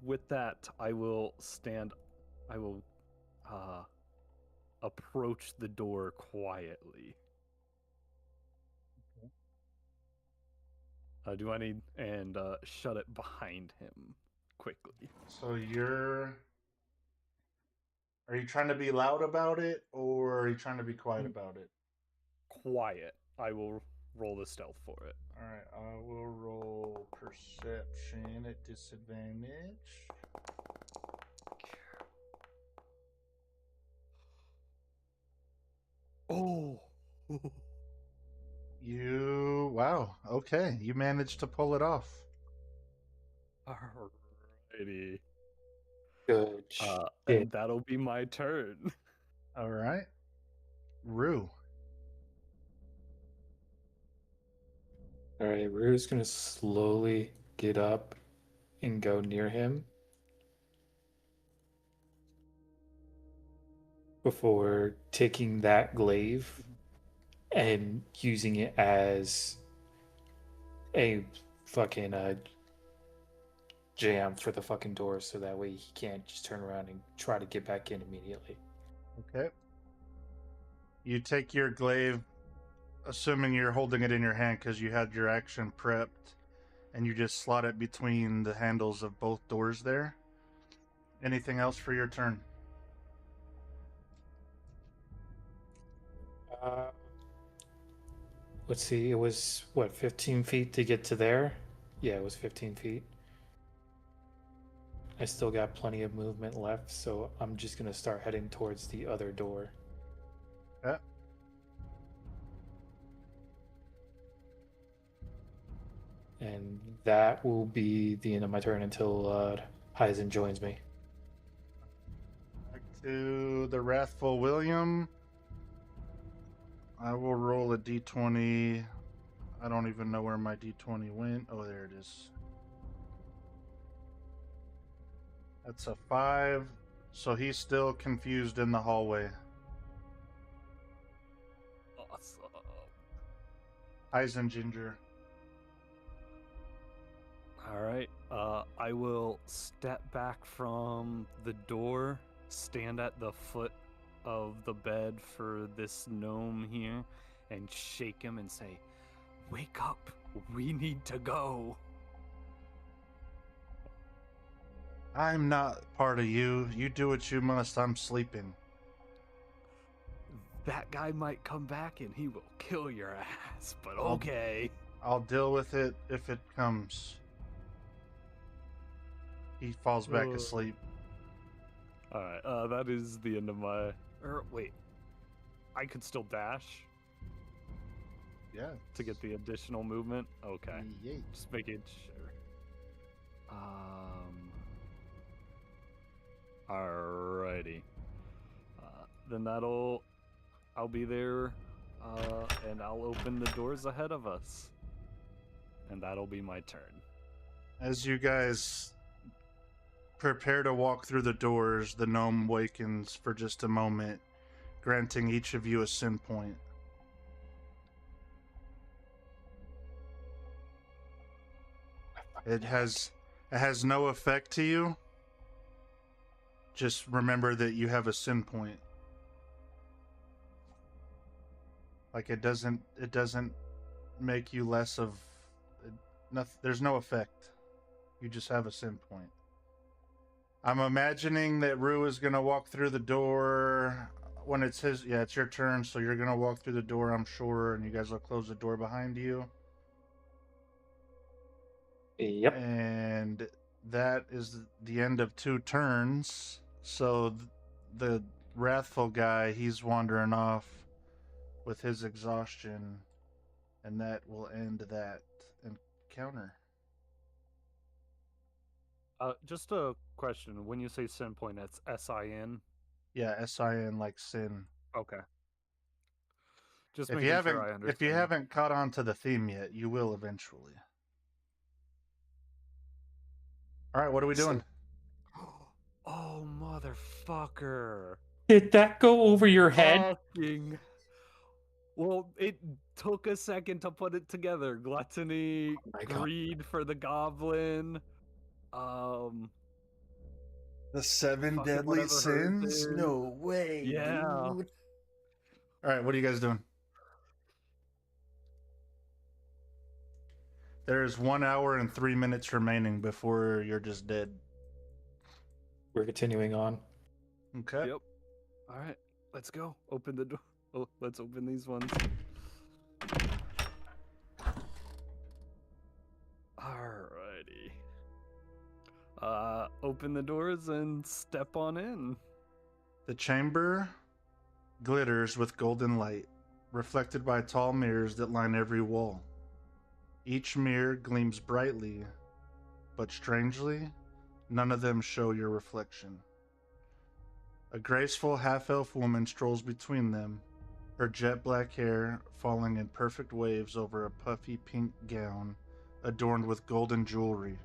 [SPEAKER 2] With that, I will stand. I will approach the door quietly. Do I need and shut it behind him quickly?
[SPEAKER 1] So are you trying to be loud about it, or are you trying to be quiet about it?
[SPEAKER 2] Quiet. I will roll the stealth for it.
[SPEAKER 1] All right, I will roll perception at disadvantage.
[SPEAKER 2] Oh.
[SPEAKER 1] Wow, okay, you managed to pull it off.
[SPEAKER 2] Alrighty.
[SPEAKER 3] Good shit.
[SPEAKER 2] And that'll be my turn.
[SPEAKER 1] All right, Rue.
[SPEAKER 3] All right, Rue's gonna slowly get up and go near him before taking that glaive and using it as a fucking jam for the fucking door, so that way he can't just turn around and try to get back in immediately.
[SPEAKER 1] Okay. You take your glaive, assuming you're holding it in your hand because you had your action prepped, and you just slot it between the handles of both doors there. Anything else for your turn?
[SPEAKER 3] Let's see, it was what, 15 feet to get to there? Yeah, it was 15 feet. I still got plenty of movement left, so I'm just gonna start heading towards the other door.
[SPEAKER 1] Yeah.
[SPEAKER 3] And that will be the end of my turn until Heisen joins me.
[SPEAKER 1] Back to the Wrathful William. I will roll a d20. I don't even know where my d20 went. Oh, there it is. That's a 5. So he's still confused in the hallway.
[SPEAKER 2] Awesome.
[SPEAKER 1] Eisen Ginger.
[SPEAKER 2] All right. I will step back from the door, stand at the foot of the bed for this gnome here, and shake him and say, "Wake up! We need to go."
[SPEAKER 1] I'm not part of you. You do what you must. I'm sleeping.
[SPEAKER 2] That guy might come back and he will kill your ass, but
[SPEAKER 1] I'll-
[SPEAKER 2] okay.
[SPEAKER 1] I'll deal with it if it comes. He falls back asleep.
[SPEAKER 2] Alright, that is the end of my... wait. I could still dash
[SPEAKER 1] Yeah.
[SPEAKER 2] to get the additional movement? Okay.
[SPEAKER 1] Yay.
[SPEAKER 2] Just making sure. Alrighty. Then I'll be there, and I'll open the doors ahead of us. And that'll be my turn.
[SPEAKER 1] As you guys prepare to walk through the doors, the gnome wakens for just a moment, granting each of you a sin point. It has no effect to you. Just remember that you have a sin point. Like it doesn't make you less of nothing. There's no effect. You just have a sin point. I'm imagining that Rue is gonna walk through the door when it's his. Yeah, it's your turn, so you're gonna walk through the door, I'm sure, and you guys will close the door behind you.
[SPEAKER 3] Yep.
[SPEAKER 1] And that is the end of 2 turns. So the wrathful guy, he's wandering off with his exhaustion, and that will end that encounter.
[SPEAKER 2] Just a question. When you say sin point, that's S-I-N?
[SPEAKER 1] Yeah, S-I-N like sin.
[SPEAKER 2] Okay. Just
[SPEAKER 1] If
[SPEAKER 2] making
[SPEAKER 1] you haven't
[SPEAKER 2] sure I understand.
[SPEAKER 1] if you haven't caught on to the theme yet, you will eventually. All right, what are we doing?
[SPEAKER 2] Oh, motherfucker.
[SPEAKER 3] Did that go over your head?
[SPEAKER 2] Fucking... Well, it took a second to put it together. Gluttony,
[SPEAKER 3] my God.
[SPEAKER 2] greed for the goblin.
[SPEAKER 1] The 7
[SPEAKER 2] fucking
[SPEAKER 1] deadly
[SPEAKER 2] whatever hers
[SPEAKER 1] sins?
[SPEAKER 2] is.
[SPEAKER 1] No way,
[SPEAKER 2] Yeah.
[SPEAKER 1] dude. All right, what are you guys doing? There's 1 hour and 3 minutes remaining before you're just dead.
[SPEAKER 3] We're continuing on.
[SPEAKER 1] Okay.
[SPEAKER 2] Yep. All right, let's go. Open the door. Oh, let's open these ones. Alrighty. Open the doors and step on in.
[SPEAKER 1] The chamber glitters with golden light, reflected by tall mirrors that line every wall. Each mirror gleams brightly, but strangely, none of them show your reflection. A graceful half-elf woman strolls between them, her jet black hair falling in perfect waves over a puffy pink gown adorned with golden jewelry.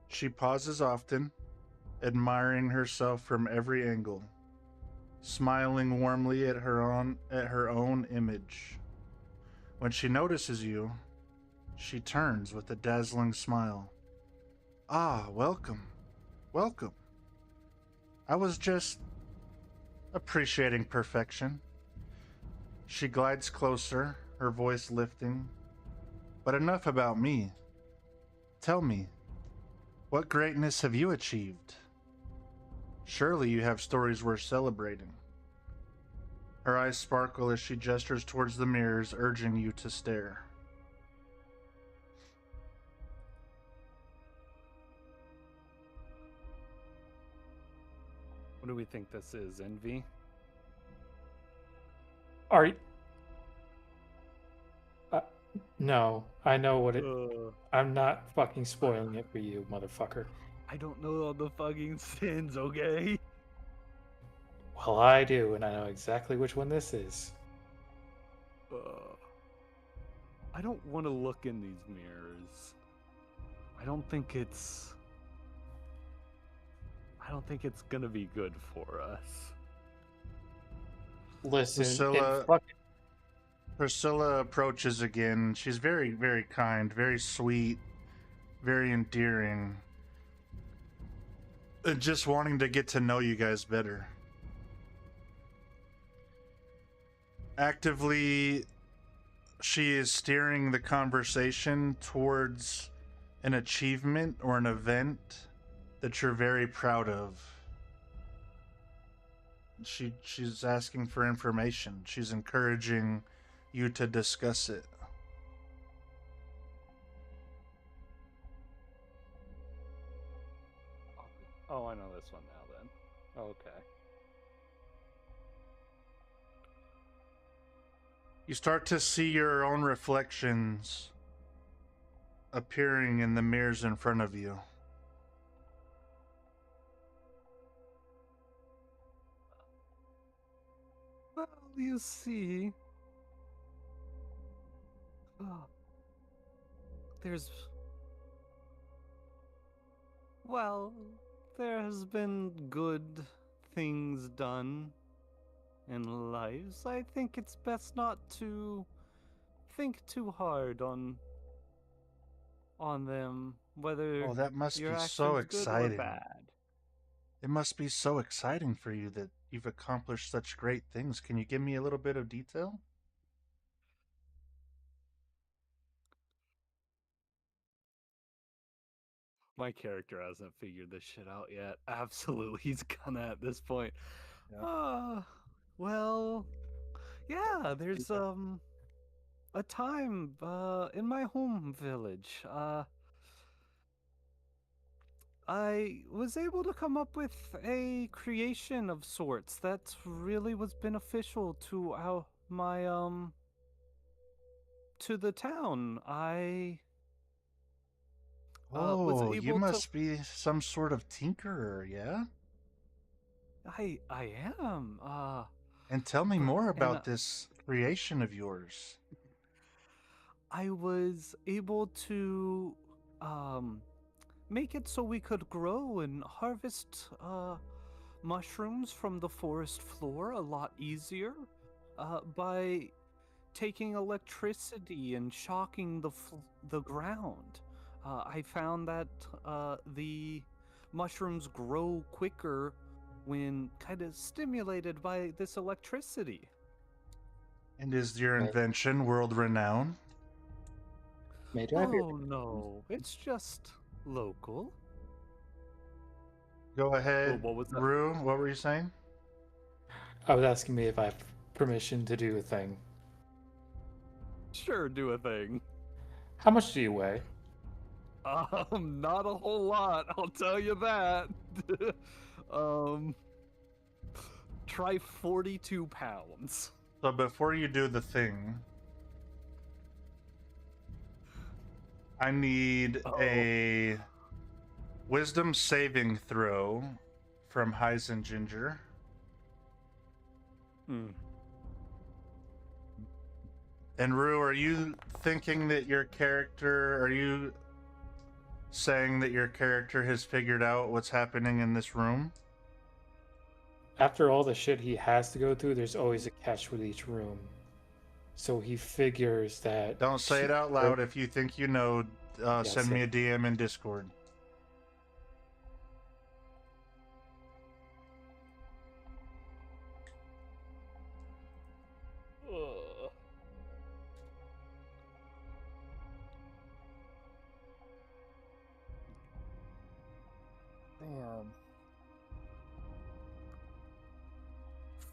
[SPEAKER 1] She pauses often, admiring herself from every angle, smiling warmly at her own image. When she notices you, she turns with a dazzling smile. Ah, welcome. Welcome. I was just appreciating perfection. She glides closer, her voice lifting. But enough about me. Tell me, what greatness have you achieved? Surely you have stories worth celebrating. Her eyes sparkle as she gestures towards the mirrors, urging you to stare.
[SPEAKER 2] What do we think this is, Envy?
[SPEAKER 3] Are you... no, I know what it... I'm not fucking spoiling it for you, motherfucker.
[SPEAKER 2] I don't know all the fucking sins, okay?
[SPEAKER 3] Well, I do, and I know exactly which one this is.
[SPEAKER 2] I don't want to look in these mirrors. I don't think it's gonna be good for us.
[SPEAKER 3] Listen,
[SPEAKER 1] Priscilla approaches again. She's very, very kind, very sweet, very endearing. And just wanting to get to know you guys better. Actively, she is steering the conversation towards an achievement or an event that you're very proud of. She's asking for information. She's encouraging you to discuss it.
[SPEAKER 2] Oh, I know this one now then. Okay.
[SPEAKER 1] You start to see your own reflections appearing in the mirrors in front of you.
[SPEAKER 2] Well, you see, there has been good things done in lives. I think it's best not to think too hard on them, whether
[SPEAKER 1] Oh, that must
[SPEAKER 2] your
[SPEAKER 1] be
[SPEAKER 2] actions
[SPEAKER 1] so
[SPEAKER 2] good or
[SPEAKER 1] exciting.
[SPEAKER 2] bad.
[SPEAKER 1] It must be so exciting for you that you've accomplished such great things. Can you give me a little bit of detail?
[SPEAKER 2] My character hasn't figured this shit out yet. Absolutely, he's gonna at this point.
[SPEAKER 1] Yeah.
[SPEAKER 2] Well, yeah, there's a time in my home village. I was able to come up with a creation of sorts that really was beneficial to to the town. I was
[SPEAKER 1] Oh, you
[SPEAKER 2] able to.
[SPEAKER 1] must be some sort of tinkerer, yeah?
[SPEAKER 2] I am.
[SPEAKER 1] And tell me more
[SPEAKER 2] and
[SPEAKER 1] about this creation of yours.
[SPEAKER 2] I was able to make it so we could grow and harvest mushrooms from the forest floor a lot easier by taking electricity and shocking the ground. I found that the mushrooms grow quicker when kind of stimulated by this electricity.
[SPEAKER 1] And is your
[SPEAKER 3] Right.
[SPEAKER 1] invention world renowned?
[SPEAKER 3] May I have your
[SPEAKER 2] Oh no, it's just local.
[SPEAKER 1] Go ahead,
[SPEAKER 2] What was that?
[SPEAKER 1] Rue. What were you saying?
[SPEAKER 3] I was asking me if I have permission to do a thing.
[SPEAKER 2] Sure, do a thing.
[SPEAKER 3] How much do you weigh?
[SPEAKER 2] Not a whole lot, I'll tell you that. um, try 42 pounds.
[SPEAKER 1] So before you do the thing, I need a wisdom saving throw from Heisen Ginger. And Rue, are you thinking that your character, are you saying that your character has figured out what's happening in this room?
[SPEAKER 3] After all the shit he has to go through, there's always a catch with each room. So he figures that...
[SPEAKER 1] Don't say it out loud. If you think you know, send me
[SPEAKER 3] yeah.
[SPEAKER 1] a DM in Discord.
[SPEAKER 2] Damn.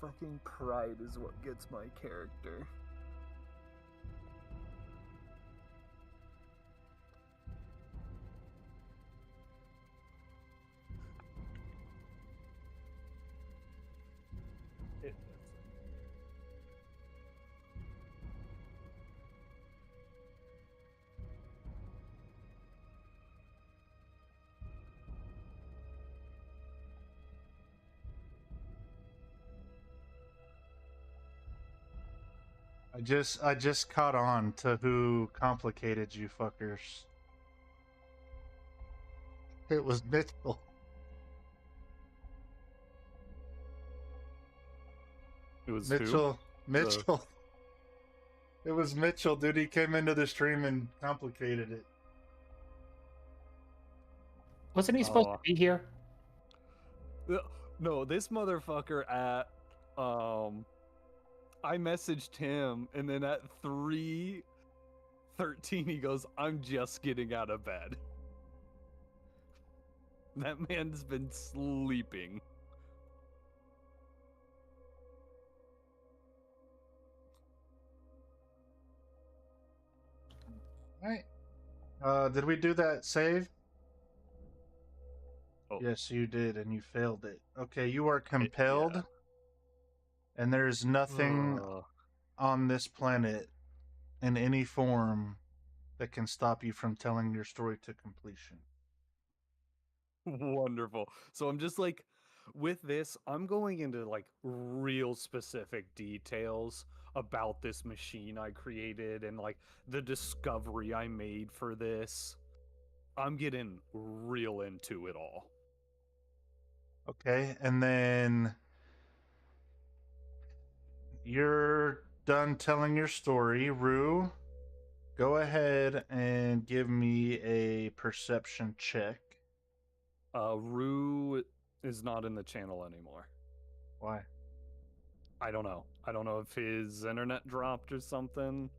[SPEAKER 2] Fucking pride is what gets my character.
[SPEAKER 1] I just caught on to who complicated you fuckers. It was Mitchell.
[SPEAKER 2] It was
[SPEAKER 1] Mitchell.
[SPEAKER 2] who?
[SPEAKER 1] Mitchell. It was Mitchell, dude. He came into the stream and complicated it.
[SPEAKER 3] Wasn't he supposed to be here?
[SPEAKER 2] No, this motherfucker at I messaged him, and then at 3:13 he goes, "I'm just getting out of bed." That man's been sleeping.
[SPEAKER 1] Alright. Did we do that save?
[SPEAKER 2] Oh.
[SPEAKER 1] Yes, you did, and you failed it. Okay, you are compelled,
[SPEAKER 2] yeah.
[SPEAKER 1] and there's nothing on this planet in any form that can stop you from telling your story to completion.
[SPEAKER 2] Wonderful. So I'm just like, with this, I'm going into like real specific details about this machine I created and like the discovery I made for this. I'm getting real into it all.
[SPEAKER 1] Okay, and then you're done telling your story. Rue, go ahead and give me a perception check.
[SPEAKER 2] Rue is not in the channel anymore.
[SPEAKER 1] Why?
[SPEAKER 2] I don't know. I don't know if his internet dropped or something.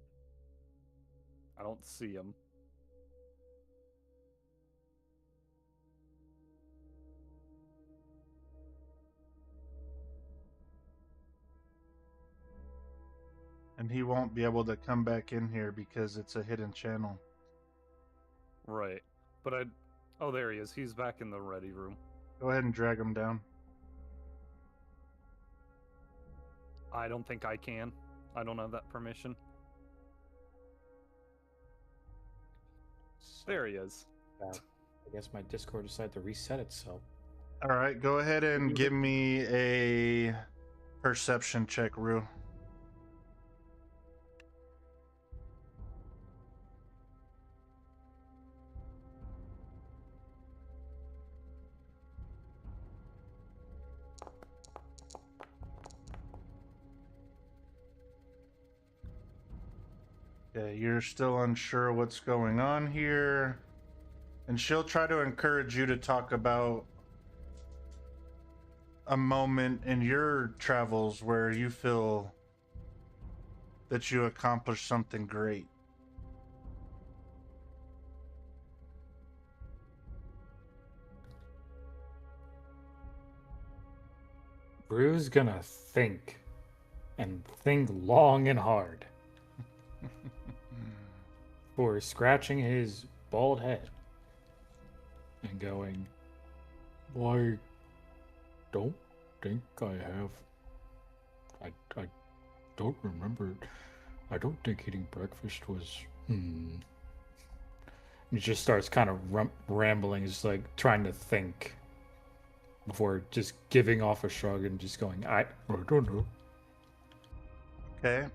[SPEAKER 2] I don't see him.
[SPEAKER 1] And he won't be able to come back in here because it's a hidden channel.
[SPEAKER 2] Right. But oh, there he is. He's back in the ready room.
[SPEAKER 1] Go ahead and drag him down.
[SPEAKER 2] I don't think I can. I don't have that permission. There he is.
[SPEAKER 3] I guess my Discord decided to reset itself.
[SPEAKER 1] All right, go ahead and give me a perception check, Rue. Okay, you're still unsure what's going on here. And she'll try to encourage you to talk about a moment in your travels where you feel that you accomplished something great.
[SPEAKER 3] Rue's gonna think, and think long and hard, for scratching his bald head and going,
[SPEAKER 4] I don't think I have. I don't remember. I don't think eating breakfast was.
[SPEAKER 3] He just starts kind of rambling, just like trying to think before just giving off a shrug and just going, I
[SPEAKER 4] don't know.
[SPEAKER 1] Okay.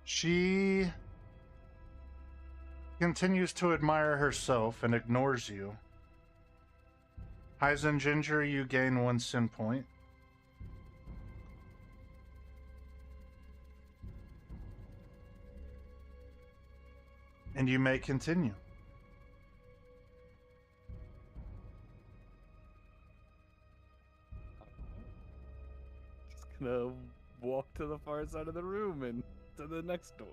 [SPEAKER 1] She continues to admire herself and ignores you. Hyzen Ginger, you gain 1 sin point. And you may continue.
[SPEAKER 2] Just gonna walk to the far side of the room and to the next door.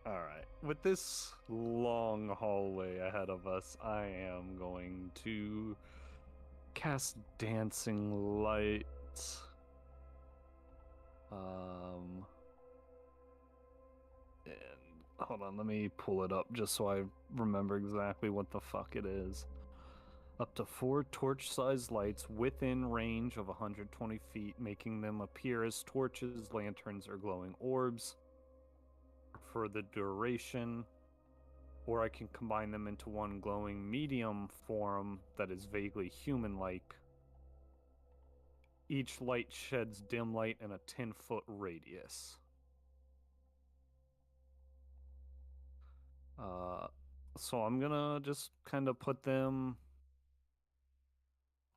[SPEAKER 2] Alright. With this long hallway ahead of us, I am going to cast Dancing Light. And hold on, let me pull it up just so I remember exactly what the fuck it is. Up to 4 torch-sized lights within range of 120 feet, making them appear as torches, lanterns, or glowing orbs for the duration. Or I can combine them into one glowing medium form that is vaguely human-like. Each light sheds dim light in a 10-foot radius. So I'm gonna just kind of put them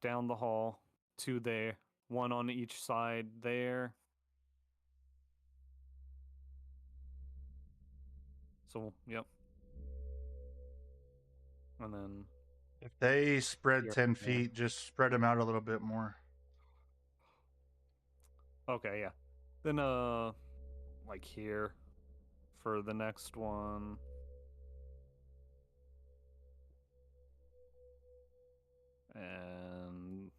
[SPEAKER 2] down the hall, 2 there, 1 on each side there. So, yep. And then
[SPEAKER 1] If they spread
[SPEAKER 2] here,
[SPEAKER 1] 10
[SPEAKER 2] yeah.
[SPEAKER 1] feet, just spread them out a little bit more.
[SPEAKER 2] Okay, yeah. Then, like here for the next one. And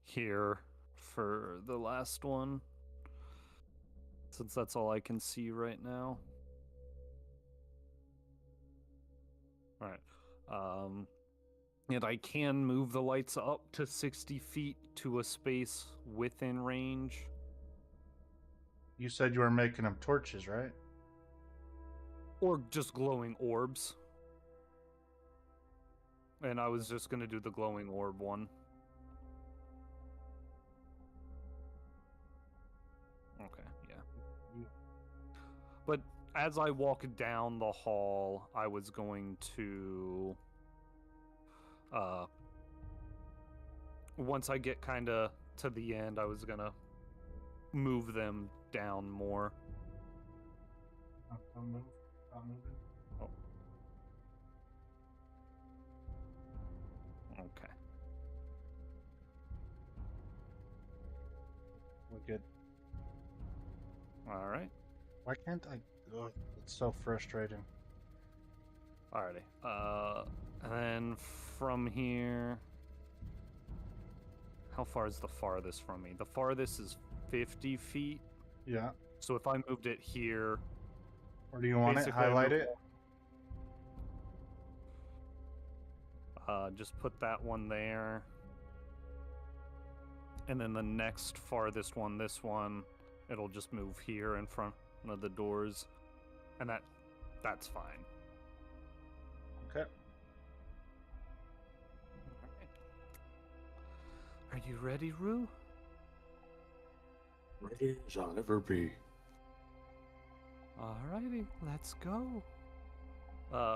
[SPEAKER 2] here for the last one. Since that's all I can see right now. Alright. And I can move the lights up to 60 feet to a space within range.
[SPEAKER 1] You said you were making them torches, right?
[SPEAKER 2] Or just glowing orbs. And I was just going to do the glowing orb one. Okay, yeah. But as I walk down the hall, I was going to... once I get kind of to the end, I was going to move them down more.
[SPEAKER 1] I'll move it.
[SPEAKER 2] Oh. Okay.
[SPEAKER 1] We're good.
[SPEAKER 2] All right.
[SPEAKER 1] Why can't I? Ugh, it's so frustrating.
[SPEAKER 2] Alrighty. And then from here, how far is the farthest from me? The farthest is 50 feet.
[SPEAKER 1] Yeah.
[SPEAKER 2] So if I moved it here,
[SPEAKER 1] Or do you want it?
[SPEAKER 2] basically I
[SPEAKER 1] Highlight
[SPEAKER 2] moved
[SPEAKER 1] it?
[SPEAKER 2] just put that one there. And then the next farthest one, this one, it'll just move here in front of the doors. And that's fine.
[SPEAKER 1] Okay.
[SPEAKER 2] Are you ready, Rue?
[SPEAKER 4] Ready as I'll ever be.
[SPEAKER 2] Alrighty, let's go.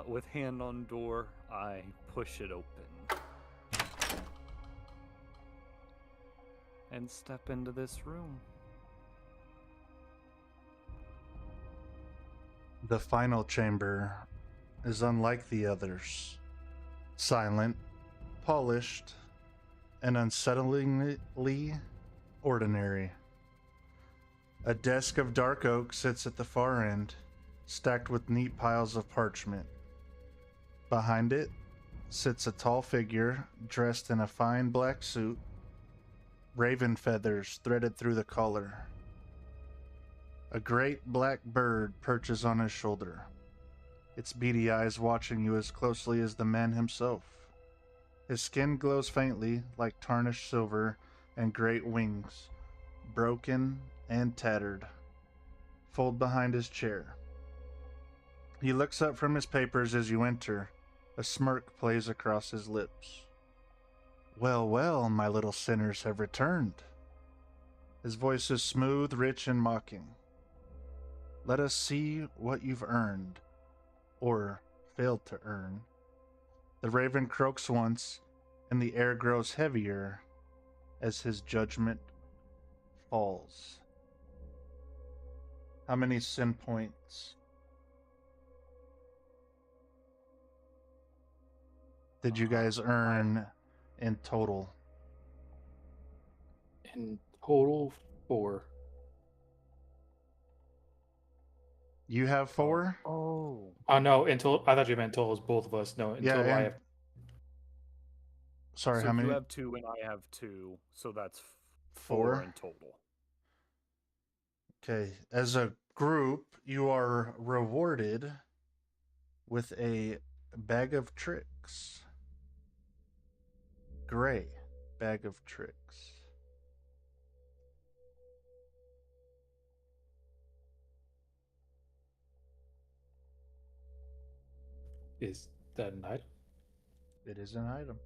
[SPEAKER 2] With hand on door, I push it open. And step into this room.
[SPEAKER 1] The final chamber is unlike the others. Silent, polished, and unsettlingly ordinary. A desk of dark oak sits at the far end, stacked with neat piles of parchment. Behind it sits a tall figure dressed in a fine black suit, raven feathers threaded through the collar. A great black bird perches on his shoulder, its beady eyes watching you as closely as the man himself. His skin glows faintly like tarnished silver, and great wings, broken and tattered, fold behind his chair. He looks up from his papers as you enter. A smirk plays across his lips. Well, well, my little sinners have returned. His voice is smooth, rich, and mocking. Let us see what you've earned, or failed to earn. The raven croaks once, and the air grows heavier as his judgment falls. How many sin points did you guys earn in total?
[SPEAKER 3] In total, 4.
[SPEAKER 1] You have 4?
[SPEAKER 2] Oh.
[SPEAKER 3] Oh no, until I thought you meant total as both of us. No, until I
[SPEAKER 1] and-
[SPEAKER 3] have.
[SPEAKER 1] Sorry,
[SPEAKER 2] So
[SPEAKER 1] how many?
[SPEAKER 2] you have 2 and I have 2, so that's
[SPEAKER 1] 4?
[SPEAKER 2] 4 in total.
[SPEAKER 1] Okay, as a group, you are rewarded with a bag of tricks. Gray bag of tricks.
[SPEAKER 3] Is that an item?
[SPEAKER 1] It is an item.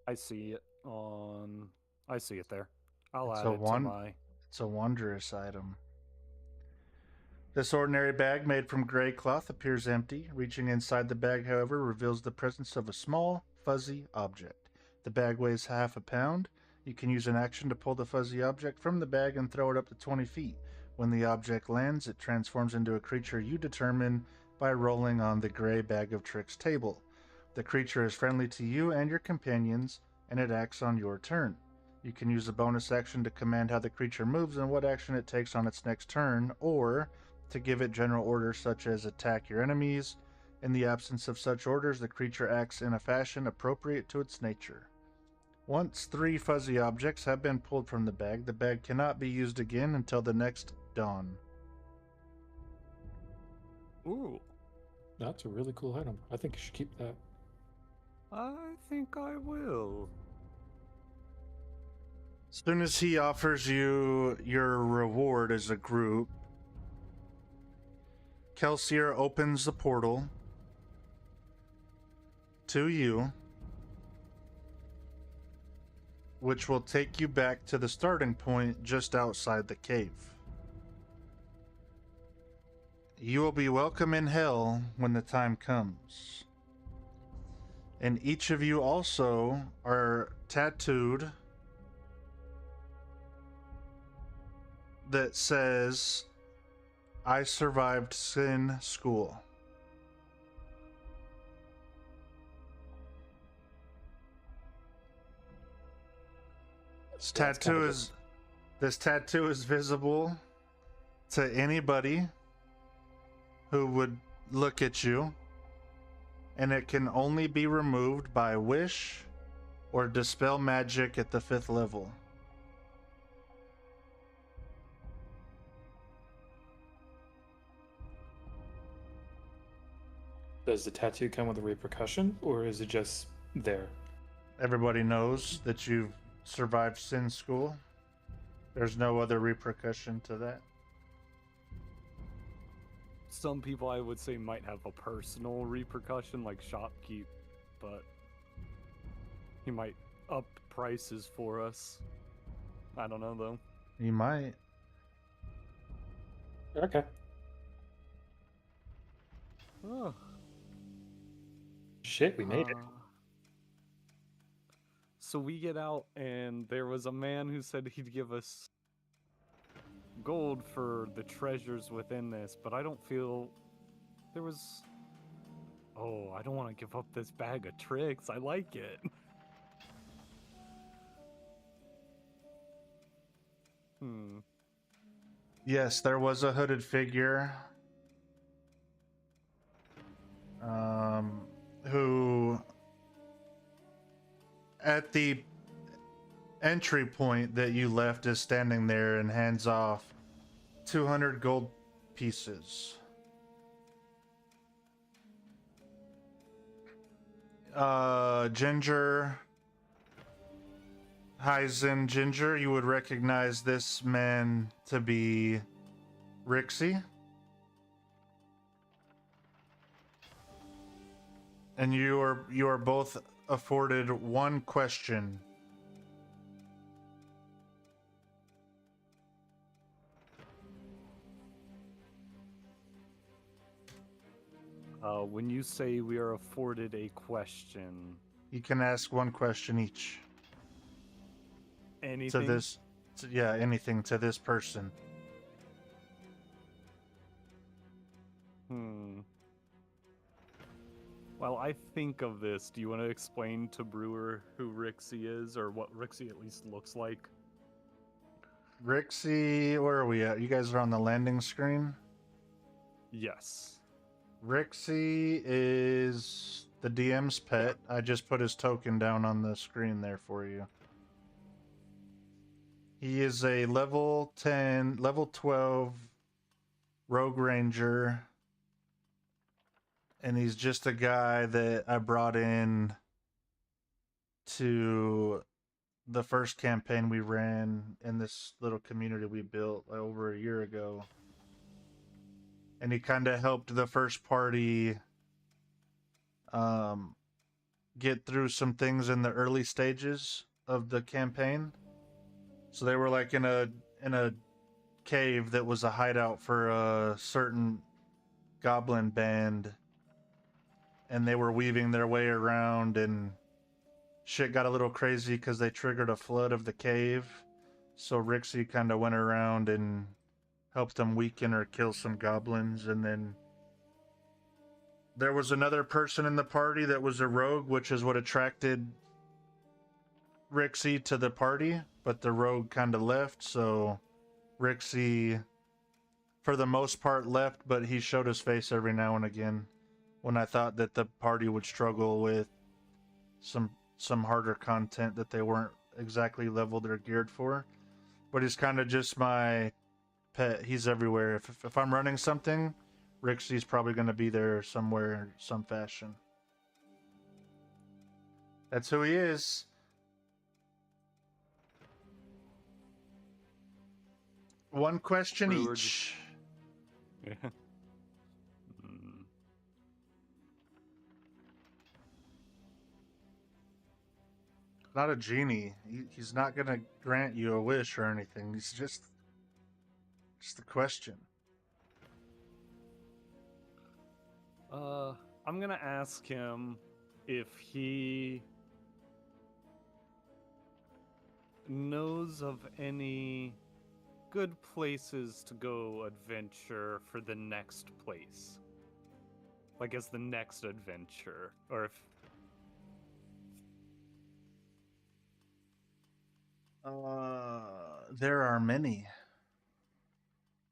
[SPEAKER 2] I see it on. I see it there. I'll
[SPEAKER 1] It's
[SPEAKER 2] add
[SPEAKER 1] a
[SPEAKER 2] it to
[SPEAKER 1] one-
[SPEAKER 2] my.
[SPEAKER 1] It's a wondrous item. This ordinary bag made from gray cloth appears empty. Reaching inside the bag, however, reveals the presence of a small, fuzzy object. The bag weighs half a pound. You can use an action to pull the fuzzy object from the bag and throw it up to 20 feet. When the object lands, it transforms into a creature you determine by rolling on the gray bag of tricks table. The creature is friendly to you and your companions, and it acts on your turn. You can use a bonus action to command how the creature moves and what action it takes on its next turn, or to give it general orders such as attack your enemies. In the absence of such orders, the creature acts in a fashion appropriate to its nature. Once 3 fuzzy objects have been pulled from the bag cannot be used again until the next dawn.
[SPEAKER 2] Ooh.
[SPEAKER 3] That's a really cool item. I think you should keep that.
[SPEAKER 2] I think I will.
[SPEAKER 1] As soon as he offers you your reward as a group, Kelsier opens the portal to you, which will take you back to the starting point just outside the cave. You will be welcome in hell when the time comes. And each of you also are tattooed that says, I survived Sin School. This tattoo is visible to anybody who would look at you, and it can only be removed by wish or dispel magic at the 5th level.
[SPEAKER 3] Does the tattoo come with a repercussion, or is it just there?
[SPEAKER 1] Everybody knows that you've survived Sin School. There's no other repercussion to that.
[SPEAKER 2] Some people I would say might have a personal repercussion, like shopkeep, but he might up prices for us. I don't know though.
[SPEAKER 1] You might.
[SPEAKER 3] Okay.
[SPEAKER 2] Oh.
[SPEAKER 3] Shit, we made it.
[SPEAKER 2] So we get out, and there was a man who said he'd give us gold for the treasures within this, but I don't feel there was. Oh, I don't want to give up this bag of tricks. I like it.
[SPEAKER 1] Yes, there was a hooded figure. Who at the entry point that you left is standing there and hands off 200 gold pieces. Ginger, Hyzen Ginger, you would recognize this man to be Rixie. And you are both afforded one question.
[SPEAKER 2] When you say we are afforded a question,
[SPEAKER 1] You can ask one question each
[SPEAKER 2] anything?
[SPEAKER 1] to this. Anything to this person.
[SPEAKER 2] Well, I think of this. Do you want to explain to Brewer who Rixie is, or what Rixie at least looks like?
[SPEAKER 1] Rixie, where are we at? You guys are on the landing screen?
[SPEAKER 2] Yes.
[SPEAKER 1] Rixie is the DM's pet. I just put his token down on the screen there for you. He is a level 12 Rogue Ranger. And he's just a guy that I brought in to the first campaign we ran in this little community we built over a year ago. And he kind of helped the first party get through some things in the early stages of the campaign. So they were like in a cave that was a hideout for a certain goblin band, and they were weaving their way around, and shit got a little crazy because they triggered a flood of the cave. So Rixie kind of went around and helped them weaken or kill some goblins, and then there was another person in the party that was a rogue, which is what attracted Rixie to the party, but the rogue kind of left, so Rixie, for the most part, left, but he showed his face every now and again when I thought that the party would struggle with some harder content that they weren't exactly leveled or geared for. But he's kind of just my pet. He's everywhere. If I'm running something, Rixie's probably going to be there somewhere in some fashion. That's who he is. One question
[SPEAKER 2] Brewer
[SPEAKER 1] each.
[SPEAKER 2] Yeah.
[SPEAKER 1] Not a genie. He's not going to grant you a wish or anything. He's just a question.
[SPEAKER 2] I'm gonna ask him if he knows of any good places to go adventure for the next place. Like as the next adventure. Or if
[SPEAKER 1] there are many.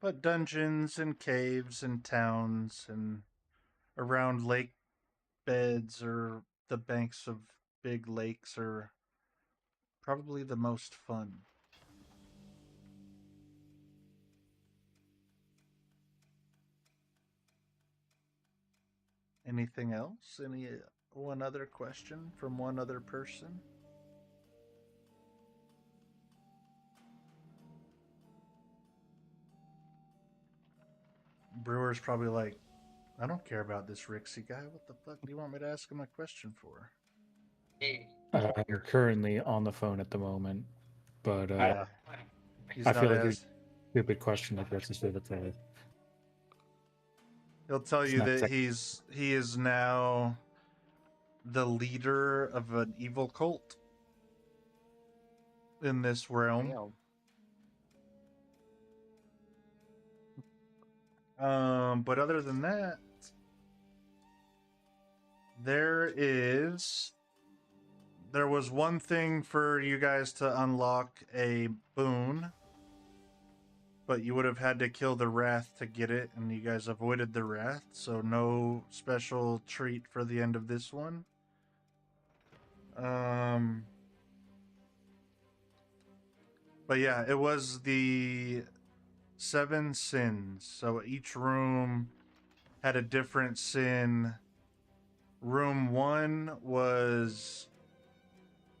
[SPEAKER 1] But dungeons and caves and towns and around lake beds or the banks of big lakes are probably the most fun. Anything else? One other question from one other person? Brewer's probably like, I don't care about this Rixie guy. What the fuck do you want me to ask him a question for?
[SPEAKER 3] I'm currently on the phone at the moment, but
[SPEAKER 1] He's
[SPEAKER 3] I
[SPEAKER 1] not
[SPEAKER 3] feel like
[SPEAKER 1] as...
[SPEAKER 3] it's a stupid question to address this with.
[SPEAKER 1] He'll He'll tell
[SPEAKER 3] It's
[SPEAKER 1] you
[SPEAKER 3] not
[SPEAKER 1] that
[SPEAKER 3] tech-
[SPEAKER 1] he is now the leader of an evil cult in this realm.
[SPEAKER 2] Damn.
[SPEAKER 1] But other than that, there was one thing for you guys to unlock a boon, but you would have had to kill the Wrath to get it, and you guys avoided the Wrath, so no special treat for the end of this one. But yeah, it was the 7 sins. So each room had a different sin. Room 1 was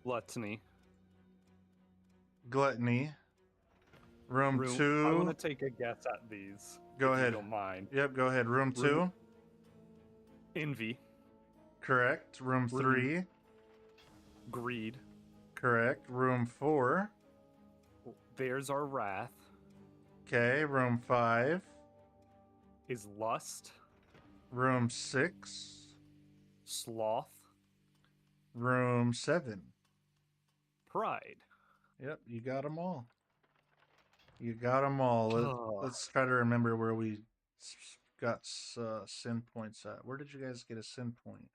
[SPEAKER 2] Gluttony.
[SPEAKER 1] gluttony. Room
[SPEAKER 2] I
[SPEAKER 1] 2.
[SPEAKER 2] want to take a guess at these.
[SPEAKER 1] Go
[SPEAKER 2] if
[SPEAKER 1] ahead.
[SPEAKER 2] You don't mind.
[SPEAKER 1] Yep, go ahead. Room 2.
[SPEAKER 2] Envy.
[SPEAKER 1] Correct. Room 3.
[SPEAKER 2] Greed.
[SPEAKER 1] Correct. Room 4.
[SPEAKER 2] There's our wrath.
[SPEAKER 1] Okay. Room 5.
[SPEAKER 2] Is lust.
[SPEAKER 1] Room 6.
[SPEAKER 2] Sloth.
[SPEAKER 1] Room 7.
[SPEAKER 2] Pride.
[SPEAKER 1] Yep, you got them all. You got them all. Let's try to remember where we got sin points at. Where did you guys get a sin point?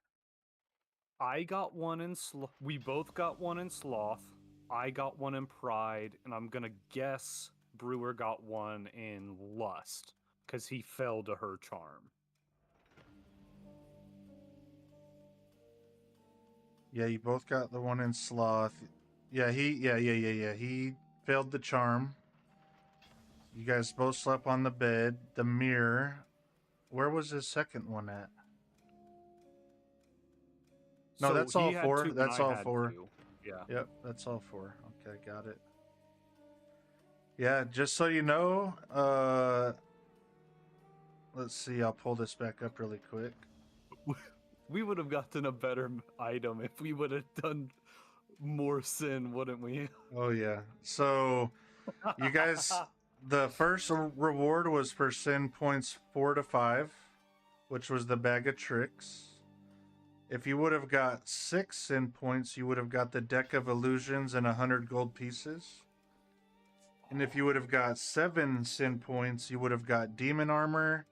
[SPEAKER 2] I got one in sloth. We both got one in sloth. I got one in pride, and I'm gonna guess Brewer got one in lust because he fell to her charm.
[SPEAKER 1] Yeah, you both got the one in sloth. Yeah, he failed the charm. You guys both slept on the bed. The mirror. Where was his second one at? No,
[SPEAKER 2] So
[SPEAKER 1] that's
[SPEAKER 2] he
[SPEAKER 1] all
[SPEAKER 2] had
[SPEAKER 1] 4.
[SPEAKER 2] two, and
[SPEAKER 1] That's
[SPEAKER 2] I
[SPEAKER 1] all
[SPEAKER 2] had
[SPEAKER 1] 4.
[SPEAKER 2] 2. Yeah.
[SPEAKER 1] Yep, that's all 4. Okay, got it. Yeah, just so you know, let's see, I'll pull this back up really quick.
[SPEAKER 2] We would have gotten a better item if we would have done more sin, wouldn't we?
[SPEAKER 1] Oh yeah. So you guys, the first reward was for sin points 4 to 5, which was the bag of tricks. If you would have got 6 sin points, you would have got the deck of illusions and 100 gold pieces. And if you would have got 7 sin points, you would have got demon armor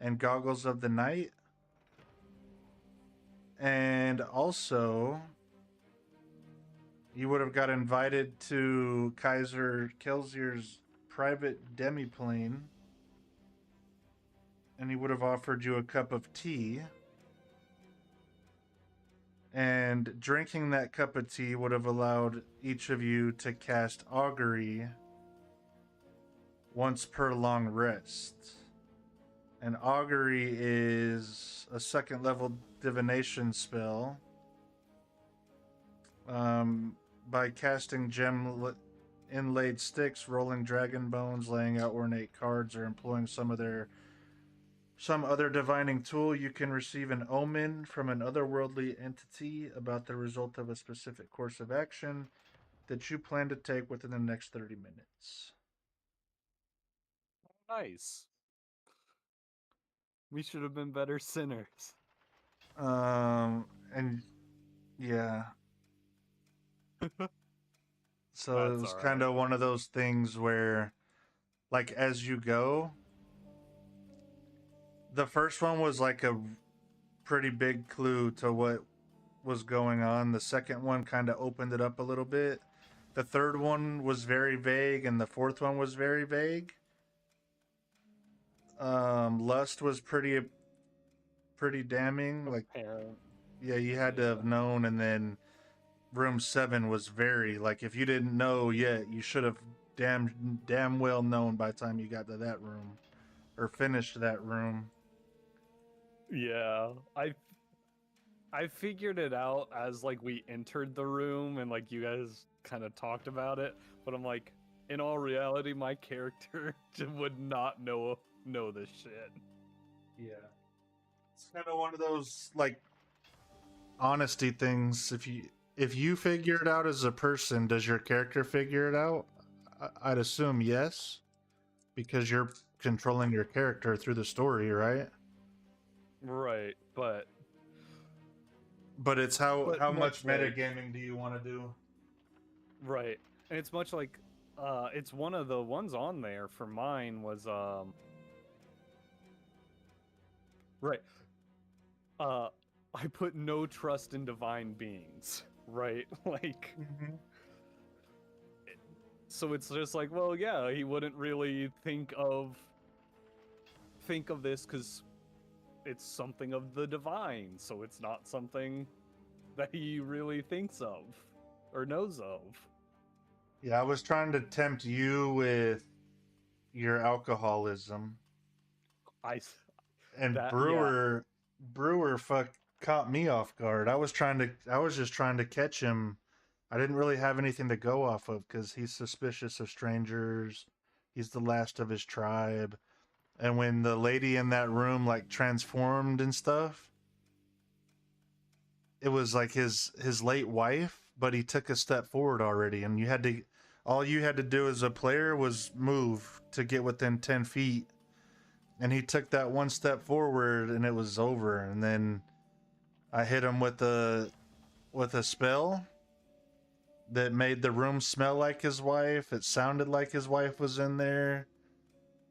[SPEAKER 1] and goggles of the night. And also, you would have got invited to Kaiser Kelsier's private demiplane, and he would have offered you a cup of tea. And drinking that cup of tea would have allowed each of you to cast augury once per long rest. And augury is a 2nd level divination spell. By casting gem inlaid sticks, rolling dragon bones, laying out ornate cards, or employing some other divining tool, you can receive an omen from an otherworldly entity about the result of a specific course of action that you plan to take within the next 30 minutes.
[SPEAKER 2] Nice. We should have been better sinners.
[SPEAKER 1] And yeah. So it was kind of one of those things where, like, as you go, the first one was like a pretty big clue to what was going on. The second one kind of opened it up a little bit. The third one was very vague, and the fourth one was very vague. Lust was pretty damning. Like, yeah, you had to have known. And then room 7 was very, like, if you didn't know yet, you should have damn well known by the time you got to that room or finished that room.
[SPEAKER 2] Yeah, I figured it out as like we entered the room and like you guys kind of talked about it, but I'm like, in all reality, my character would not know this shit.
[SPEAKER 1] Yeah, it's kind of one of those like honesty things. If you figure it out as a person, does your character figure it out? I'd assume yes, because you're controlling your character through the story, right?
[SPEAKER 2] Right, but
[SPEAKER 1] But it's how
[SPEAKER 2] much
[SPEAKER 1] much
[SPEAKER 2] like
[SPEAKER 1] metagaming do you want to do?
[SPEAKER 2] right, and it's much like it's one of the ones on there for mine was right. Uh, I put no trust in divine beings, right? Like, so it's just like, well, yeah, he wouldn't really think of this because it's something of the divine, so it's not something that he really thinks of or knows of.
[SPEAKER 1] Yeah, I was trying to tempt you with your alcoholism,
[SPEAKER 2] I
[SPEAKER 1] and
[SPEAKER 2] that yeah,
[SPEAKER 1] Brewer caught me off guard. I was just trying to catch him. I didn't really have anything to go off of because he's suspicious of strangers. He's the last of his tribe. And when the lady in that room like transformed and stuff, it was like his late wife, but he took a step forward already, and all you had to do as a player was move to get within 10 feet, and he took that one step forward and it was over. And then I hit him with a spell that made the room smell like his wife. It sounded like his wife was in there.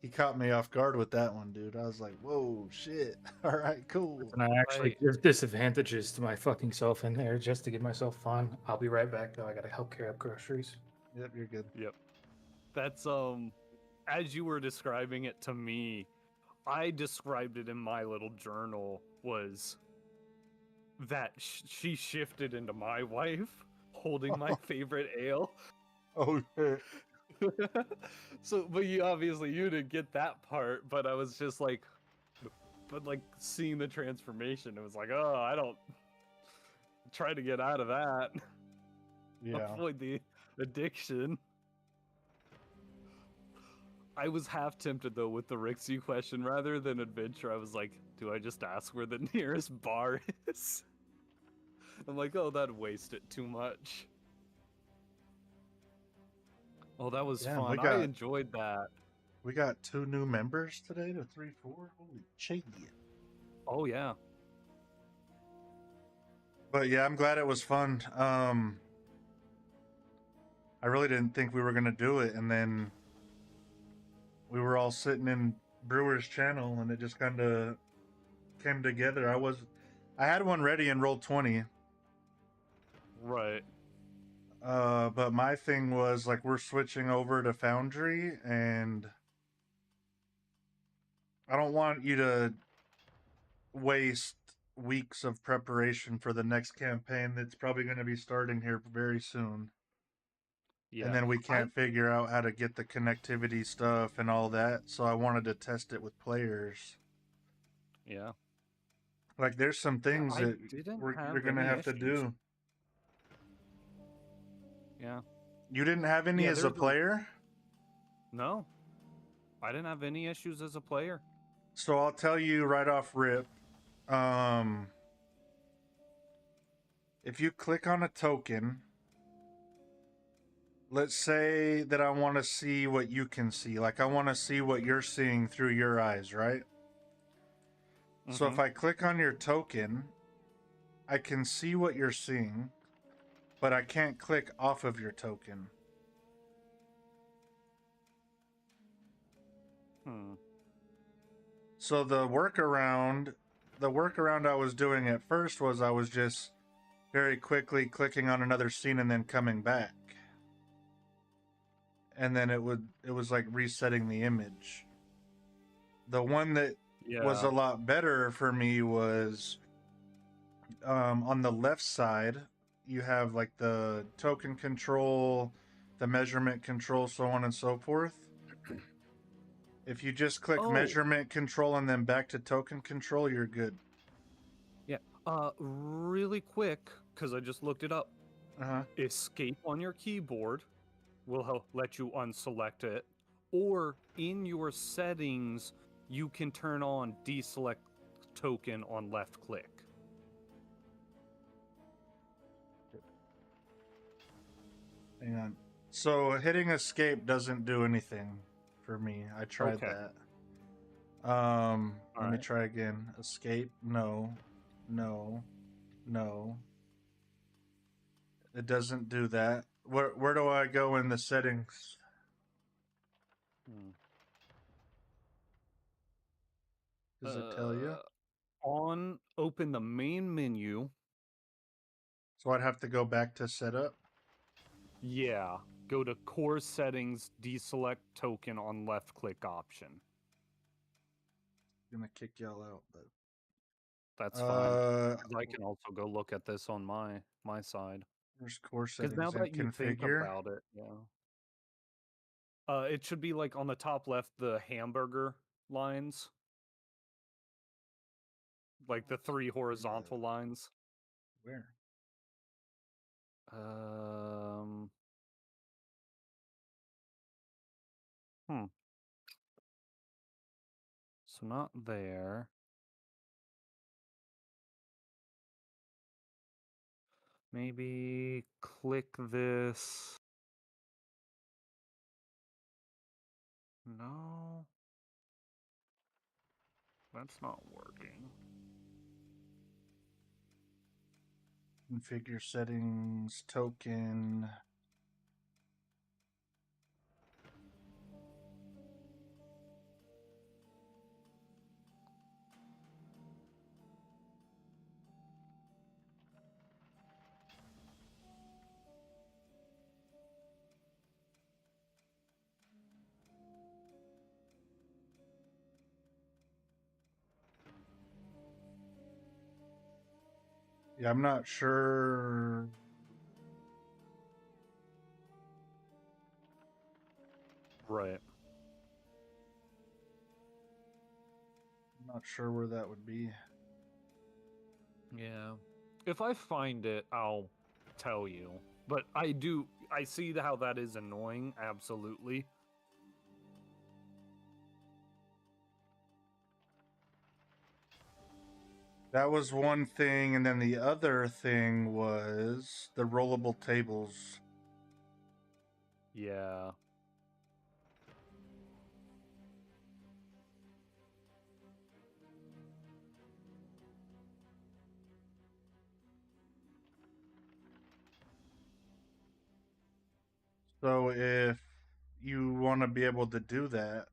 [SPEAKER 1] He caught me off guard with that one, dude. I was like, whoa, shit. All right, cool.
[SPEAKER 3] And I actually
[SPEAKER 2] Right.
[SPEAKER 3] give disadvantages to my fucking self in there just to give myself fun. I'll be right back though. I gotta help carry up groceries.
[SPEAKER 1] Yep, you're good.
[SPEAKER 2] Yep. That's as you were describing it to me, I described it in my little journal was that she shifted into my wife holding my favorite ale.
[SPEAKER 1] Oh shit.
[SPEAKER 2] So, but you didn't get that part, but I was just like, but like seeing the transformation, it was like, oh, I don't try to get out of that.
[SPEAKER 1] Yeah.
[SPEAKER 2] Avoid the addiction. I was half tempted though with the Rixie question rather than adventure. I was like, do I just ask where the nearest bar is? I'm like, oh, that'd waste it too much. Oh, that was
[SPEAKER 1] Damn,
[SPEAKER 2] fun. I enjoyed that.
[SPEAKER 1] we got 2 new members today to 3-4. Holy shit.
[SPEAKER 2] Oh yeah.
[SPEAKER 1] But yeah, I'm glad it was fun. I really didn't think we were gonna do it, and then we were all sitting in Brewer's channel, and it just kind of came together. I had one ready in Roll20,
[SPEAKER 2] Right.
[SPEAKER 1] but my thing was like we're switching over to Foundry, and I don't want you to waste weeks of preparation for the next campaign that's probably going to be starting here very soon.
[SPEAKER 2] Yeah.
[SPEAKER 1] And then we can't figure out how to get the connectivity stuff and all that. So I wanted to test it with players.
[SPEAKER 2] Yeah.
[SPEAKER 1] Like there's some things
[SPEAKER 2] I
[SPEAKER 1] that
[SPEAKER 2] didn't
[SPEAKER 1] you're
[SPEAKER 2] have
[SPEAKER 1] going to
[SPEAKER 2] any
[SPEAKER 1] have to
[SPEAKER 2] issues.
[SPEAKER 1] do.
[SPEAKER 2] Yeah.
[SPEAKER 1] You didn't have any
[SPEAKER 2] Yeah,
[SPEAKER 1] as a
[SPEAKER 2] there's a-
[SPEAKER 1] player?
[SPEAKER 2] No. I didn't have any issues as a player.
[SPEAKER 1] So I'll tell you right off rip. If you click on a token, let's say that I want to see what you can see. Like I want to see what you're seeing through your eyes, right? So if I click on your token, I can see what you're seeing, but I can't click off of your token. So the workaround I was doing at first was I was just very quickly clicking on another scene and then coming back. And then it was like resetting the image. The one that was a lot better for me was on the left side, you have like the token control, the measurement control, so on and so forth. If you just click measurement control and then back to token control, you're good.
[SPEAKER 2] Yeah. Really quick, because I just looked it up. Escape on your keyboard will let you unselect it, or in your settings, you can turn on deselect token on left click.
[SPEAKER 1] Hang on. So hitting escape doesn't do anything for me. I tried that. Let me
[SPEAKER 2] Alright.
[SPEAKER 1] try again. Escape. No. No. No. It doesn't do that. Where do I go in the settings?
[SPEAKER 2] Hmm.
[SPEAKER 1] Does it tell you?
[SPEAKER 2] Open the main menu.
[SPEAKER 1] So I'd have to go back to setup.
[SPEAKER 2] Yeah. Go to core settings, deselect token on left click option.
[SPEAKER 1] I'm gonna kick y'all out, but
[SPEAKER 2] That's fine. 'Cause I can also go look at this on my side.
[SPEAKER 1] there's core
[SPEAKER 2] Because now
[SPEAKER 1] settings and
[SPEAKER 2] that you think
[SPEAKER 1] configure.
[SPEAKER 2] about it, yeah. It should be like on the top left, the hamburger lines. Like the 3 horizontal lines.
[SPEAKER 1] Where?
[SPEAKER 2] So not there. Maybe click this. No. That's not working.
[SPEAKER 1] Configure settings, token. Yeah, I'm not sure.
[SPEAKER 2] Right.
[SPEAKER 1] I'm not sure where that would be.
[SPEAKER 2] Yeah. If I find it, I'll tell you. But I see how that is annoying, absolutely.
[SPEAKER 1] That was one thing, and then the other thing was the rollable tables.
[SPEAKER 2] Yeah.
[SPEAKER 1] So if you want to be able to do that,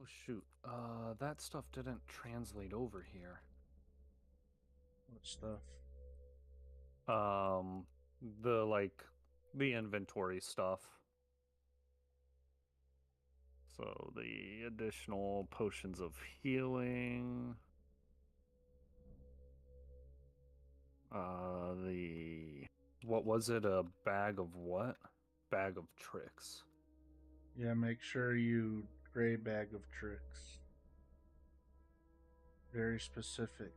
[SPEAKER 2] Oh shoot. That stuff didn't translate over here.
[SPEAKER 1] what stuff?
[SPEAKER 2] The inventory stuff. So the additional potions of healing. What was it? A bag of what? Bag of tricks.
[SPEAKER 1] Yeah, make sure you gray bag of tricks. Very specific.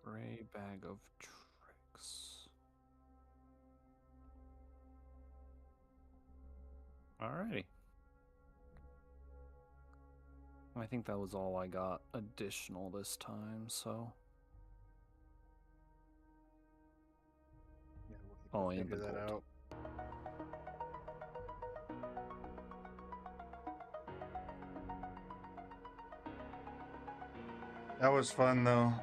[SPEAKER 2] Gray bag of tricks. Alrighty. I think that was all I got additional this time, so.
[SPEAKER 1] Yeah, we'll
[SPEAKER 2] And the
[SPEAKER 1] figure that
[SPEAKER 2] gold.
[SPEAKER 1] out. That was fun though.